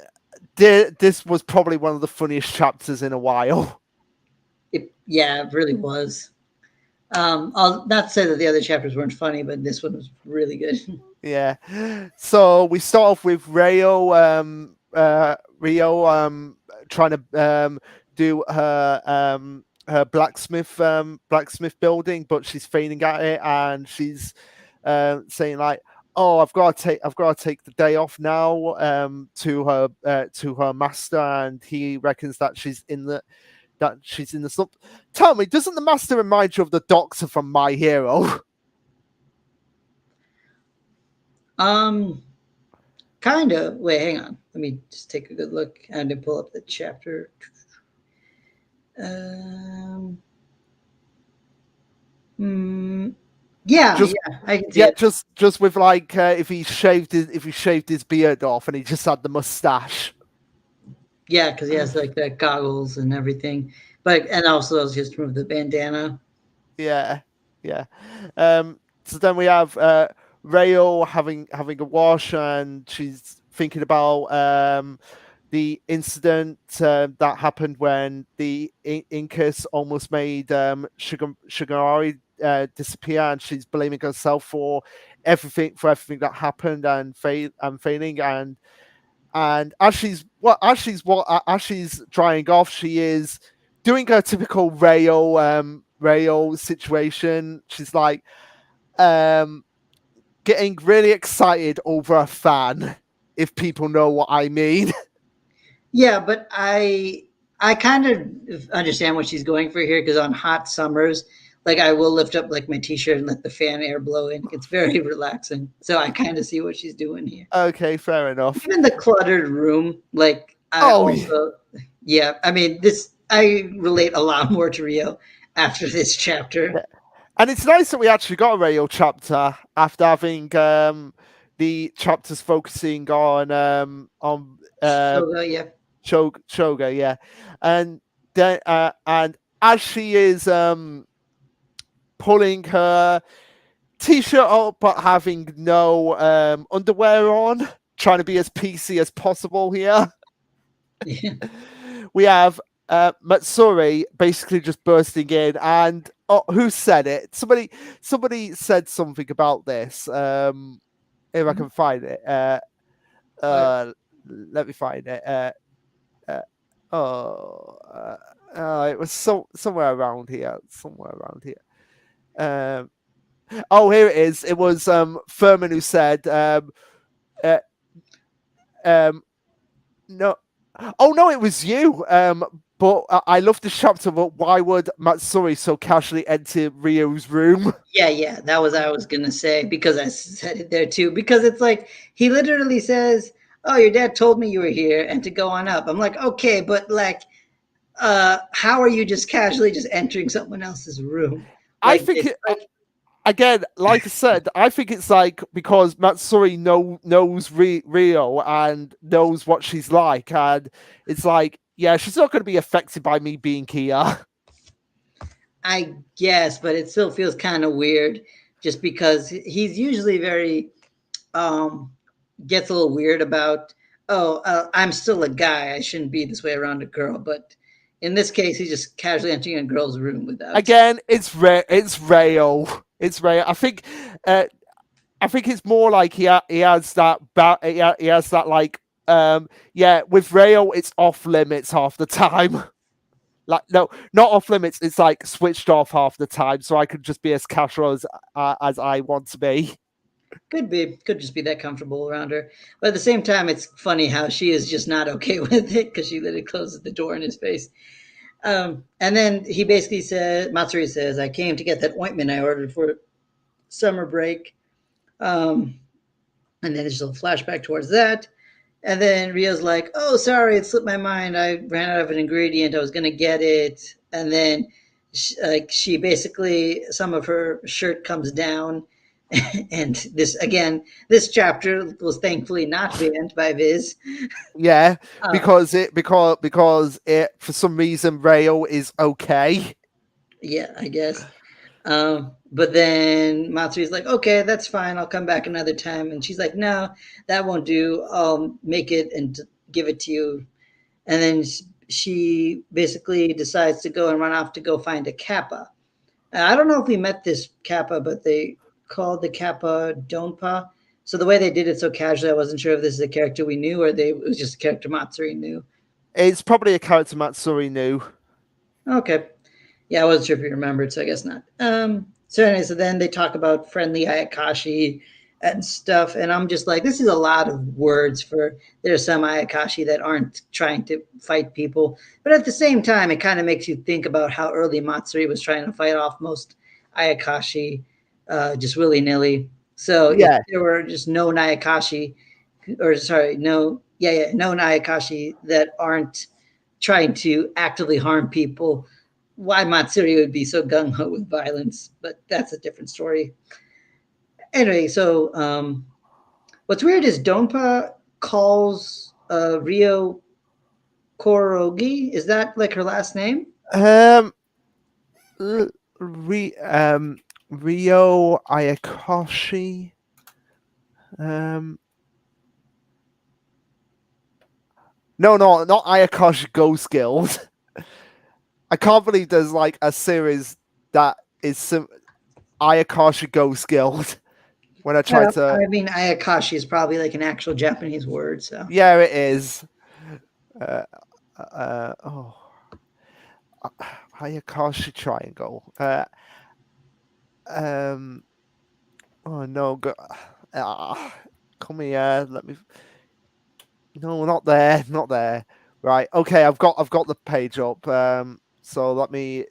this was probably one of the funniest chapters in a while. Yeah, it really was. I'll not say that the other chapters weren't funny, but this one was really good. Yeah. So we start off with Rio trying to do her blacksmith building, but she's failing at it, and she's saying like, "Oh, I've got to take the day off now." To her master, and he reckons that she's in the slump. Tell me, doesn't the master remind you of the Doctor from My Hero? um, kind of. Wait, hang on. Let me just take a good look and then pull up the chapter. Um, mm, yeah, just yeah, I can see Yeah, it. just with like if he shaved his beard off and he just had the mustache. Yeah, because he has like the goggles and everything, but and also those just remove the bandana. Yeah, yeah. So then we have Rayo having a wash, and she's thinking about the incident that happened when the Incas almost made Shiganari disappear, and she's blaming herself for everything that happened and failing. And as she's drying off, she is doing her typical rail situation. She's like getting really excited over a fan, if people know what I mean. Yeah, but I kind of understand what she's going for here because on hot summers, like I will lift up like my t-shirt and let the fan air blow in. It's very relaxing. So I kind of see what she's doing here. Okay, fair enough. Even the cluttered room, like I Oh, yeah. also, yeah. I mean, this I relate a lot more to Rio after this chapter. And it's nice that we actually got a rail chapter after having the chapters focusing on So yeah, Shoga, yeah. And as she is pulling her t-shirt up but having no underwear on, trying to be as PC as possible here. yeah. We have Matsuri basically just bursting in, and who said it? Somebody said something about this. If I can find it, let me find it. Uh, oh, it was somewhere around here. Somewhere around here. Oh, here it is. It was Furman who said, uh, no. Oh no, it was you. But I love this chapter. But why would Matsuri so casually enter Ryo's room? Yeah, that was I was gonna say because I said it there too. Because it's like he literally says, "Oh, your dad told me you were here," and to go on up. I'm like, okay, but like, how are you just casually just entering someone else's room? I Like think it's it, like, again, like I said, I think it's like because Matsuri knows Ryo and knows what she's like, and it's like, yeah, she's not going to be affected by me being here. I guess, but it still feels kind of weird, just because he's usually very um gets a little weird about, oh, I'm still a guy, I shouldn't be this way around a girl, but in this case he's just casually entering a girl's room without. Again, it's Ryo. It's Ryo. Uh, I think it's more like he has that he has that like yeah, with Rayo it's off limits half the time. Like no, not off limits. It's like switched off half the time, so I could just be as casual as I want to be. Could just be that comfortable around her, but at the same time it's funny how she is just not okay with it because she literally closes the door in his face. And then he basically said, Matsuri says, I came to get that ointment I ordered for summer break. um, and then there's a flashback towards that. And then Rio's like, "Oh, sorry, it slipped my mind. I ran out of an ingredient. I was gonna get it." And then, she basically, some of her shirt comes down, and this again, this chapter was thankfully not banned by Viz. Yeah, Uh, because it for some reason Rayo is okay. yeah, I guess. But then Matsuri's like, "Okay, that's fine. I'll come back another time." And she's like, "No, that won't do. I'll make it and give it to you." And then she basically decides to go and run off to go find a kappa. I don't know if we met this kappa, but they called the kappa Donpa. So the way they did it so casually, I wasn't sure if this is a character we knew or it was just a character Matsuri knew. It's probably a character Matsuri knew. Okay. Yeah, I wasn't sure if you remembered, so I guess not. So anyway, so then they talk about friendly Ayakashi and stuff, and I'm just like, this is a lot of words for there's some Ayakashi that aren't trying to fight people, but at the same time, it kind of makes you think about how early Matsuri was trying to fight off most Ayakashi, just willy nilly. So if Yeah, there were just no Ayakashi, or sorry, no Ayakashi that aren't trying to actively harm people, why Matsuri would be so gung ho with violence, but that's a different story. Anyway, so what's weird is Donpa calls Rio Korogi. Is that like her last name? um, l- re Rio Ayakoshi. Um, no, not Ayakoshi Ghost Guild. I can't believe there's like a series that is Ayakashi Ghost Guild. When I tried Well, to, I mean, Ayakashi is probably like an actual Japanese word, so. yeah, it is. Uh, oh, Ayakashi Triangle. Um, oh no, come here. Let me. No, not there, not there. Right. Okay, I've got the page up. So let me.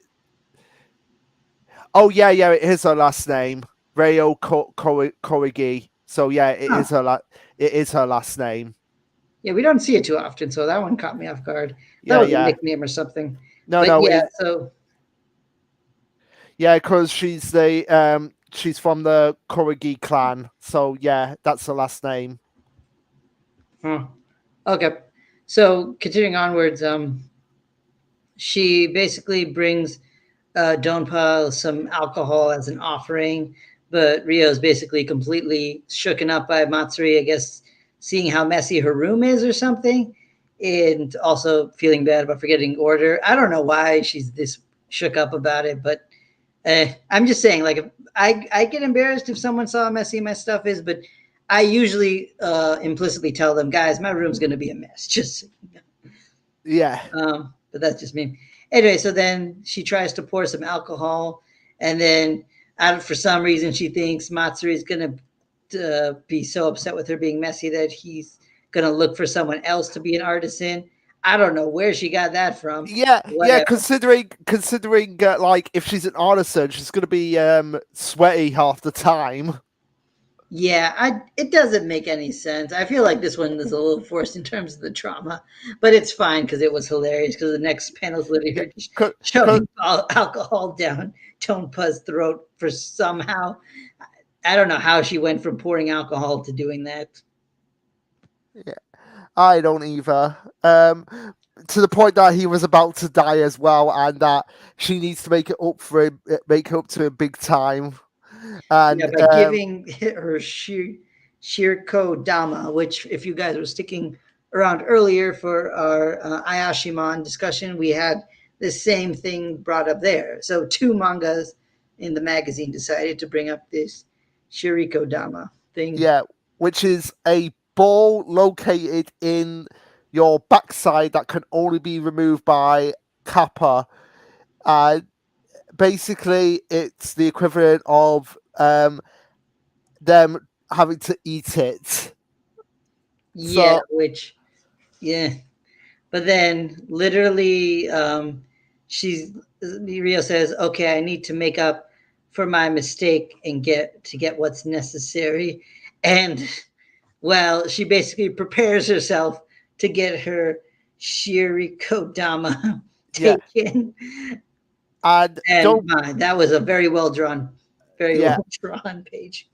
Oh yeah, it is her last name, Ryo Korigi. So yeah, Huh. it is her last name. Yeah, we don't see it too often, so that one caught me off guard. That Yeah, was a yeah. nickname or something. No, But no, yeah, so yeah, because she's from the Korigi clan. So yeah, that's her last name. huh. Okay. So continuing onwards, she basically brings Donpa some alcohol as an offering, but Rio's basically completely shooken up by Matsuri, I guess, seeing how messy her room is or something, and also feeling bad about forgetting order. I don't know why she's this shook up about it, but I'm just saying, like, I get embarrassed if someone saw how messy my stuff is, but I usually implicitly tell them, guys, my room's going to be a mess. Just so you know. Yeah, But that's just me. Anyway, so then she tries to pour some alcohol, and then for some reason she thinks Matsuri is gonna be so upset with her being messy that he's gonna look for someone else to be an artisan. I don't know where she got that from. yeah. Whatever. Considering like if she's an artisan, she's gonna be sweaty half the time. Yeah, it doesn't make any sense. I feel like this one is a little forced in terms of the trauma, but it's fine because it was hilarious. Because the next panel is literally Yeah, her just cause, shoving alcohol down Tonpa's throat for somehow. I don't know how she went from pouring alcohol to doing that. yeah, I don't either. To the point that he was about to die as well, and that she needs to make it up to him big time. Yeah, And by giving her Shirko Dama, which, if you guys were sticking around earlier for our Ayashimon discussion, we had the same thing brought up there. So, two mangas in the magazine decided to bring up this Shiriko Dama thing. yeah, which is a ball located in your backside that can only be removed by kappa. And basically, it's the equivalent of them having to eat it. Yeah, So which, yeah. But then, literally, Rio says, "Okay, I need to make up for my mistake and get what's necessary." And well, she basically prepares herself to get her Shiriko Dama yeah, taken. and And don't my, that was a very yeah, well drawn page.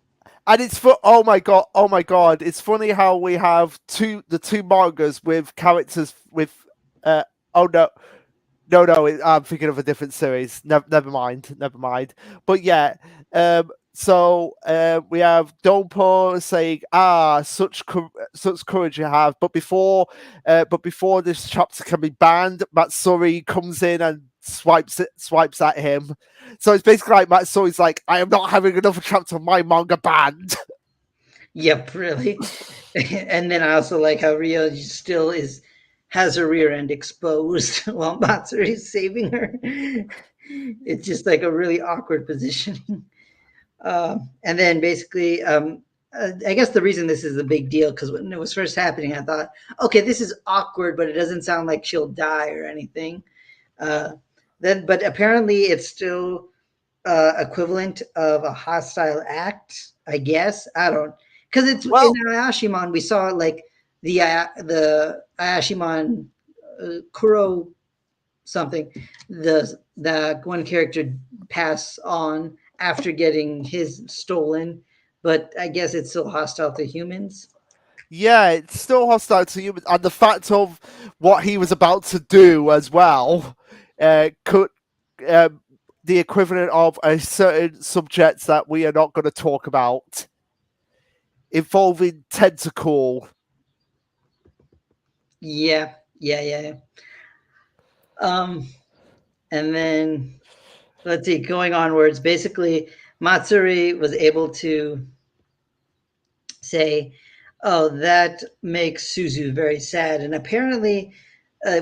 and it's oh my god, it's funny how we have the two mangas with characters with uh oh no, I'm thinking of a different series. Never mind, never mind. But yeah, we have Donpo saying, "Ah, such courage you have." But before this chapter can be banned, Matsuri comes in and swipes at him. So it's basically like Matsuri's like, "I am not having another chapter of my manga banned." Yep, really. And then I also like how Rio still is has her rear end exposed while Matsuri is saving her. It's just like a really awkward positioning. And then basically, I guess the reason this is a big deal because when it was first happening, I thought, okay, this is awkward, but it doesn't sound like she'll die or anything. Uh, but apparently, it's still equivalent of a hostile act. I guess I don't because it's in Well, Ayashimon. We saw like the Ayashimon Kuro something, the one character pass on after getting his stolen, but I guess it's still hostile to humans. yeah, it's still hostile to humans, and the fact of what he was about to do as well could um, the equivalent of a certain subject that we are not going to talk about involving tentacle. Yeah, yeah. Um, and then let's see, going onwards, basically. Matsuri was able to say, "Oh, that makes Suzu very sad." And apparently,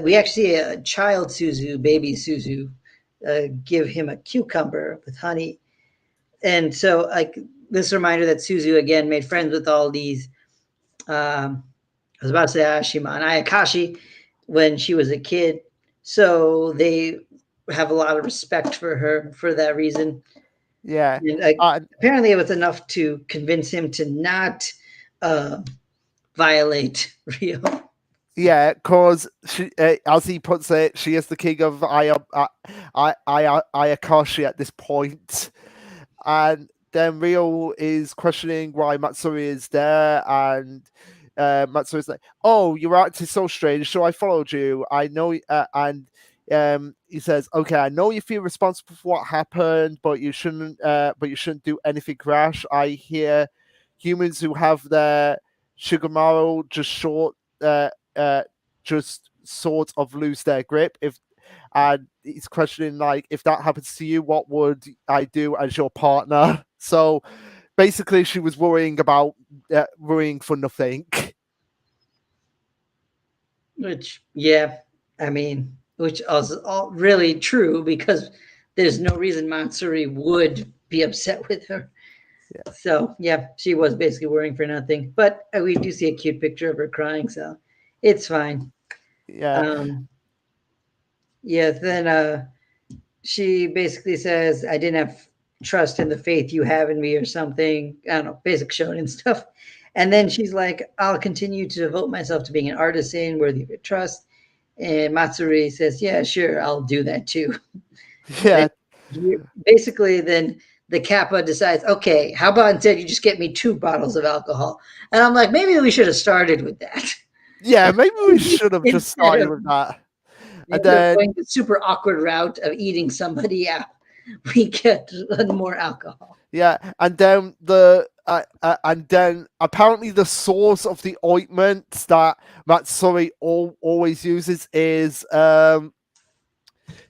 we actually see a child Suzu, baby Suzu, give him a cucumber with honey, and so like this reminder that Suzu again made friends with all these. I was about to say Ayashimon, Ayakashi, when she was a kid, so they have a lot of respect for her for that reason. Yeah. And And apparently, it was enough to convince him to not uh, violate Rio. yeah, because she, as he puts it, she is the king of Ayakashi at this point. And then Rio is questioning why Matsuri is there, and Matsuri's like, "Oh, you're acting so strange, so I followed you. I know," and he says, "Okay, I know you feel responsible for what happened, but you shouldn't. But you shouldn't do anything rash. I hear humans who have their Shigamaru just uh, just sort of lose their grip. If and he's questioning like, if that happens to you, what would I do as your partner?" So basically, she was worrying for nothing. Which, yeah, I mean, which is all really true because there's no reason Matsuri would be upset with her. Yeah, So, yeah, she was basically worrying for nothing. But we do see a cute picture of her crying, so it's fine. yeah, Um, yeah, then she basically says, I didn't have trust in the faith you have in me or something. I don't know, basic shonen stuff. And then she's like, I'll continue to devote myself to being an artisan worthy of your trust. And Matsuri says, yeah, sure, I'll do that too. Then yeah, basically, then the Kappa decides, okay, how about instead you just get me 2 bottles of alcohol? And I'm like, maybe we should have started with that. yeah. Maybe we should have just instead started of with that, and instead of then going the super awkward route of eating somebody out, we get more alcohol. yeah, and then apparently the source of the ointment that Matsuri always uses is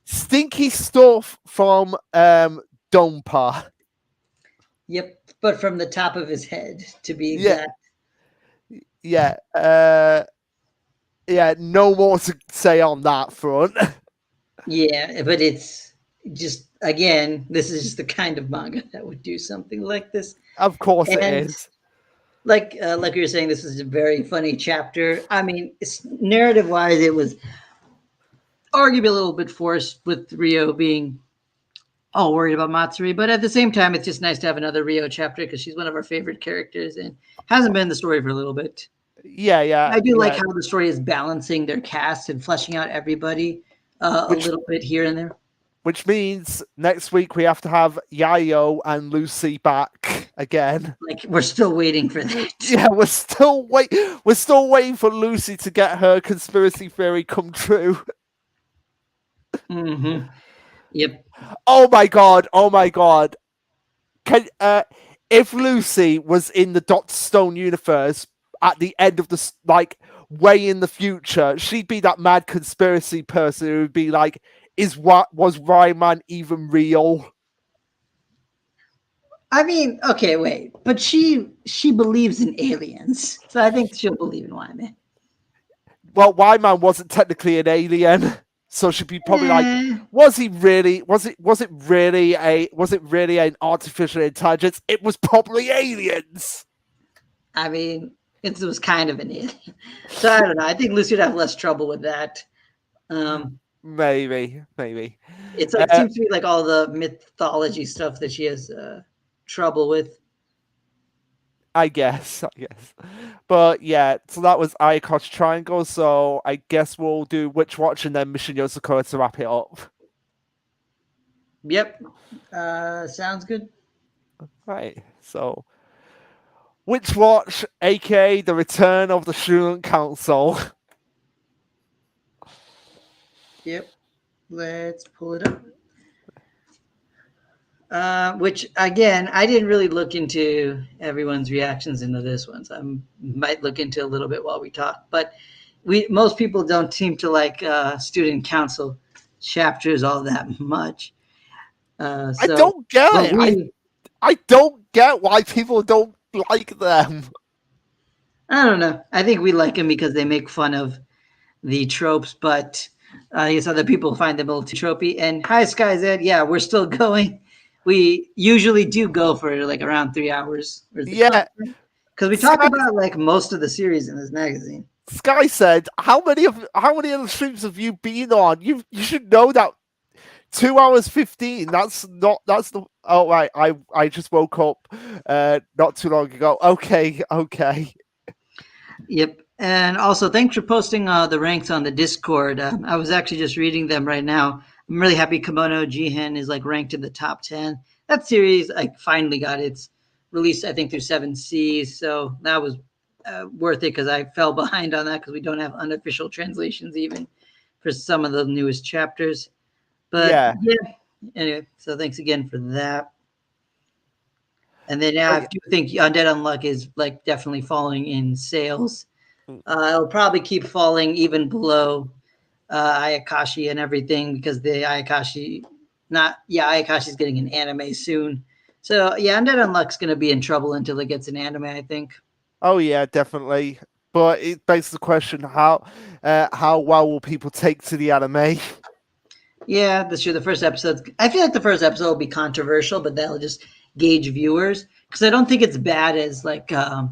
stinky stuff from Dompa. Yep, but from the top of his head, to be Yeah, exact. yeah, yeah. No more to say on that front. Yeah, but it's just again, this is just the kind of manga that would do something like this. Of course it And is. like you were saying, this is a very funny chapter. I mean, narrative wise, it was arguably a little bit forced with Rio being all worried about Matsuri, but at the same time, it's just nice to have another Rio chapter because she's one of our favorite characters and hasn't been in the story for a little bit. Yeah, yeah, I do like yeah. how the story is balancing their cast and fleshing out everybody a Which little bit here and there. which means next week we have to have Yayo and Lucy back again. Like we're still waiting for that. Yeah, we're still waiting for Lucy to get her conspiracy theory come true. Mm-hmm. Yep. Oh my god, oh my god. Can if Lucy was in the Doctor Stone universe at the end of the like way in the future, she'd be that mad conspiracy person who would be like, "Is what was Ryman even real?" I mean, okay, wait, but she believes in aliens, so I think she'll believe in Wyman. Well, Wyman wasn't technically an alien, so she'd be probably like, Eh, "Was he really? Was it really an artificial intelligence? It was probably aliens." I mean, it was kind of an alien, so I don't know. I think Lucy would have less trouble with that. Um, Maybe, maybe. it's like seems to be like all the mythology stuff that she has trouble with. I guess, I guess. But yeah, so that was Ayakosh Triangle. So I guess we'll do Witch Watch and then Mission Yosakura to wrap it up. Yep, sounds good. Right. So Witch Watch, aka the Return of the Student Council. Yep, let's pull it up. Which again, I didn't really look into everyone's reactions into this one, so I might look into a little bit while we talk. But most people don't seem to like student council chapters all that much. I So, don't get but it. I we I don't get why people don't like them. I don't know. I think we like them because they make fun of the tropes, but I guess other people find them a little too tropey. And hi, Sky Zed. Yeah, we're still going. We usually do go for like around 3 hours. Where's the Yeah, because we talk Sky, about like most of the series in this magazine. Sky said, how many of the streams have you been on? You should know that 2 hours 15. That's the oh right. I just woke up not too long ago. Okay. Yep. And also, thanks for posting the ranks on the Discord. I was actually just reading them right now. I'm really happy Kimono Jihen is like ranked in the top 10. That series like finally got its release, I think, through 7Cs. So that was worth it because I fell behind on that because we don't have unofficial translations even for some of the newest chapters. But Yeah. yeah, anyway, so thanks again for that. And then yeah, I do think Undead Unluck is like definitely falling in sales. It'll probably keep falling even below Ayakashi and everything because the Ayakashi, not yeah, Ayakashi's getting an anime soon. So yeah, Undead Unluck's going to be in trouble until it gets an anime, I think. Oh yeah, definitely. But it begs the question: how well will people take to the anime? Yeah, that's true. The first episode, I feel like the first episode will be controversial, but that'll just gauge viewers because I don't think it's bad as like a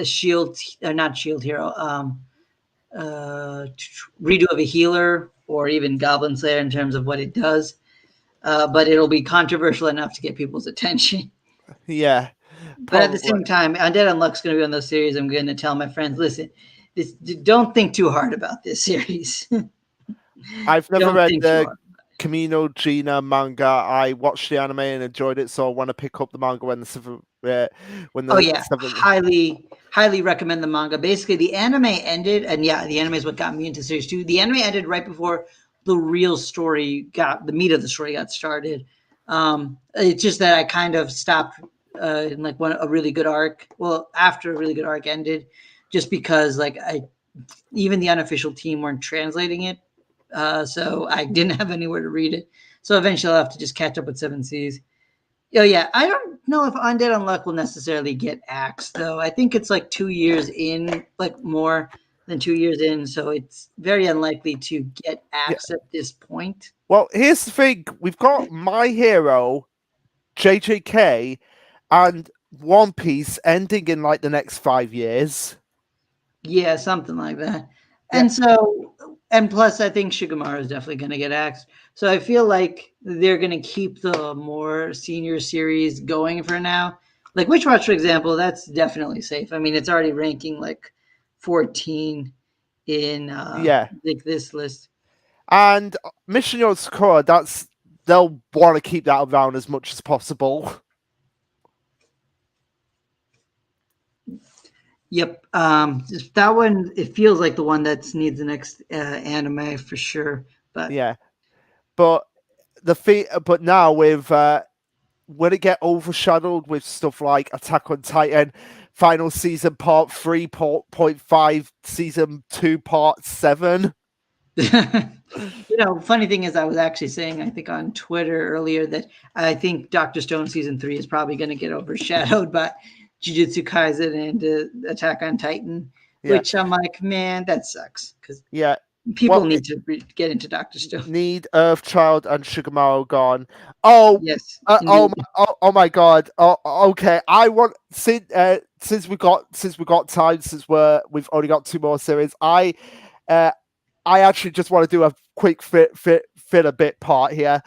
Shield or not Shield Hero, redo of a healer or even Goblin Slayer in terms of what it does. But it'll be controversial enough to get people's attention. Yeah, But at the probably. same time, Undead Unluck's going to be on those series. I'm going to tell my friends, listen, don't think too hard about this series. I've never Don't read think too the hard. Camino Gina manga. I watched the anime and enjoyed it, so I want to pick up the manga when Oh the yeah, seventh. highly recommend the manga. Basically, the anime ended, and yeah, the anime is what got me into series two. The anime ended right before the real story got the meat of the story got started. It's just that I kind of stopped in like a really good arc. Well, after a really good arc ended, just because like I even the unofficial team weren't translating it, so I didn't have anywhere to read it. So eventually, I'll have to just catch up with Seven Seas. Oh yeah, I don't know if Undead Unluck will necessarily get axed though. I think it's like 2 years in, like more than 2 years in, so it's very unlikely to get Yeah. axed at this point. Well, here's the thing: we've got My Hero, JJK, and One Piece ending in like the next 5 years. Yeah, something like that. Yeah. And so, and plus, I think Shigemaru is definitely going to get axed. So I feel like they're going to keep the more senior series going for now. Like Witch Watch, for example, that's definitely safe. I mean, it's already ranking like 14 in Yeah. like this list. And Mission Yo Sakura, they'll want to keep that around as much as possible. Yep. That one, it feels like the one that needs the next anime for sure. But Yeah. But but now with will it get overshadowed with stuff like Attack on Titan, final season part 3.5, season 2 part 7? funny thing is, I was actually saying, I think on Twitter earlier that I think Doctor Stone season 3 is probably going to get overshadowed by Jujutsu Kaisen and Attack on Titan, Yeah. which I'm like, man, that sucks because Yeah. people Well, need to get into Doctor Stone. need Earthchild and Shigemaru gone. Oh, Yes, oh, indeed. oh my God. Oh, okay. I want since we got time, we've only got 2 more series. I actually just want to do a quick fit a bit part here.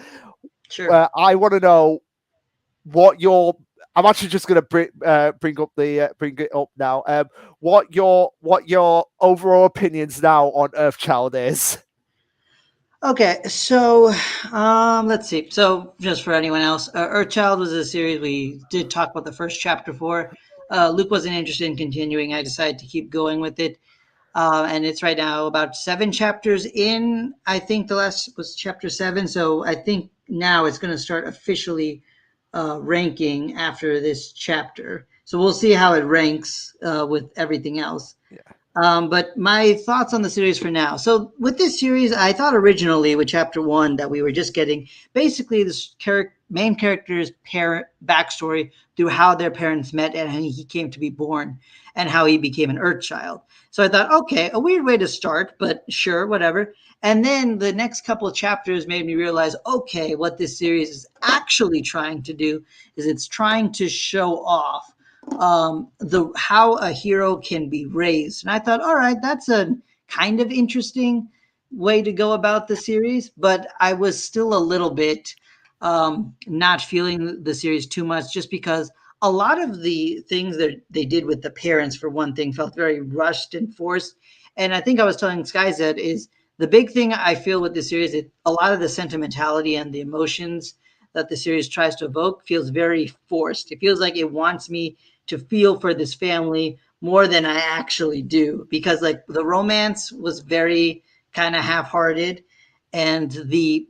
Sure. I want to know what your. I'm actually just going to bring bring it up now. What your overall opinions now on Earthchild is? Okay, so let's see. So, just for anyone else, Earthchild was a series we did talk about the first chapter for. Luke wasn't interested in continuing. I decided to keep going with it. And it's right now about 7 chapters in. I think the last was chapter 7. So, I think now it's going to start officially ranking after this chapter. So, we'll see how it ranks with everything else. Yeah. But my thoughts on the series for now. So with this series, I thought originally with chapter one that we were just getting basically this main character's parent backstory through how their parents met and how he came to be born and how he became an Earth child. So I thought, okay, a weird way to start, but sure, whatever. And then the next couple of chapters made me realize, okay, what this series is actually trying to do is it's trying to show off the how a hero can be raised. And I thought, all right, that's a kind of interesting way to go about the series, but I was still a little bit not feeling the series too much just because a lot of the things that they did with the parents, for one thing, felt very rushed and forced. And I think I was telling Skyzet is the big thing I feel with the series, a lot of the sentimentality and the emotions that the series tries to evoke feels very forced. It feels like it wants me to feel for this family more than I actually do because like the romance was very kind of half-hearted and the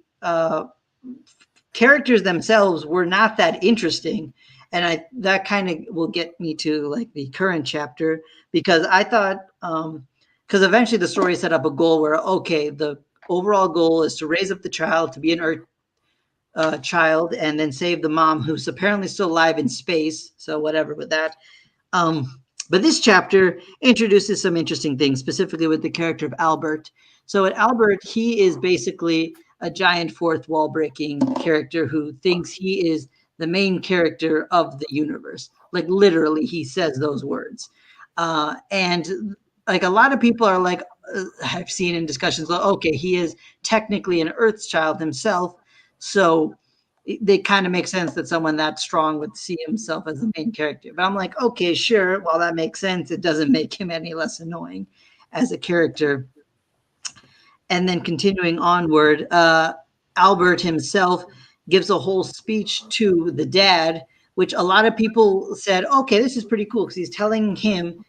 characters themselves were not that interesting and I that kind of will get me to like the current chapter because I thought because eventually the story set up a goal where okay the overall goal is to raise up the child to be an earth child and then save the mom who's apparently still alive in space so whatever with that but this chapter introduces some interesting things, specifically with the character of Albert. So, at Albert, he is basically a giant fourth wall breaking character who thinks he is the main character of the universe. Like, literally, he says those words. And like a lot of people are like, I've seen in discussions, well, okay, he is technically an Earth child himself. So, they kind of make sense that someone that strong would see himself as the main character. But I'm like, okay, sure. While that makes sense, it doesn't make him any less annoying as a character. And then continuing onward, Albert himself gives a whole speech to the dad, which a lot of people said, okay, this is pretty cool because he's telling him,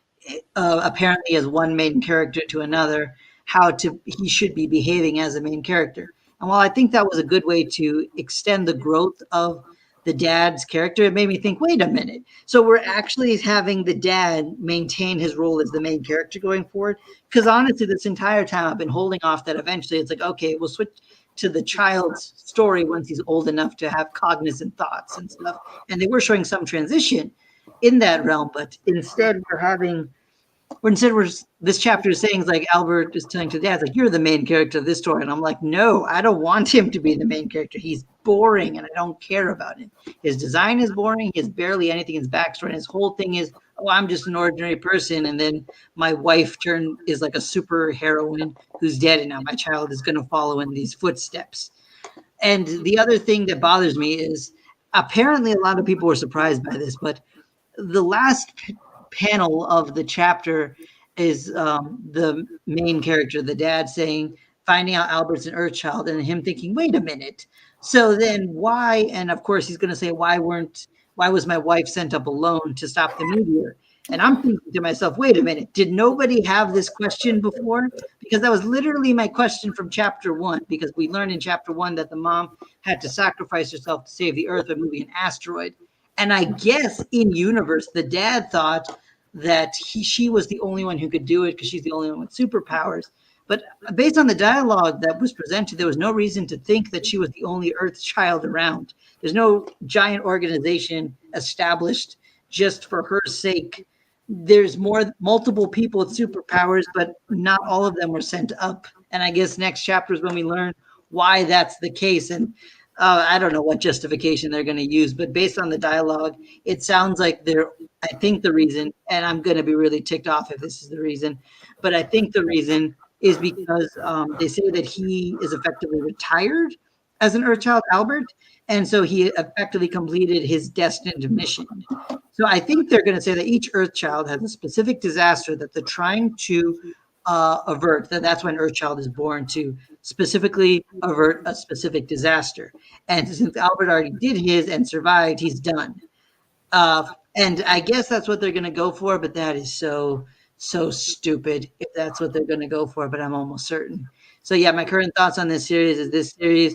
apparently as one main character to another, how to he should be behaving as a main character. And while I think that was a good way to extend the growth of the dad's character, it made me think, wait a minute. So we're actually having the dad maintain his role as the main character going forward. Because honestly, this entire time I've been holding off that eventually it's like, okay, we'll switch to the child's story once he's old enough to have cognizant thoughts and stuff. And they were showing some transition in that realm, but instead we're having instead we're this chapter is saying like Albert is telling to the dad like you're the main character of this story and I'm like no I don't want him to be the main character he's boring and I don't care about him his design is boring he has barely anything in his backstory and his whole thing is oh I'm just an ordinary person and then my wife is like a super heroine who's dead and now my child is going to follow in these footsteps and the other thing that bothers me is apparently a lot of people were surprised by this but the last panel of the chapter is the main character, the dad saying, finding out Albert's an Earth child, and him thinking, wait a minute. So then why? And of course, he's going to say, why was my wife sent up alone to stop the meteor? And I'm thinking to myself, wait a minute, did nobody have this question before? Because that was literally my question from chapter one, because we learned in chapter one that the mom had to sacrifice herself to save the Earth by moving an asteroid. And I guess in universe, the dad thought that she was the only one who could do it because she's the only one with superpowers. But based on the dialogue that was presented, there was no reason to think that she was the only Earth child around. There's no giant organization established just for her sake. There's multiple people with superpowers, but not all of them were sent up. And I guess next chapter is when we learn why that's the case. And I don't know what justification they're going to use, but based on the dialogue, it sounds like I think the reason, and I'm going to be really ticked off if this is the reason, but I think the reason is because they say that he is effectively retired as an Earthchild, Albert, and so he effectively completed his destined mission. So I think they're going to say that each Earthchild has a specific disaster that they're trying to avert. That's when Earthchild is born to specifically avert a specific disaster. And since Albert already did his and survived, he's done. And I guess that's what they're going to go for, but that is so stupid if that's what they're going to go for, but I'm almost certain. So yeah, my current thoughts on this series is this series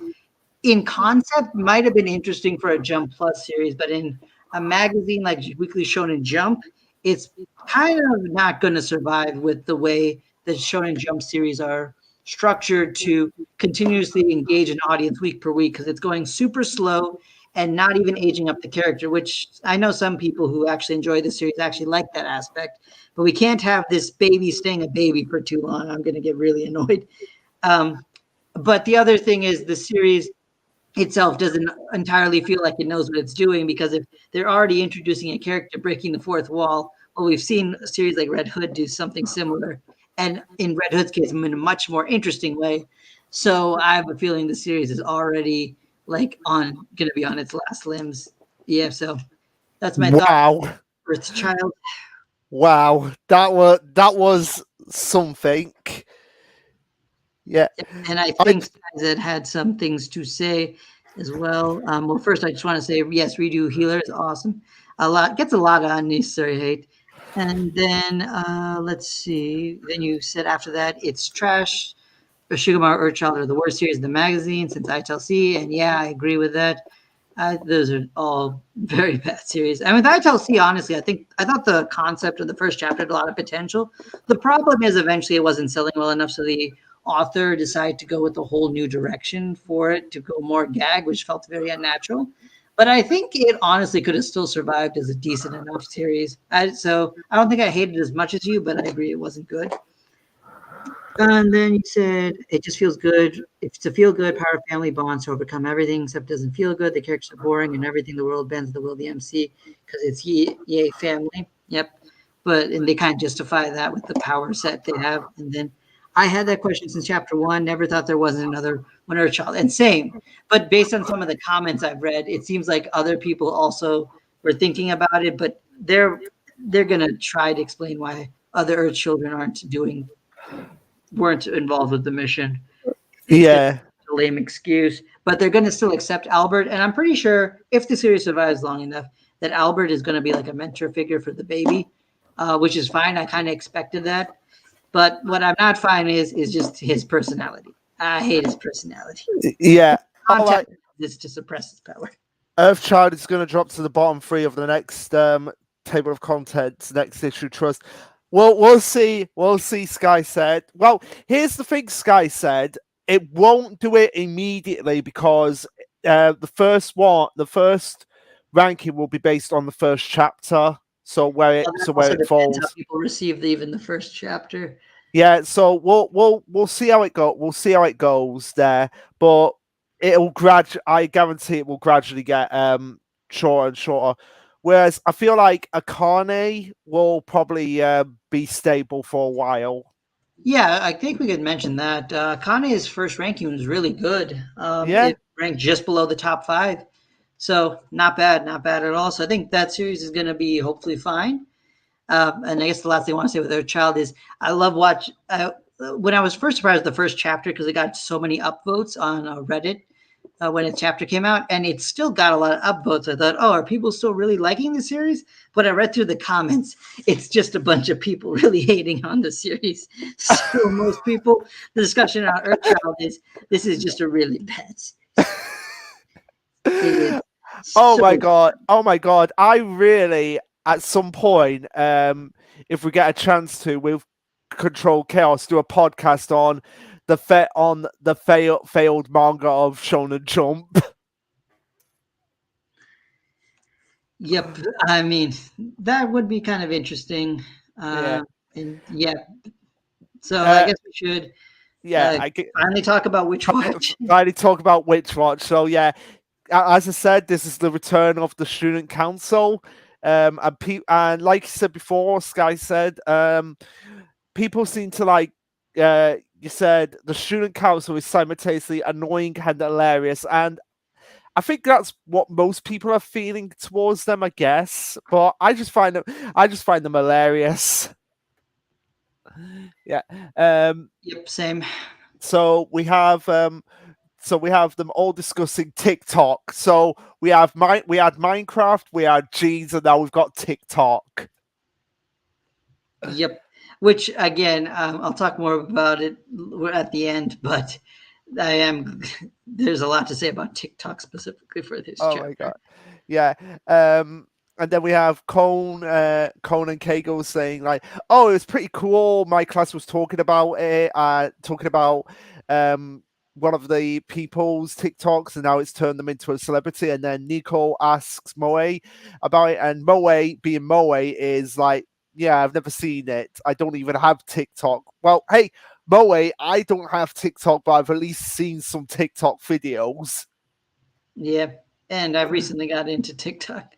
in concept might have been interesting for a Jump Plus series, but in a magazine like Weekly Shonen Jump, it's kind of not going to survive with the way the Shonen Jump series are structured to continuously engage an audience week per week, because it's going super slow and not even aging up the character, which I know some people who actually enjoy the series actually like that aspect. But we can't have this baby staying a baby for too long. I'm going to get really annoyed. But the other thing is the series itself doesn't entirely feel like it knows what it's doing, because if they're already introducing a character breaking the fourth wall, well, we've seen a series like Red Hood do something similar, and in Red Hood's case, in a much more interesting way. So I have a feeling the series is already like going to be on its last limbs. Yeah, so that's my thought. Wow. Earth's Child. Wow. That was something. Yeah. And I think Skyzed had some things to say as well. Well, first, I just want to say, yes, Redo Healer is awesome. Gets a lot of unnecessary hate. And then let's see. Then you said after that, it's trash. Shigamaru Earthchild are the worst series in the magazine since ITLC. And yeah, I agree with that. Those are all very bad series. I mean, with ITLC, honestly, I thought the concept of the first chapter had a lot of potential. The problem is eventually it wasn't selling well enough, so the author decided to go with a whole new direction for it, to go more gag, which felt very unnatural. But I think it honestly could have still survived as a decent enough series. So I don't think I hated it as much as you, but I agree it wasn't good. And then you said it just feels good. It's a feel good power family bonds to overcome everything, except it doesn't feel good. The characters are boring and everything. The world bends the will of the MC because it's yay family. Yep. And they kind of justify that with the power set they have. And then I had that question since chapter 1. Never thought there wasn't another One Earth Child. And same. But based on some of the comments I've read, it seems like other people also were thinking about it, but they're gonna try to explain why other Earth children weren't involved with the mission. Yeah. A lame excuse, but they're going to still accept Albert. And I'm pretty sure if the series survives long enough, that Albert is going to be like a mentor figure for the baby, which is fine. I kind of expected that. But what I'm not fine is just his personality. I hate his personality. Yeah. All right. This to suppress his power. Earthchild is going to drop to the bottom 3 of the next table of contents, next issue. Trust. We'll see. We'll see. Sky said. Well, here's the thing. Sky said it won't do it immediately because the first ranking will be based on the first chapter. So where it falls. How people receive even the first chapter. Yeah. So we'll see how it goes. We'll see how it goes there, but it'll I guarantee it will gradually get shorter and shorter. Whereas I feel like Akane will probably be stable for a while. Yeah, I think we could mention that. Akane's first ranking was really good. Yeah. It ranked just below the top 5. So not bad at all. So I think that series is going to be hopefully fine. And I guess the last thing I want to say with Earthchild is I love when I was first surprised with the first chapter because it got so many upvotes on Reddit. When its chapter came out, and it still got a lot of upvotes. I thought, oh, are people still really liking the series? But I read through the comments. It's just a bunch of people really hating on the series. So most people, the discussion on Earthchild is, this is just a really bad series. Oh my God. I really, at some point, if we get a chance to, with Control Chaos, do a podcast on the failed manga of Shonen Jump. Yep, I mean that would be kind of interesting. Yeah. And yeah, so I guess we should. Finally talk about Witch Watch. Finally talk about Witch Watch. So yeah, as I said, this is the return of the Student Council. And like you said before, Sky said, people seem to like. You said the Student Council is simultaneously annoying and hilarious, and I think that's what most people are feeling towards them, I guess. But I just find them hilarious. Yeah. Yep. Same. So we have them all discussing TikTok. So we had Minecraft, we had Jeans, and now we've got TikTok. Yep. Which again, I'll talk more about it at the end, but there's a lot to say about TikTok specifically for this chapter. My God. Yeah. And then we have Cone and Kegel saying like, "Oh, it was pretty cool. My class was talking about it, talking about one of the people's TikToks, and now it's turned them into a celebrity." And then Nico asks Moe about it, and Moe, being Moe, is like, "Yeah, I've never seen it. I don't even have TikTok." Well, hey, Moe, I don't have TikTok, but I've at least seen some TikTok videos. Yeah, and I've recently got into TikTok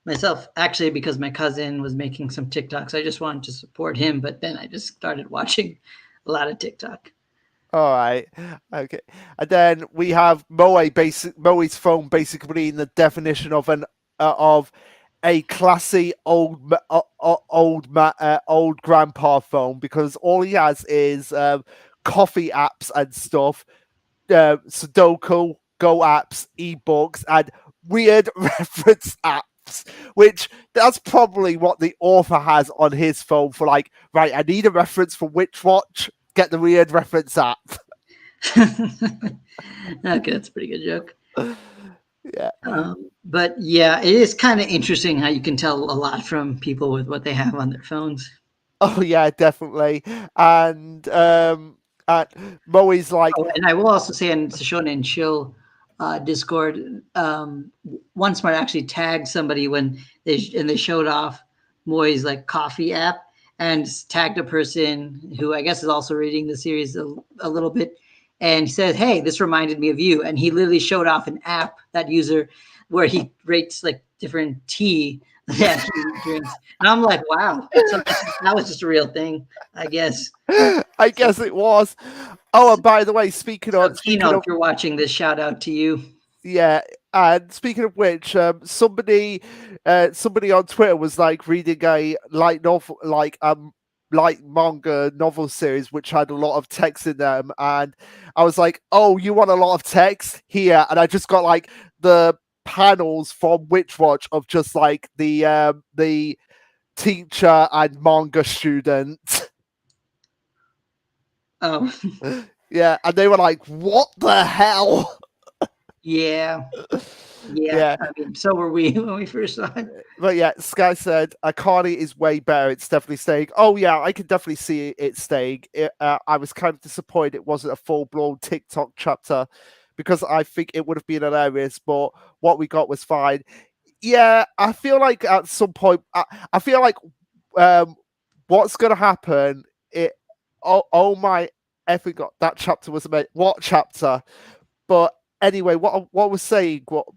myself, actually, because my cousin was making some TikToks. I just wanted to support him, but then I just started watching a lot of TikTok. All right, okay. And then we have Moe's phone basically in the definition of an of a classy old grandpa phone, because all he has is coffee apps and stuff, Sudoku, Go apps, ebooks, and weird reference apps. Which that's probably what the author has on his phone for, like, right, I need a reference for Witch Watch. Get the weird reference app. Okay, that's a pretty good joke. Yeah. But yeah, it is kind of interesting how you can tell a lot from people with what they have on their phones. Oh yeah, definitely. And Moe's like, Oh, and I will also say in the Shonen Chill Discord, one smart actually tagged somebody when they showed off Moi's like coffee app and tagged a person who I guess is also reading the series a little bit, and he said, "Hey, this reminded me of you," and he literally showed off an app, that user, where he rates like different tea that he drinks, and I'm like, wow, so that was just a real thing, I guess. I guess it was. Oh, and by the way, So speaking Kino, if of, you're watching this, shout out to you. yeah, and speaking of which, somebody on Twitter was like reading a light novel, light manga novel series which had a lot of text in them, and I was like, "Oh, you want a lot of text here?" And I just got like the panels from Witch Watch of just like the teacher and manga student. Oh, Yeah, and they were like, "What the hell?" yeah. Yeah. Yeah, I mean, so were we when we first saw it. but yeah, Sky said Akane is way better. It's definitely staying. Oh yeah, I can definitely see it staying. I was kind of disappointed it wasn't a full blown TikTok chapter, because I think it would have been hilarious. But what we got was fine. Yeah, I feel like at some point, I feel like um, what's gonna happen? Oh my effing god, that chapter was amazing. What chapter? But anyway, what I was saying, what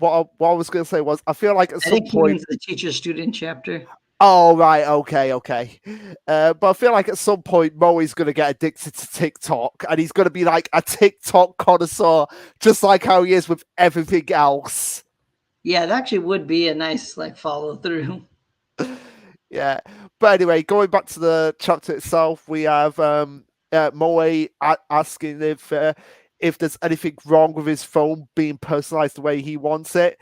I was going to say was, I feel like at I some think he point. means the teacher student chapter. Oh right, okay. But I feel like at some point Moe's going to get addicted to TikTok, and he's going to be like a TikTok connoisseur, just like how he is with everything else. Yeah, that actually would be a nice like follow through. Yeah, but anyway, going back to the chapter itself, we have Moe asking if there's anything wrong with his phone being personalized the way he wants it.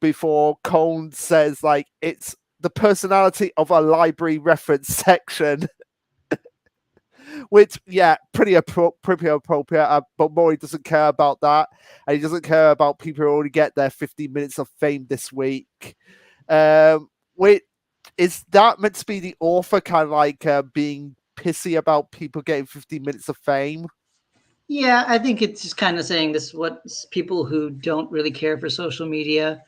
Before Cone says like it's the personality of a library reference section, which yeah, pretty appropriate. But Maury doesn't care about that, and he doesn't care about people who already get their 15 minutes of fame this week. Which is that meant to be the author kind of like being pissy about people getting 15 minutes of fame? Yeah, I think it's just kind of saying this what people who don't really care for social media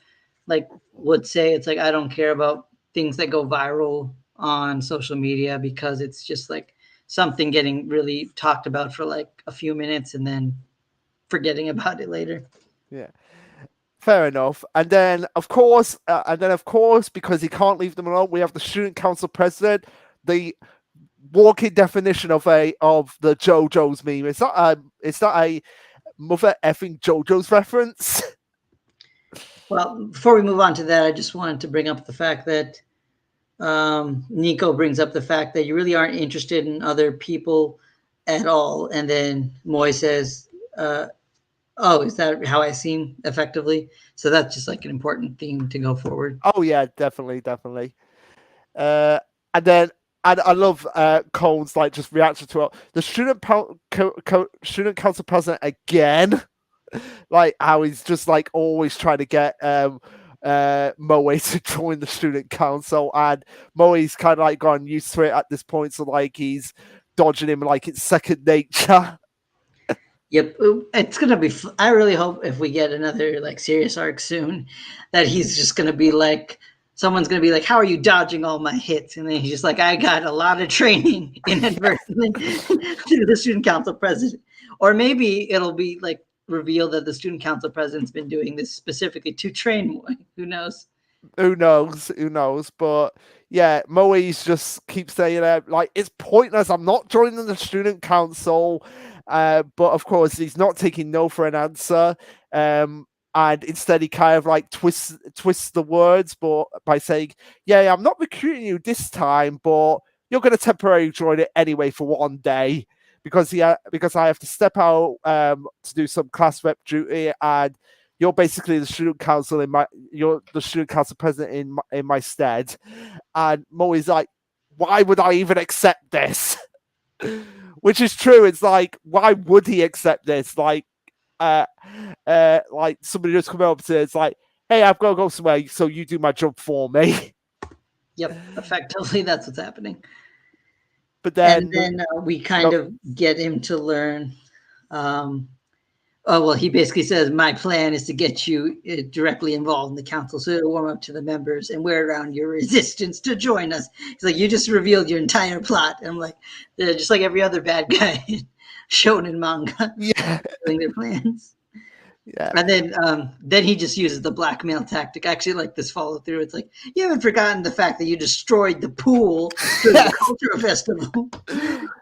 like would say. It's like I don't care about things that go viral on social media because it's just like something getting really talked about for like a few minutes and then forgetting about it later. Yeah. Fair enough. And then of course, because he can't leave them alone, we have the student council president, the walking definition of the JoJo's meme. Is that a mother effing JoJo's reference? Well, before we move on to that, I just wanted to bring up the fact that Nico brings up the fact that you really aren't interested in other people at all. And then Moy says, oh, is that how I seem effectively? So that's just like an important theme to go forward. Oh yeah, definitely. Uh, and then and I love Cole's like just reaction to it. The student council president again, like how he's just like always trying to get Moe to join the student council, and Moe's kind of like gotten used to it at this point, so like he's dodging him like it's second nature. Yep, it's gonna be. I really hope if we get another like serious arc soon, that he's just gonna be like, someone's gonna be like, "How are you dodging all my hits?" And then he's just like, "I got a lot of training inadvertently through the student council president." Or maybe it'll be like revealed that the student council president's been doing this specifically to train Moy. Who knows? Who knows? Who knows? But yeah, Moe's just keeps saying like it's pointless. I'm not joining the student council. But of course, he's not taking no for an answer. And instead, he kind of like twists the words, but by saying, "Yeah, I'm not recruiting you this time, but you're going to temporarily join it anyway for one day." Because I have to step out to do some class rep duty, and you're basically the student council you're the student council president in my stead. And Mo is like, why would I even accept this? Which is true. It's like, why would he accept this? Like somebody just come up to it's like, hey, I've got to go somewhere, so you do my job for me. Yep, effectively, that's what's happening. But then we kind of get him to learn. He basically says, my plan is to get you directly involved in the council, so it'll warm up to the members and wear around your resistance to join us. He's like, you just revealed your entire plot. And I'm like, just like every other bad guy in Shonen manga, doing their plans. Yeah. And then he just uses the blackmail tactic. I actually like this follow through. It's like, you haven't forgotten the fact that you destroyed the pool during the cultural festival.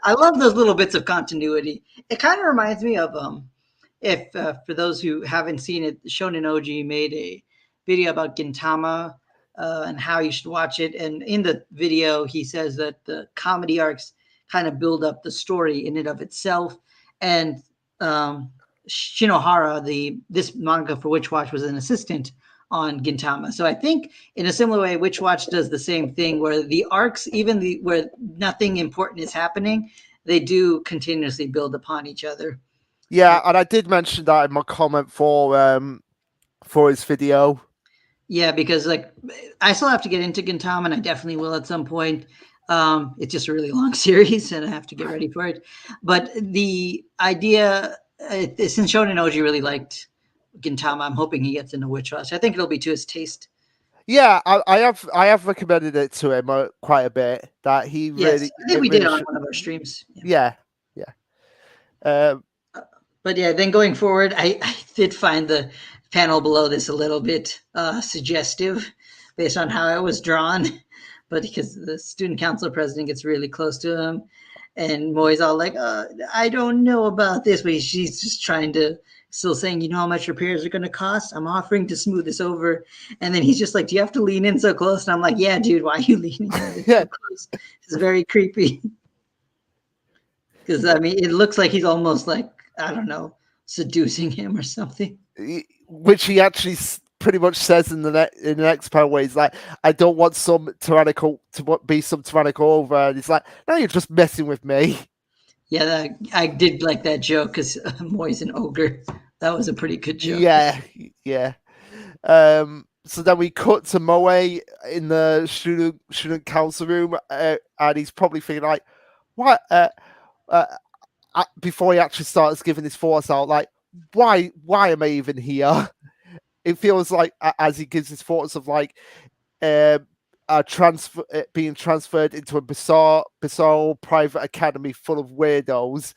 I love those little bits of continuity. It kind of reminds me of if for those who haven't seen it, Shonen OG made a video about Gintama and how you should watch it. And in the video, he says that the comedy arcs kind of build up the story in and of itself. And Shinohara, this manga for Witch Watch, was an assistant on Gintama. So I think in a similar way, Witch Watch does the same thing, where the arcs, where nothing important is happening, they do continuously build upon each other. Yeah, and I did mention that in my comment for his video. Yeah, because like I still have to get into Gintama, and I definitely will at some point. It's just a really long series, and I have to get ready for it. But the idea, since Shonen Oji really liked Gintama, I'm hoping he gets into Witch Watch. I think it'll be to his taste. Yeah, I have recommended it to him quite a bit. That he really, I think we did on one of our streams. Yeah. But yeah, then going forward, I did find the panel below this a little bit suggestive based on how it was drawn. But because the student council president gets really close to him, and Moi's all like, I don't know about this, but she's just trying to, still saying, you know how much repairs are going to cost? I'm offering to smooth this over. And then he's just like, do you have to lean in so close? And I'm like, yeah, dude, why are you leaning in so close? It's very creepy. Because, I mean, it looks like he's almost like, I don't know, seducing him or something. Which he actually pretty much says in the next part, where he's like, I don't want some tyrannical to be some tyrannical over. And he's like, no, you're just messing with me. Yeah, I did like that joke because Moi's an ogre. That was a pretty good joke. Yeah. So then we cut to Moe in the student council room, and he's probably thinking like, what? Before he actually starts giving his thoughts out, like, why am I even here? It feels like as he gives his thoughts of like being transferred into a bizarre private academy full of weirdos,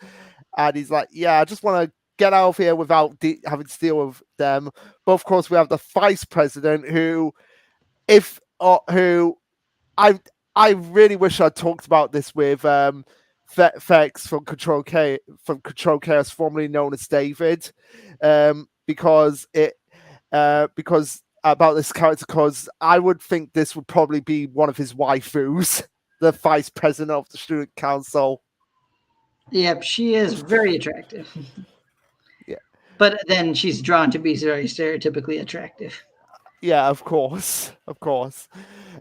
and he's like, yeah, I just want to get out of here without having to deal with them. But of course, we have the vice president who I really wish I'd talked about this with Fex from Control Chaos, formerly known as David, because about this character, because I would think this would probably be one of his waifus, the vice president of the student council. Yep, she is very attractive. Yeah, but then she's drawn to be very stereotypically attractive. Yeah, of course.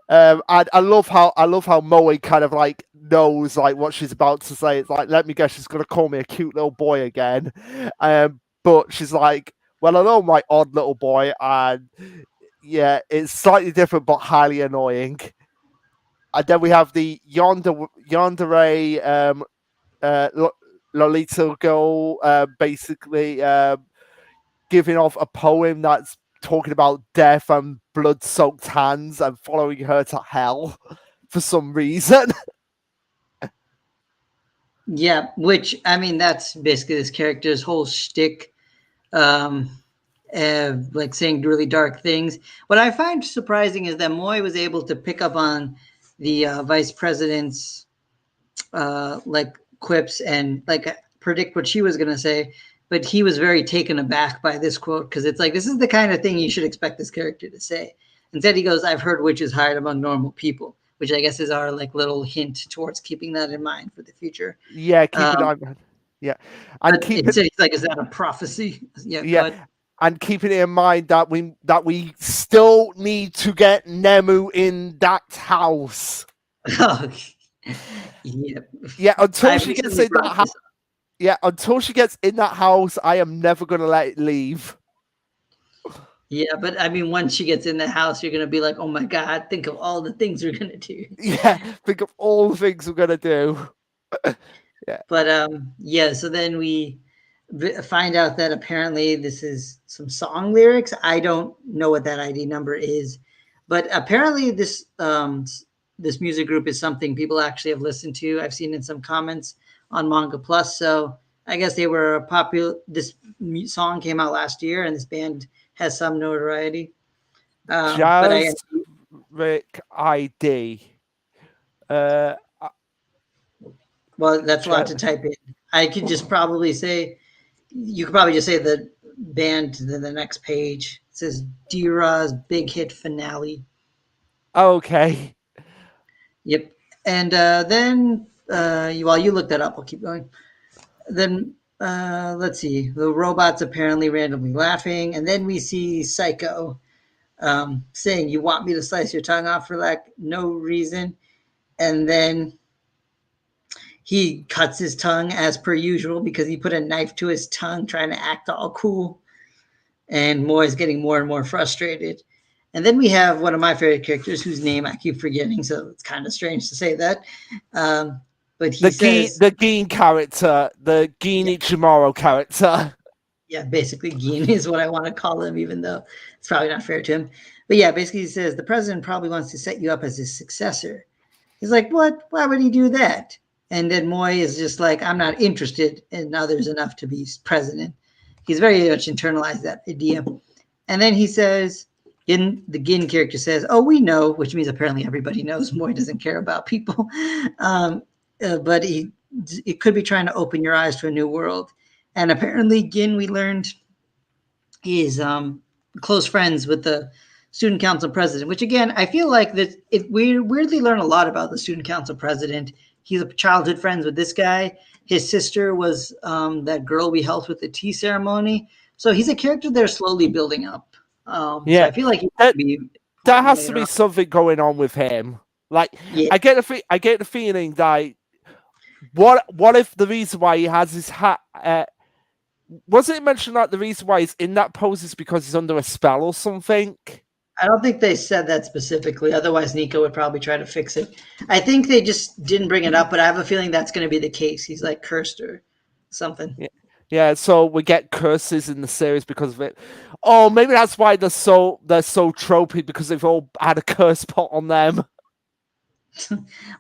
I love how Moe kind of like knows like what she's about to say. It's like, let me guess, she's gonna call me a cute little boy again. But she's like, well, I know my odd little boy, and Yeah, it's slightly different but highly annoying. And then we have the yandere Lolita girl, basically giving off a poem that's talking about death and blood-soaked hands and following her to hell for some reason. Yeah, which I mean, that's basically this character's whole shtick, um, like saying really dark things. What I find surprising is that Moy was able to pick up on the vice president's like quips and like predict what she was going to say, but he was very taken aback by this quote because it's like this is the kind of thing you should expect this character to say. Instead, he goes, "I've heard witches hide among normal people," which I guess is our like little hint towards keeping that in mind for the future. Yeah, keep it Um, on. Yeah, and but keep it. it's like, is that a prophecy? Yeah, Yeah, good. and keeping it in mind that we still need to get Nemu in that house. Yeah, Yeah, until I've she gets recently in that brought house. this up. Yeah, until she gets in that house, I am never gonna let it leave. Yeah, but I mean, once she gets in the house, you're gonna be like, "Oh my god, think of all the things we're gonna do." Yeah, think of all the things we're gonna do. Yeah, But yeah, so then we find out that apparently this is some song lyrics. I don't know what that ID number is, but apparently this music group is something people actually have listened to. I've seen in some comments on Manga Plus. So I guess they were popular. This song came out last year, and this band has some notoriety. But I Jazz Rick ID. Uh, Well, that's a lot Jazz. to type in. I could just probably say you could probably just say the band to the next page. It says Dira's big hit finale. Okay. Yep. And then while you look that up, I'll keep going. Then let's see. The robots apparently randomly laughing, and then we see Psycho saying, "You want me to slice your tongue off for like no reason?" And then he cuts his tongue as per usual because he put a knife to his tongue trying to act all cool. And Moy is getting more and more frustrated. And then we have one of my favorite characters whose name I keep forgetting, so it's kind of strange to say that. But he says, The Geen character, the Geen yeah, Ichimaro character. yeah, basically Geen is what I want to call him, even though it's probably not fair to him. But yeah, basically he says the president probably wants to set you up as his successor. He's like, what? Why would he do that? And then Moy is just like, I'm not interested in others enough to be president. He's very much internalized that idea. And then he says, the Gin character says, "Oh, we know," which means apparently everybody knows Moy doesn't care about people. But it could be trying to open your eyes to a new world. And apparently, Gin, we learned, is close friends with the student council president, which again, I feel like that we weirdly learn a lot about the student council president. He's a childhood friends with this guy. His sister was that girl we helped with the tea ceremony. So he's a character they're slowly building up. So Yeah, I feel like he that might be that important has to later be on. something going on with him. Like, Yeah, I get the feeling that what if the reason why he has his hat? Wasn't it mentioned that the reason why he's in that pose is because he's under a spell or something? I don't think they said that specifically. Otherwise, Nico would probably try to fix it. I think they just didn't bring it up, but I have a feeling that's going to be the case. He's like cursed or something. Yeah. Yeah, so we get curses in the series because of it. Oh, maybe that's why they're so tropey because they've all had a curse put on them.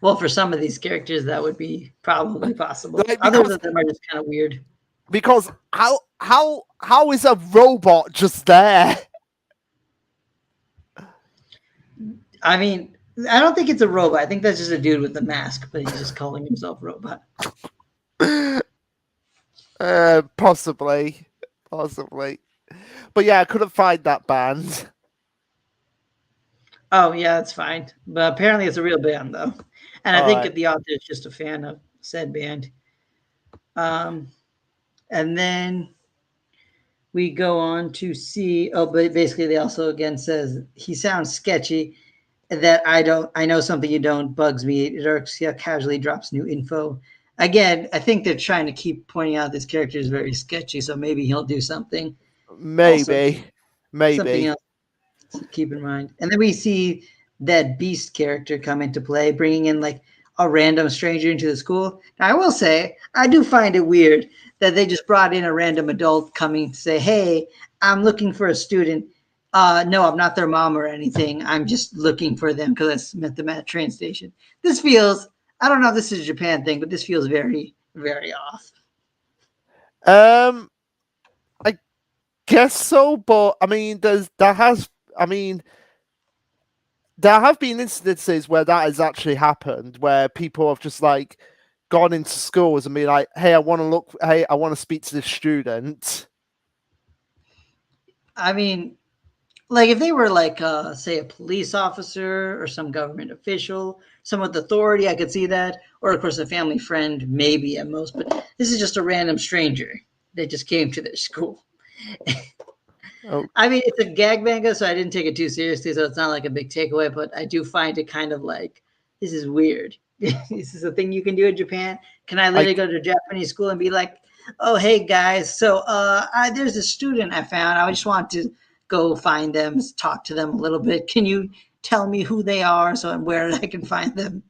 Well, for some of these characters, that would be probably possible. Like Others of them are just kind of weird. because how is a robot just there? I mean, I don't think it's a robot. I think that's just a dude with a mask, but he's just calling himself robot. Possibly, possibly. But yeah, I couldn't find that band. Oh yeah, that's fine. But apparently, it's a real band though, and I All think right. the author is just a fan of said band. Um, and then we go on to see. Oh, but basically, they also again says he sounds sketchy. That I know something you don't bugs me. It irks you. Casually drops new info. Again, I think they're trying to keep pointing out this character is very sketchy, so maybe he'll do something. Also, Maybe, something maybe. else. So keep in mind. And then we see that Beast character come into play, bringing in like a random stranger into the school. Now, I will say, I do find it weird that they just brought in a random adult coming to say, "Hey, I'm looking for a student. No, I'm not their mom or anything. I'm just looking for them because I met them at a train station." This feels, I don't know if this is a Japan thing, but this feels very, very off. Um, I guess so, but I mean, I mean, there have been instances where that has actually happened, where people have just like gone into schools and be like, "Hey, I want to speak to this student." I mean, like if they were like, say, a police officer or some government official, someone with authority, I could see that. Or, of course, a family friend, maybe at most. But this is just a random stranger that just came to their school. Oh, I mean, it's a gag manga, so I didn't take it too seriously, so it's not like a big takeaway, but I do find it kind of like, this is weird. This is a thing you can do in Japan. Can I I literally go to a Japanese school and be like, "Oh, hey guys, so there's a student I found. I just want to go find them, talk to them a little bit. Can you tell me who they are so and where I can find them?"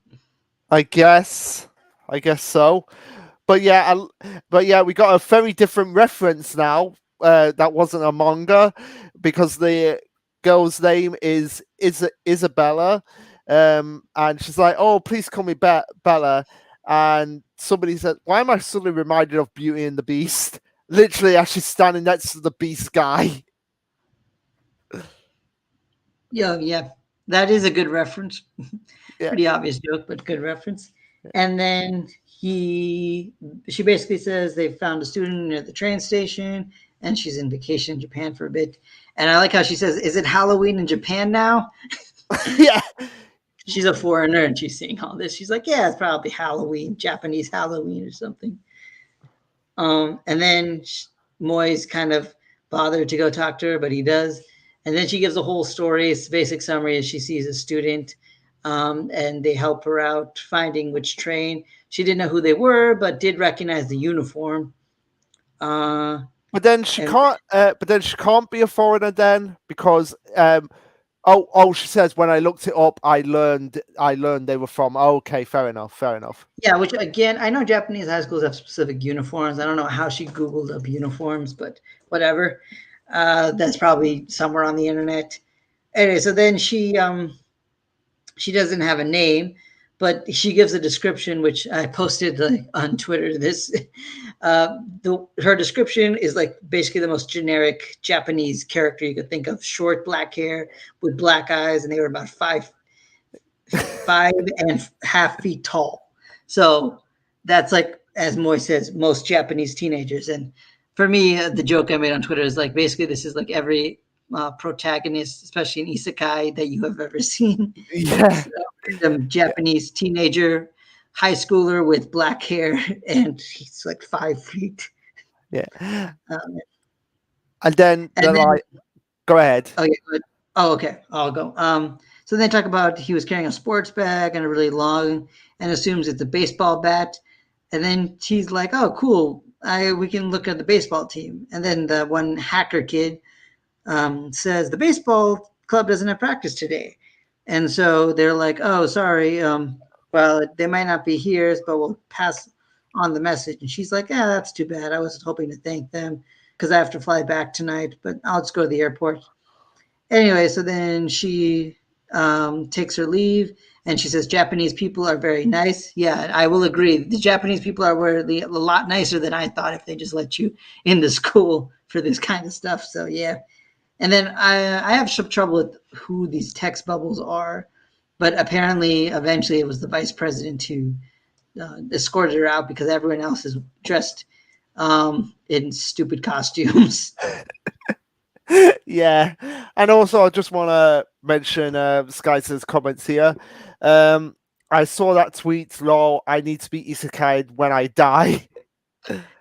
I guess, I guess so. But yeah, we got a very different reference now. That wasn't a manga because the girl's name is Isabella, and she's like, "Oh, please call me Bella." And somebody said, "Why am I suddenly reminded of Beauty and the Beast?" Literally, as she's standing next to the Beast guy. Yeah, that is a good reference. Yeah, Pretty obvious joke, but good reference. And then she basically says they found a student at the train station, and she's in vacation in Japan for a bit. And I like how she says, "Is it Halloween in Japan now?" yeah, She's a foreigner and she's seeing all this. She's like, "Yeah, it's probably Halloween, Japanese Halloween or something." And then Moy's kind of bothered to go talk to her, but he does. And then she gives a whole story. It's basic summary is she sees a student, and they help her out finding which train. She didn't know who they were, but did recognize the uniform. but then she And can't. But then she can't be a foreigner then because she says when I looked it up, I learned they were from. Oh, okay, fair enough, fair enough. yeah, which again, I know Japanese high schools have specific uniforms. I don't know how she Googled up uniforms, but whatever. That's probably somewhere on the internet. Anyway, so then she doesn't have a name, but she gives a description, which I posted on Twitter. Her description is like basically the most generic Japanese character you could think of: short black hair with black eyes, and they were about 5.5 feet tall. So that's like, as Moy says, most Japanese teenagers. And for me, the joke I made on Twitter is like basically this is like every protagonist, especially in isekai, that you have ever seen. Yeah, It's a Japanese teenager, high schooler with black hair, and he's like 5 feet. yeah. Um, And then and they're then, like, "Go ahead." oh yeah, okay, I'll go. So they talk about he was carrying a sports bag and a really long, and assumes it's a baseball bat. And then she's like, "Oh, cool. We can look at the baseball team." And then the one hacker kid says the baseball club doesn't have practice today, and so they're like, "Oh, sorry. Well, they might not be here, but we'll pass on the message." And she's like, "Yeah, that's too bad. I was hoping to thank them because I have to fly back tonight, but I'll just go to the airport." Anyway, so then she takes her leave, and she says Japanese people are very nice. Yeah, I will agree. The Japanese people are really a lot nicer than I thought if they just let you in the school for this kind of stuff. So yeah. And then I have some trouble with who these text bubbles are, but apparently eventually it was the vice president who escorted her out because everyone else is dressed in stupid costumes. Yeah, and also I just want to mention Sky's comments here. Um, I saw that tweet. Lol, I need to be isekai when I die.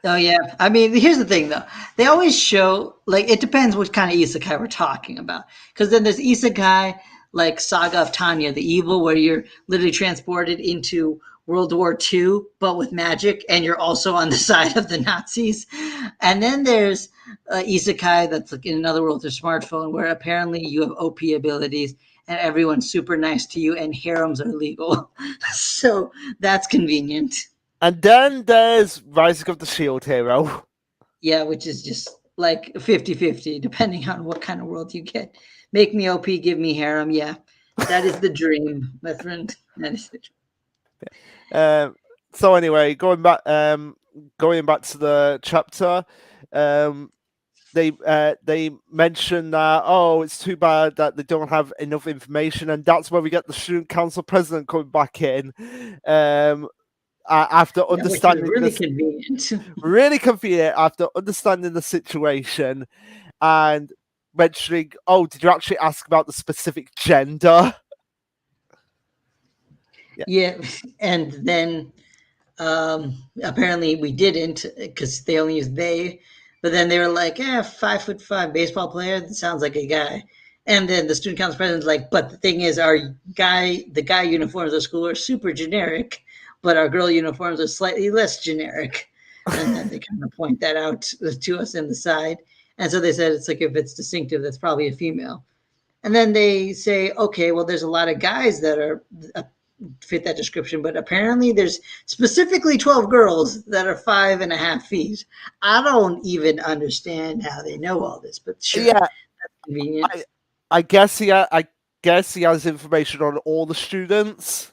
Oh yeah, I mean, here's the thing though. They always show like it depends what kind of isekai we're talking about. Because then there's isekai like Saga of Tanya, the evil, where you're literally transported into World War II, but with magic, and you're also on the side of the Nazis. And then there's Isekai that's like in another world, their smartphone, where apparently you have OP abilities and everyone's super nice to you, and harems are legal. So that's convenient. And then there's Rising of the Shield Hero. Yeah, which is just like 50-50, depending on what kind of world you get. Make me OP, give me harem. Yeah, that is the dream, my friend. That is the dream. So anyway, going back to the chapter, um, they mention that, oh, it's too bad that they don't have enough information, and that's where we get the student council president coming back in, after Yeah, which is understanding really this, convenient. really convenient after understanding the situation and mentioning, oh, did you actually ask about the specific gender? Yeah, Yeah, and then apparently we didn't because they only used they. But then they were like, "Yeah, 5'5" baseball player. That sounds like a guy." And then the student council president's like, "But the thing is, the guy uniforms of school are super generic, but our girl uniforms are slightly less generic." And then they kind of point that out to us in the side. And so they said it's like if it's distinctive, that's probably a female. And then they say, okay, well, there's a lot of guys that are fit that description, but apparently there's specifically 12 girls that are 5.5 feet. I don't even understand how they know all this, but sure, yeah. that's convenient. I guess I guess he has information on all the students.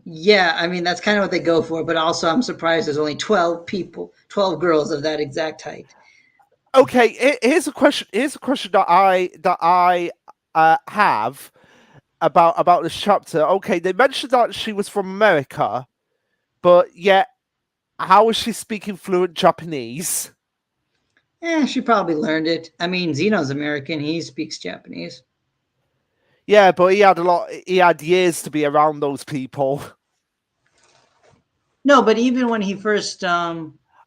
Yeah, I mean, that's kind of what they go for, but also I'm surprised there's only 12 people, 12 girls of that exact height. Okay, here's a question. Here's a question that I have about this chapter. Okay, they mentioned that she was from America, but yet how is she speaking fluent Japanese? She probably learned it. I mean, Zeno's American. He speaks Japanese. Yeah, but he had a lot. He had years to be around those people. No, but even when he first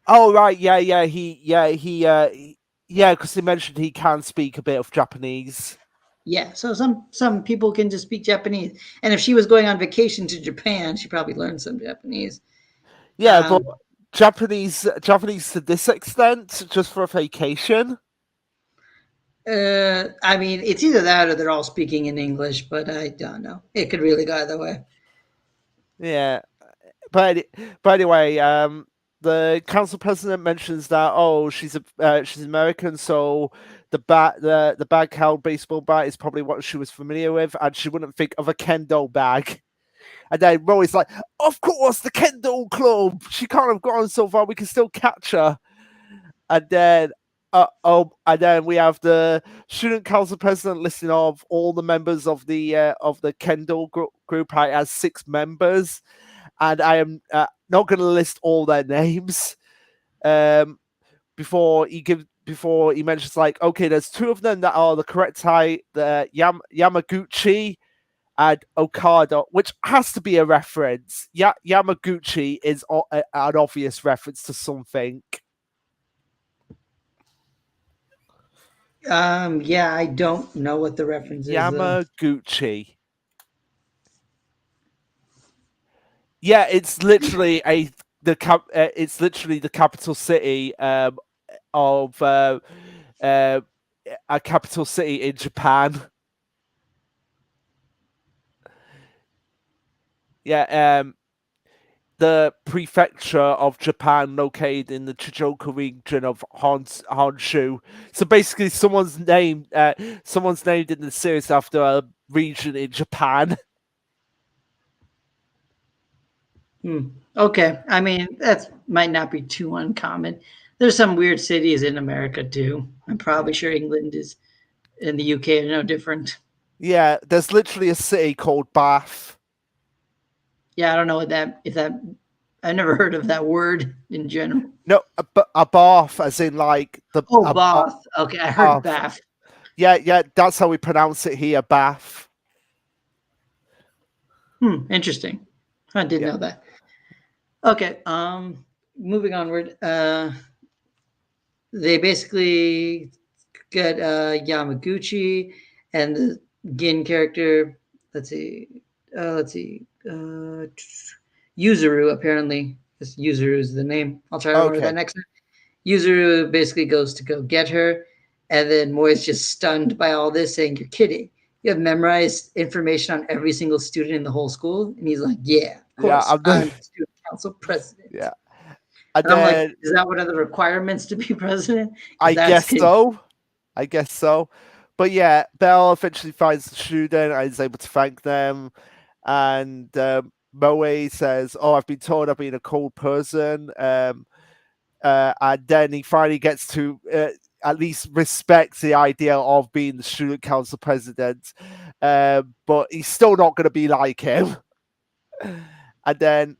Oh right, yeah, because they mentioned he can speak a bit of Japanese. yeah, so some people can just speak Japanese, and if she was going on vacation to Japan, she probably learned some Japanese. Yeah, but Um, Japanese to this extent, just for a vacation. I mean, it's either that or they're all speaking in English, but I don't know. It could really go either way. Yeah, but but anyway, the council president mentions that, oh, she's American, so the bag held baseball bat is probably what she was familiar with, and she wouldn't think of a kendo bag. And then Roy's like, of course, the kendo club. She can't have gone so far. We can still catch her. And then and then we have the student council president listing of all the members of the Kendall group. I has 6 members, and I am not going to list all their names. Before he mentions, like, okay, there's 2 of them that are the correct height, the Yamaguchi and Okada, which has to be a reference. Yamaguchi is an obvious reference to something. Yeah, I don't know what the reference is though. Yamaguchi. Yeah, it's literally the capital city of uh, a capital city in Japan. Yeah, the prefecture of Japan, located in the Chijoku region of Honshu. So basically, someone's named in the series after a region in Japan. Okay, I mean that might not be too uncommon. There's some weird cities in America too. I'm probably sure England is and the UK are no different. Yeah, there's literally a city called Bath. Yeah, I don't know what that if that I never heard of that word in general. No, a Bath, as in like Oh, a Bath. Okay, I heard Bath. Bath. Yeah, that's how we pronounce it here, Bath. Interesting. I didn't Yeah, know that. Okay, moving onward. They basically get Yamaguchi and the Gin character. Let's see. uh, Yuzuru apparently. This Yuzuru is the name. I'll try to remember that Okay. next time. Yuzuru basically goes to go get her, and then Moi's just stunned by all this, saying, "You're kidding. You have memorized information on every single student in the whole school?" And he's like, "Yeah, of Yeah, course. I'm the student council president." yeah. And And I'm like, then "Is that one of the requirements to be president?" Because I that's guess so. I guess so. But yeah, Belle eventually finds the student and is able to thank them. And Moe says, "Oh, I've been told I've been a cold person." And then he finally gets to at least respect the idea of being the student council president. But he's still not going to be like him. And then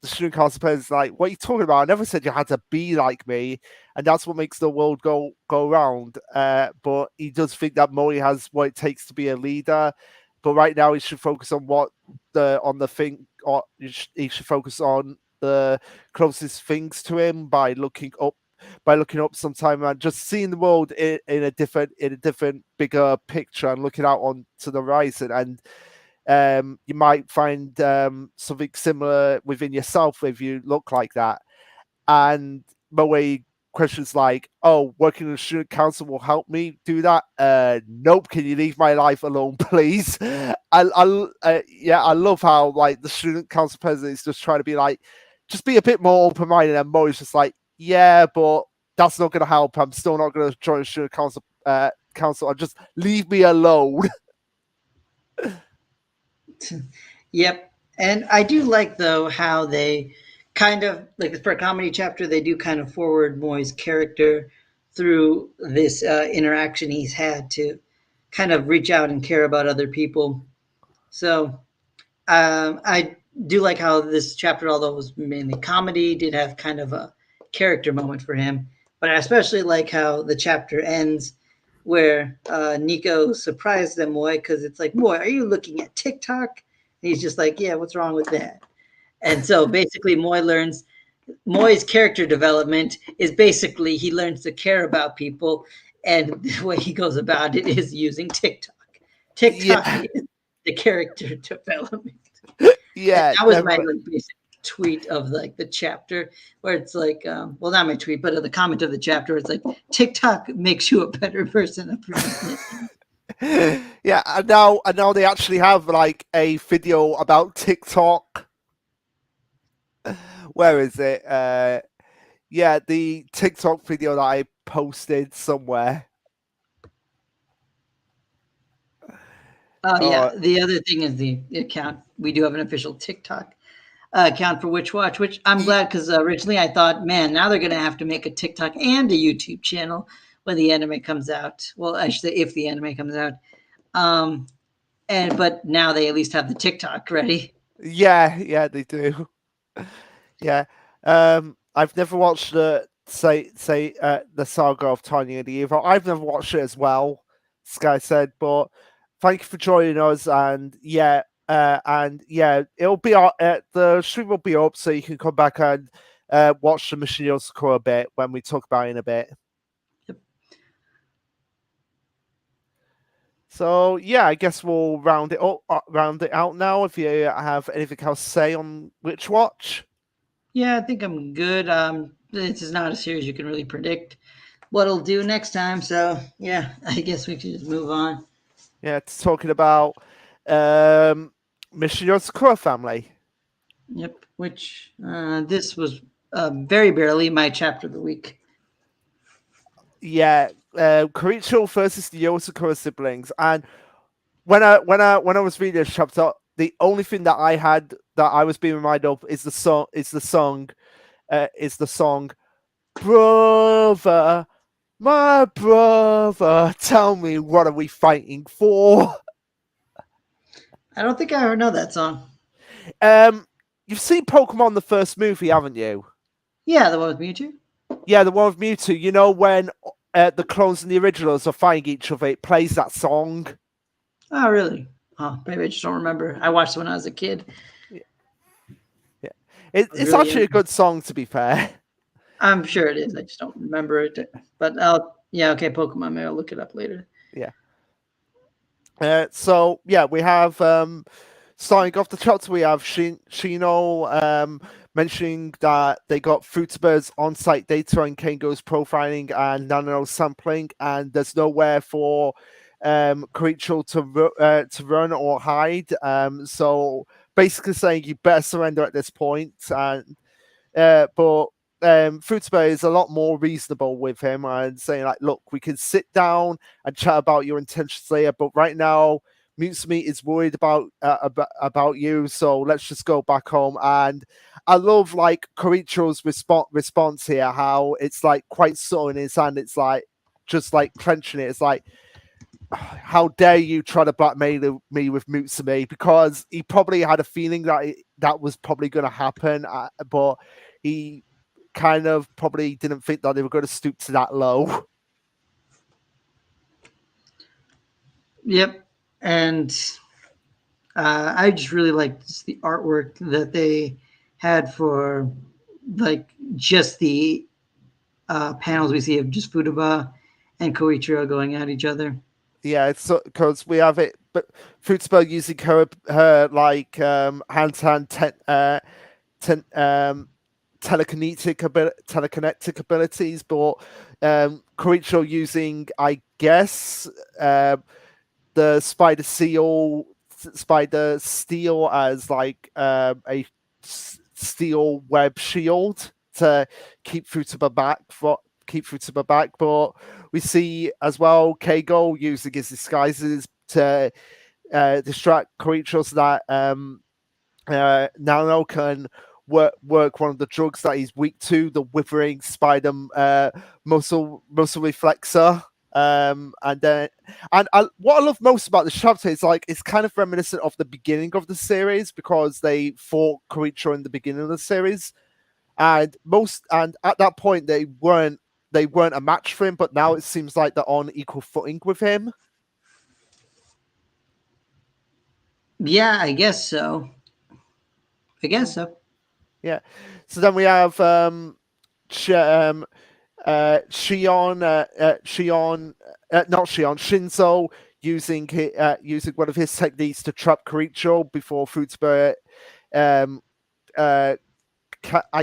the student council president's like, "What are you talking about? I never said you had to be like me." And that's what makes the world go round. But he does think that Mori has what it takes to be a leader. But right now, he should focus on the thing, or he should focus on the closest things to him by looking up sometime and just seeing the world in a different bigger picture and looking out onto the horizon. And you might find something similar within yourself if you look like that. And Moe questions like, "Oh, working in the student council will help me do that." Nope. Can you leave my life alone, please? Yeah, I love how like the student council president is just trying to be like, just be a bit more open minded, and Moe's just like, "Yeah, but that's not going to help. I'm still not going to join the student council. Council. Just leave me alone." Yep. And I do like though how they kind of like for a comedy chapter they do kind of forward Moy's character through this interaction he's had to kind of reach out and care about other people. So I do like how this chapter, although it was mainly comedy, did have kind of a character moment for him. But I especially like how the chapter ends where Nico surprised them, Moy, because it's like, "Moy, are you looking at TikTok?" And he's just like, "Yeah, what's wrong with that?" And so basically, Moy's character development is basically he learns to care about people, and the way he goes about it is using TikTok. TikTok Yeah, is the character development. And yeah, that was my definitely. like basic tweet of like the chapter where it's like, well, not my tweet, but the comment of the chapter. It's like TikTok makes you a better person apparently. Yeah, and now they actually have like a video about TikTok. Where is it? Yeah, the TikTok video that I posted somewhere. Yeah, Oh, the other thing is the account. We do have an official TikTok account for Witch Watch, which I'm y- glad because originally I thought, man, now they're going to have to make a TikTok and a YouTube channel when the anime comes out. Well, I should say if the anime comes out. Um, and but now they at least have the TikTok ready. yeah, yeah, they do. Yeah. I've never watched the saga of Tiny and the Evil. I've never watched it as well, Sky said, but thank you for joining us. And yeah, it'll be the stream will be up, so you can come back and watch the Machine Sakura a bit when we talk about it in a bit. Yep. So yeah, I guess we'll round it out now. If you have anything else to say on Witch Watch. Yeah, I think I'm good. This is not a series you can really predict what it'll do next time. So yeah, I guess we could just move on. Yeah, it's talking about um Mission Sakura family. Yep. Which this was very barely my chapter of the week. Yeah, Koricho versus the Yosakura siblings. And when I was reading this chapter, the only thing that I was being reminded of is the song Brother, my brother, tell me what are we fighting for? I don't think I ever know that song. Um you've seen Pokemon the first movie, haven't you? Yeah, the one with Mewtwo. Yeah, the one with Mewtwo. You know when the clones and the originals are fighting each other, it plays that song. Oh, really? Oh, maybe I just don't remember. I watched it when I was a kid. Yeah, I was it's really actually young. a good song, to be fair. I'm sure it is. I just don't remember it. But I'll yeah, okay, Pokemon. Maybe I'll look it up later. Yeah. So yeah, we have starting off the chapter, we have Shino mentioning that they got Fruitabird's on-site data on Kengo's profiling and nano sampling, and there's nowhere for Koichiro to run or hide. So basically saying you better surrender at this point. And but Fruitable is a lot more reasonable with him and saying like, look, we can sit down and chat about your intentions later, but right now Mutsumi is worried about you, so let's just go back home. And I love like Koricho's response here, how it's like quite subtle in his hand. It's like just like clenching it. It's like, how dare you try to blackmail me with Mutsumi? Because he probably had a feeling that that was probably going to happen, but he kind of probably didn't think that they were going to stoop to that low. Yep. And I just really liked the artwork that they had for like just the panels we see of just Futaba and Koichiro going at each other. Yeah, it's because we have it, but Fruitsburg using her like hand-to-hand telekinetic abilities, but Koichiro using, I guess, the spider steel as like a steel web shield to keep Futaba back. But we see as well Keigo using his disguises to distract Koichiro so that Nano can work one of the drugs that he's weak to, the withering spider muscle reflexor. And then what I love most about the chapter is like it's kind of reminiscent of the beginning of the series, because they fought Koichiro in the beginning of the series, and at that point they weren't a match for him, but now it seems like they're on equal footing with him. Yeah, I guess so. I guess so. Yeah. So then we have Shion, not Shion, Shinzo using one of his techniques to trap Koricho before Fruitsburg, I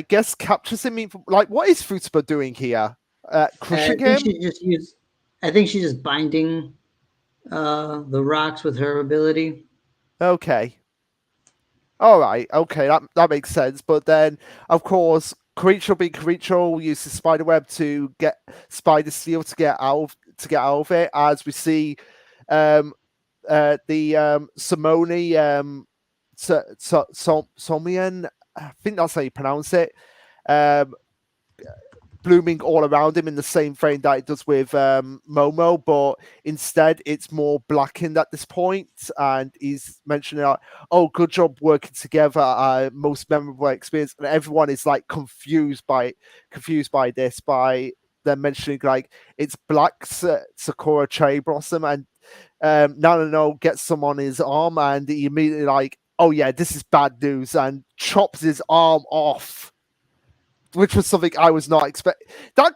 guess captures him. Like, what is Fruitsburg doing here? I Crushing think him? she just used. I think she's just binding the rocks with her ability. Okay. All right, okay, that makes sense. But then, of course, Creature being Creature uses spiderweb to get spider steel to get out of it, as we see the Simone Somian, I think that's how you pronounce it, um, blooming all around him in the same frame that it does with Momo, but instead it's more blackened at this point, and he's mentioning like, "Oh, good job working together, most memorable experience," and everyone is like confused by this, by them mentioning like it's black Sakura cherry blossom, and no gets some on his arm, and he immediately like, "Oh yeah, this is bad news," and chops his arm off, which was something I was not expecting. That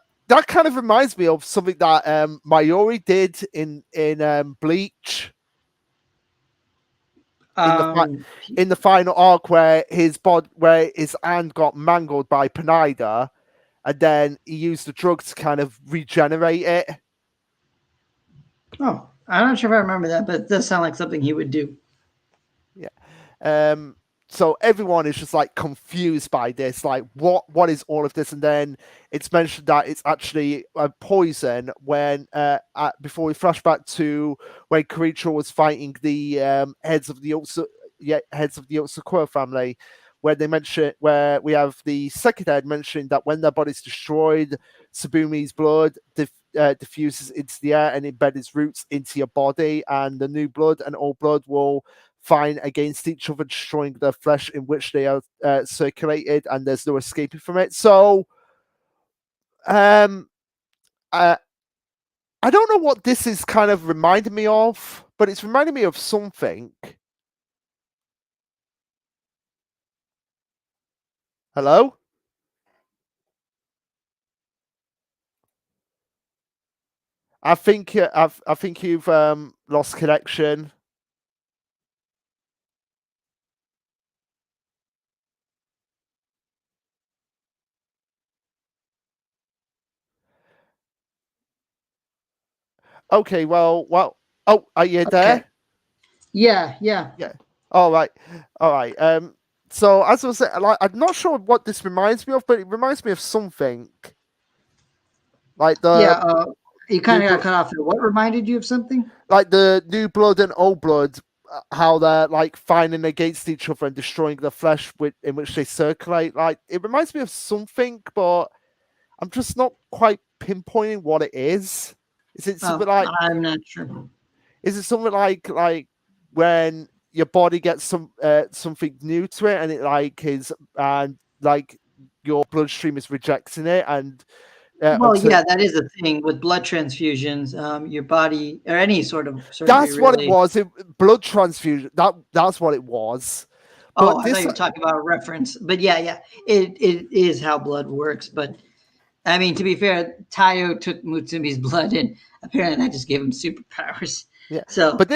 kind of reminds me of something that Mayuri did in Bleach in the Um, in the final arc, where where his hand got mangled by Pineda, and then he used the drug to kind of regenerate it. oh, I'm not sure if I remember that, but it does sound like something he would do. Yeah. So everyone is just like confused by this, like what is all of this? And then it's mentioned that it's actually a poison when before we flash back to when Kiricho was fighting the heads of the Otsukura family, where they mention, where we have the second head mentioning that when their body's destroyed, Tsubumi's blood diffuses into the air and embed its roots into your body, and the new blood and old blood will fight against each other, destroying the flesh in which they are circulated, and there's no escaping from it. So, um, I don't know what this is kind of reminding me of, but it's reminding me of something. Hello? I think you've lost connection. Okay, well. Oh, are you Okay. there? Yeah, yeah. Yeah. All right, all right. So as I was saying, like, I'm not sure what this reminds me of, but it reminds me of something like Yeah, the you kind new, of got cut off there. What reminded you of something? like the new blood and old blood. How they're like fighting against each other and destroying the flesh in which they circulate. Like it reminds me of something, but I'm just not quite pinpointing what it is. Is it something Oh, like? I'm not sure. Is it something like when your body gets something new to it and it like is and like your bloodstream is rejecting it and Well, until yeah, that is a thing with blood transfusions. Your body or any sort of surgery, that's what it really. was. Blood transfusion. That's what it was. Oh, But I thought this, you were talking about a reference, but yeah, yeah, it is how blood works. But I mean, to be fair, Tayo took Mutsumi's blood, and apparently that just gave him superpowers. yeah, So but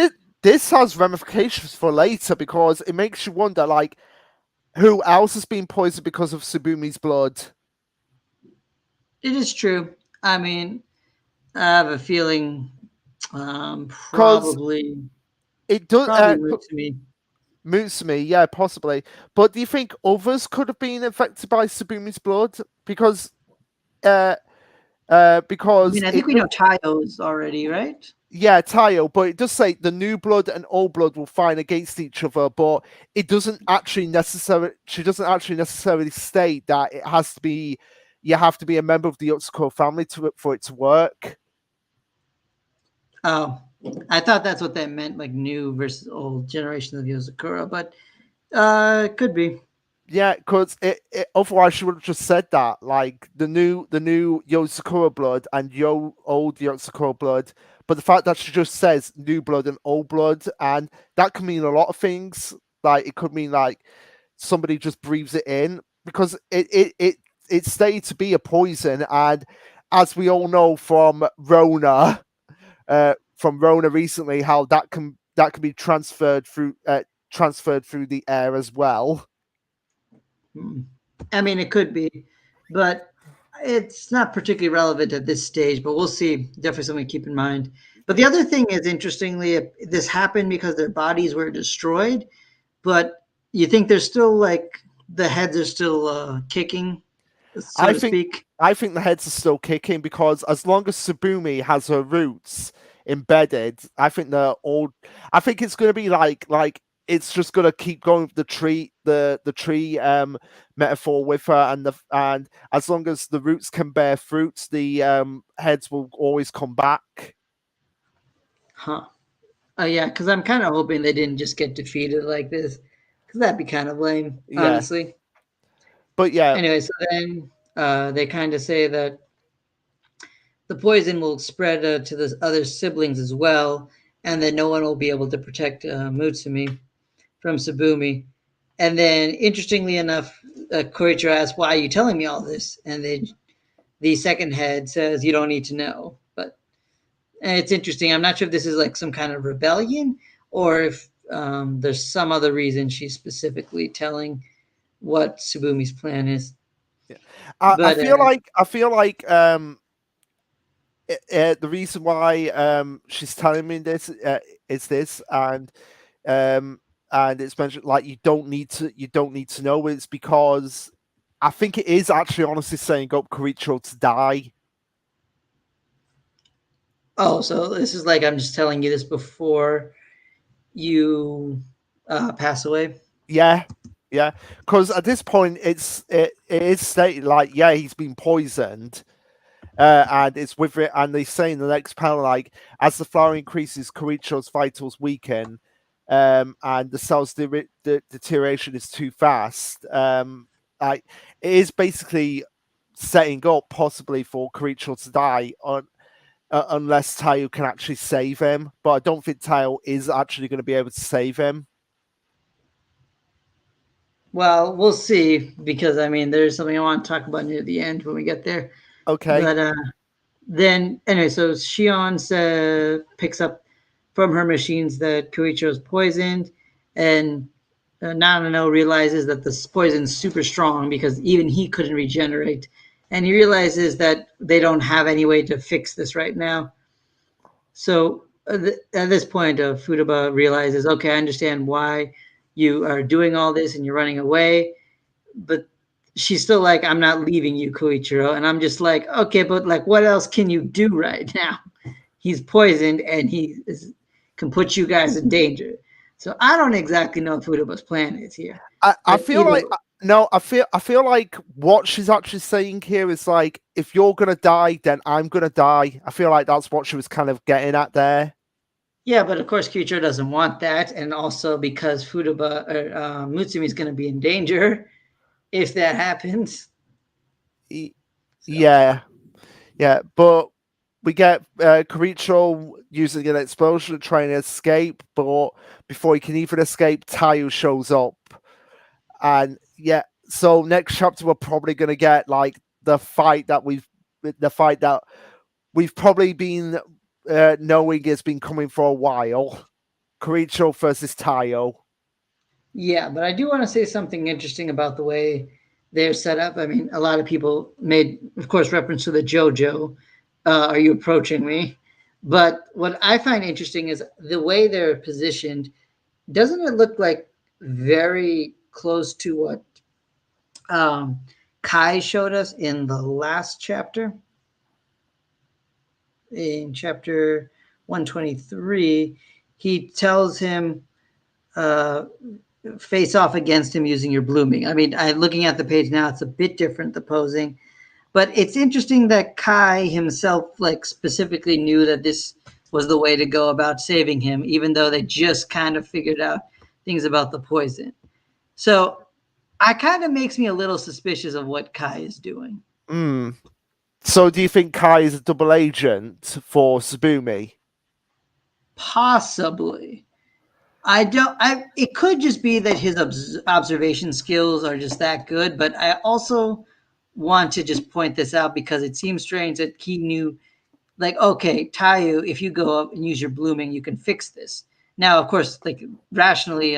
this has ramifications for later because it makes you wonder like who else has been poisoned because of Subumi's blood. it is true. I mean, I have a feeling, Because probably, it does. probably Mutsumi. Mutsumi, yeah, possibly. But do you think others could have been affected by Subumi's blood? Uh, I because mean, I think it we know Tayo's already, right? yeah, Tayo, but it does say the new blood and old blood will fight against each other, but it doesn't actually necessarily. She doesn't actually necessarily state that it has to be. You have to be a member of the Yotsuko family for it to work. Oh, I thought that's what that meant, like new versus old generation of Yozakura, but it could be. Yeah, because otherwise she would have just said that, like the new Yosakura blood and old Yosakura blood. But the fact that she just says new blood and old blood, and that can mean a lot of things. Like it could mean like somebody just breathes it in because it's stated to be a poison, and as we all know from Rona recently, how that can be transferred through the air as well. Hmm. I mean, it could be, but it's not particularly relevant at this stage. But we'll see. Definitely something to keep in mind. But the other thing is, interestingly, this happened because their bodies were destroyed. But you think they're still like the heads are still kicking, so I to think speak. I think the heads are still kicking because as long as Subumi has her roots embedded, I think it's gonna be like it's just gonna keep going with the tree metaphor with her and as long as the roots can bear fruits, the heads will always come back. Huh. Oh yeah, because I'm kind of hoping they didn't just get defeated like this, because that'd be kind of lame, Yeah. honestly. But yeah, Anyway, so then they kind of say that the poison will spread to the other siblings as well, and that no one will be able to protect Mutsumi from Sabumi. And then, interestingly enough, Koichiro asks, "Why are you telling me all this?" And then the second head says, "You don't need to know." But it's interesting. I'm not sure if this is like some kind of rebellion or if there's some other reason she's specifically telling what Subumi's plan is. yeah. But I feel like the reason why she's telling me this is this um and it's mentioned like you don't need to know it's because I think it is actually honestly saying up Koricho to die. oh, so this is like I'm just telling you this before you pass away. Yeah, yeah, because at this point it is stated like yeah he's been poisoned. And it's with it, and they say in the next panel, like as the flower increases, Koricho's vitals weaken, and the cell's deterioration is too fast. Like it is basically setting up possibly for Koricho to die on. Unless Tayo can actually save him, but I don't think Tayo is actually going to be able to save him. Well, we'll see because I mean there's something I want to talk about near the end when we get there. Okay, But then anyway, so Shion picks up from her machines that Koichiro is poisoned, and Nanano realizes that this poison's super strong because even he couldn't regenerate, and he realizes that they don't have any way to fix this right now. So at this point, Futaba realizes, okay, I understand why you are doing all this and you're running away, but she's still like, I'm not leaving you, Koichiro. And I'm just like, okay, but like, what else can you do right now? He's poisoned and can put you guys in danger. So I don't exactly know what Futaba's plan is here. I But feel either like no, I feel like what she's actually saying here is like, if you're gonna die, then I'm gonna die. I feel like that's what she was kind of getting at there. yeah, but of course Kyuchiro doesn't want that, and also because Futaba or Mutsumi is going to be in danger if that happens. Y- So Yeah, yeah, but we get Karicho using an explosion to try and escape, but before he can even escape, Tayu shows up, and yeah. So next chapter, we're probably gonna get like the fight that we've probably been knowing has been coming for a while. Karicho versus Tayo. yeah, but I do want to say something interesting about the way they're set up. I mean, a lot of people made, of course, reference to the JoJo. Are you approaching me? But what I find interesting is the way they're positioned. Doesn't it look like very close to what um, Kai showed us in the last chapter? In chapter 123, he tells him, uh, face off against him using your blooming. I mean, looking at the page now, it's a bit different, the posing. But it's interesting that Kai himself, like, specifically knew that this was the way to go about saving him, even though they just kind of figured out things about the poison. So I kind of makes me a little suspicious of what Kai is doing. Hmm. So do you think Kai is a double agent for Tsubumi? Possibly. I don't. I. It could just be that his observation skills are just that good. But I also want to just point this out because it seems strange that he knew, like, okay, Tayu, if you go up and use your blooming, you can fix this. Now, of course, like rationally,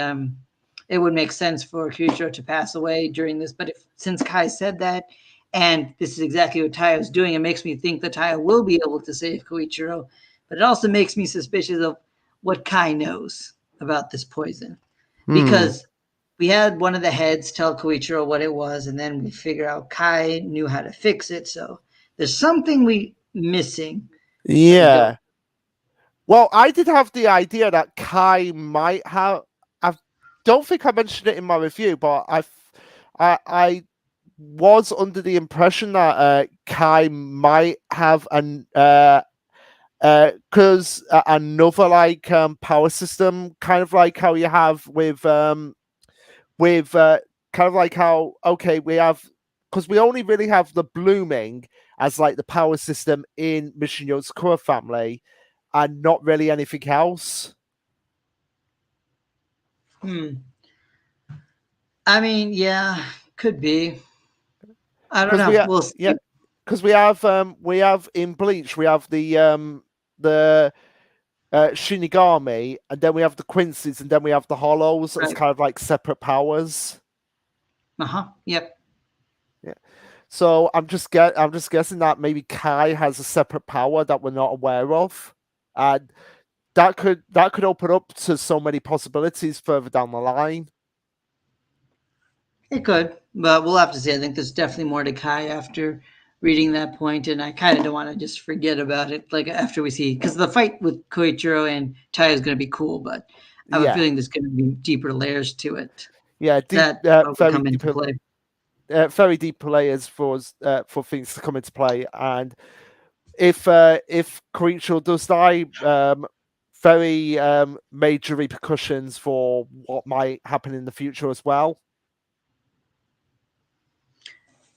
it would make sense for Kyushiro to pass away during this. But if since Kai said that, and this is exactly what Tayo is doing, it makes me think that Tayo will be able to save Koichiro. But it also makes me suspicious of what Kai knows about this poison, Hmm. because we had one of the heads tell Koichiro what it was, and then we figure out Kai knew how to fix it. So there's something we missing that we don't. Yeah. Well, I did have the idea that Kai might have. I don't think I mentioned it in my review, but I was under the impression that Kai might have an because another like power system, kind of like how you have with kind of like how, okay, we have, because we only really have the blooming as like the power system in Mission Yotsukawa family, and not really anything else. Hmm. I mean, yeah, could be. I don't Because know. We'll yeah, see. because we have in Bleach, we have the Shinigami, and then we have the Quincy's, and then we have the Hollows as Right. kind of like separate powers. Uh huh. Yep. Yeah. So I'm just guessing that maybe Kai has a separate power that we're not aware of, and that could open up to so many possibilities further down the line. It could, but we'll have to see. I think there's definitely more to Kai after reading that point, and I kind of don't want to just forget about it. Like after we see, because the fight with Koichiro and Tai is going to be cool, but I have a Yeah, feeling there's going to be deeper layers to it yeah, deep, that will come into play. very deep layers for things to come into play, and if Creature does die, very major repercussions for what might happen in the future as well.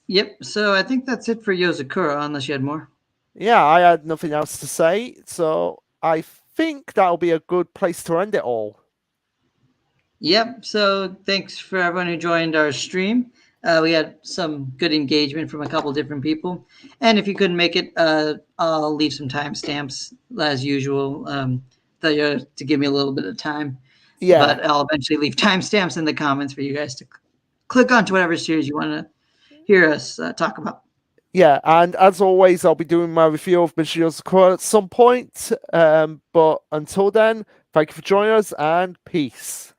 Yep. So I think that's it for Yozakura, unless you had more. Yeah, I had nothing else to say, so I think that'll be a good place to end it all. Yep. So thanks for everyone who joined our stream. We had some good engagement from a couple different people. And if you couldn't make it, I'll leave some timestamps as usual to give me a little bit of time. Yeah, But I'll eventually leave timestamps in the comments for you guys to click onto whatever series you want to hear us talk about. Yeah, and as always, I'll be doing my review of Michio's Quote at some point. But until then, thank you for joining us and peace.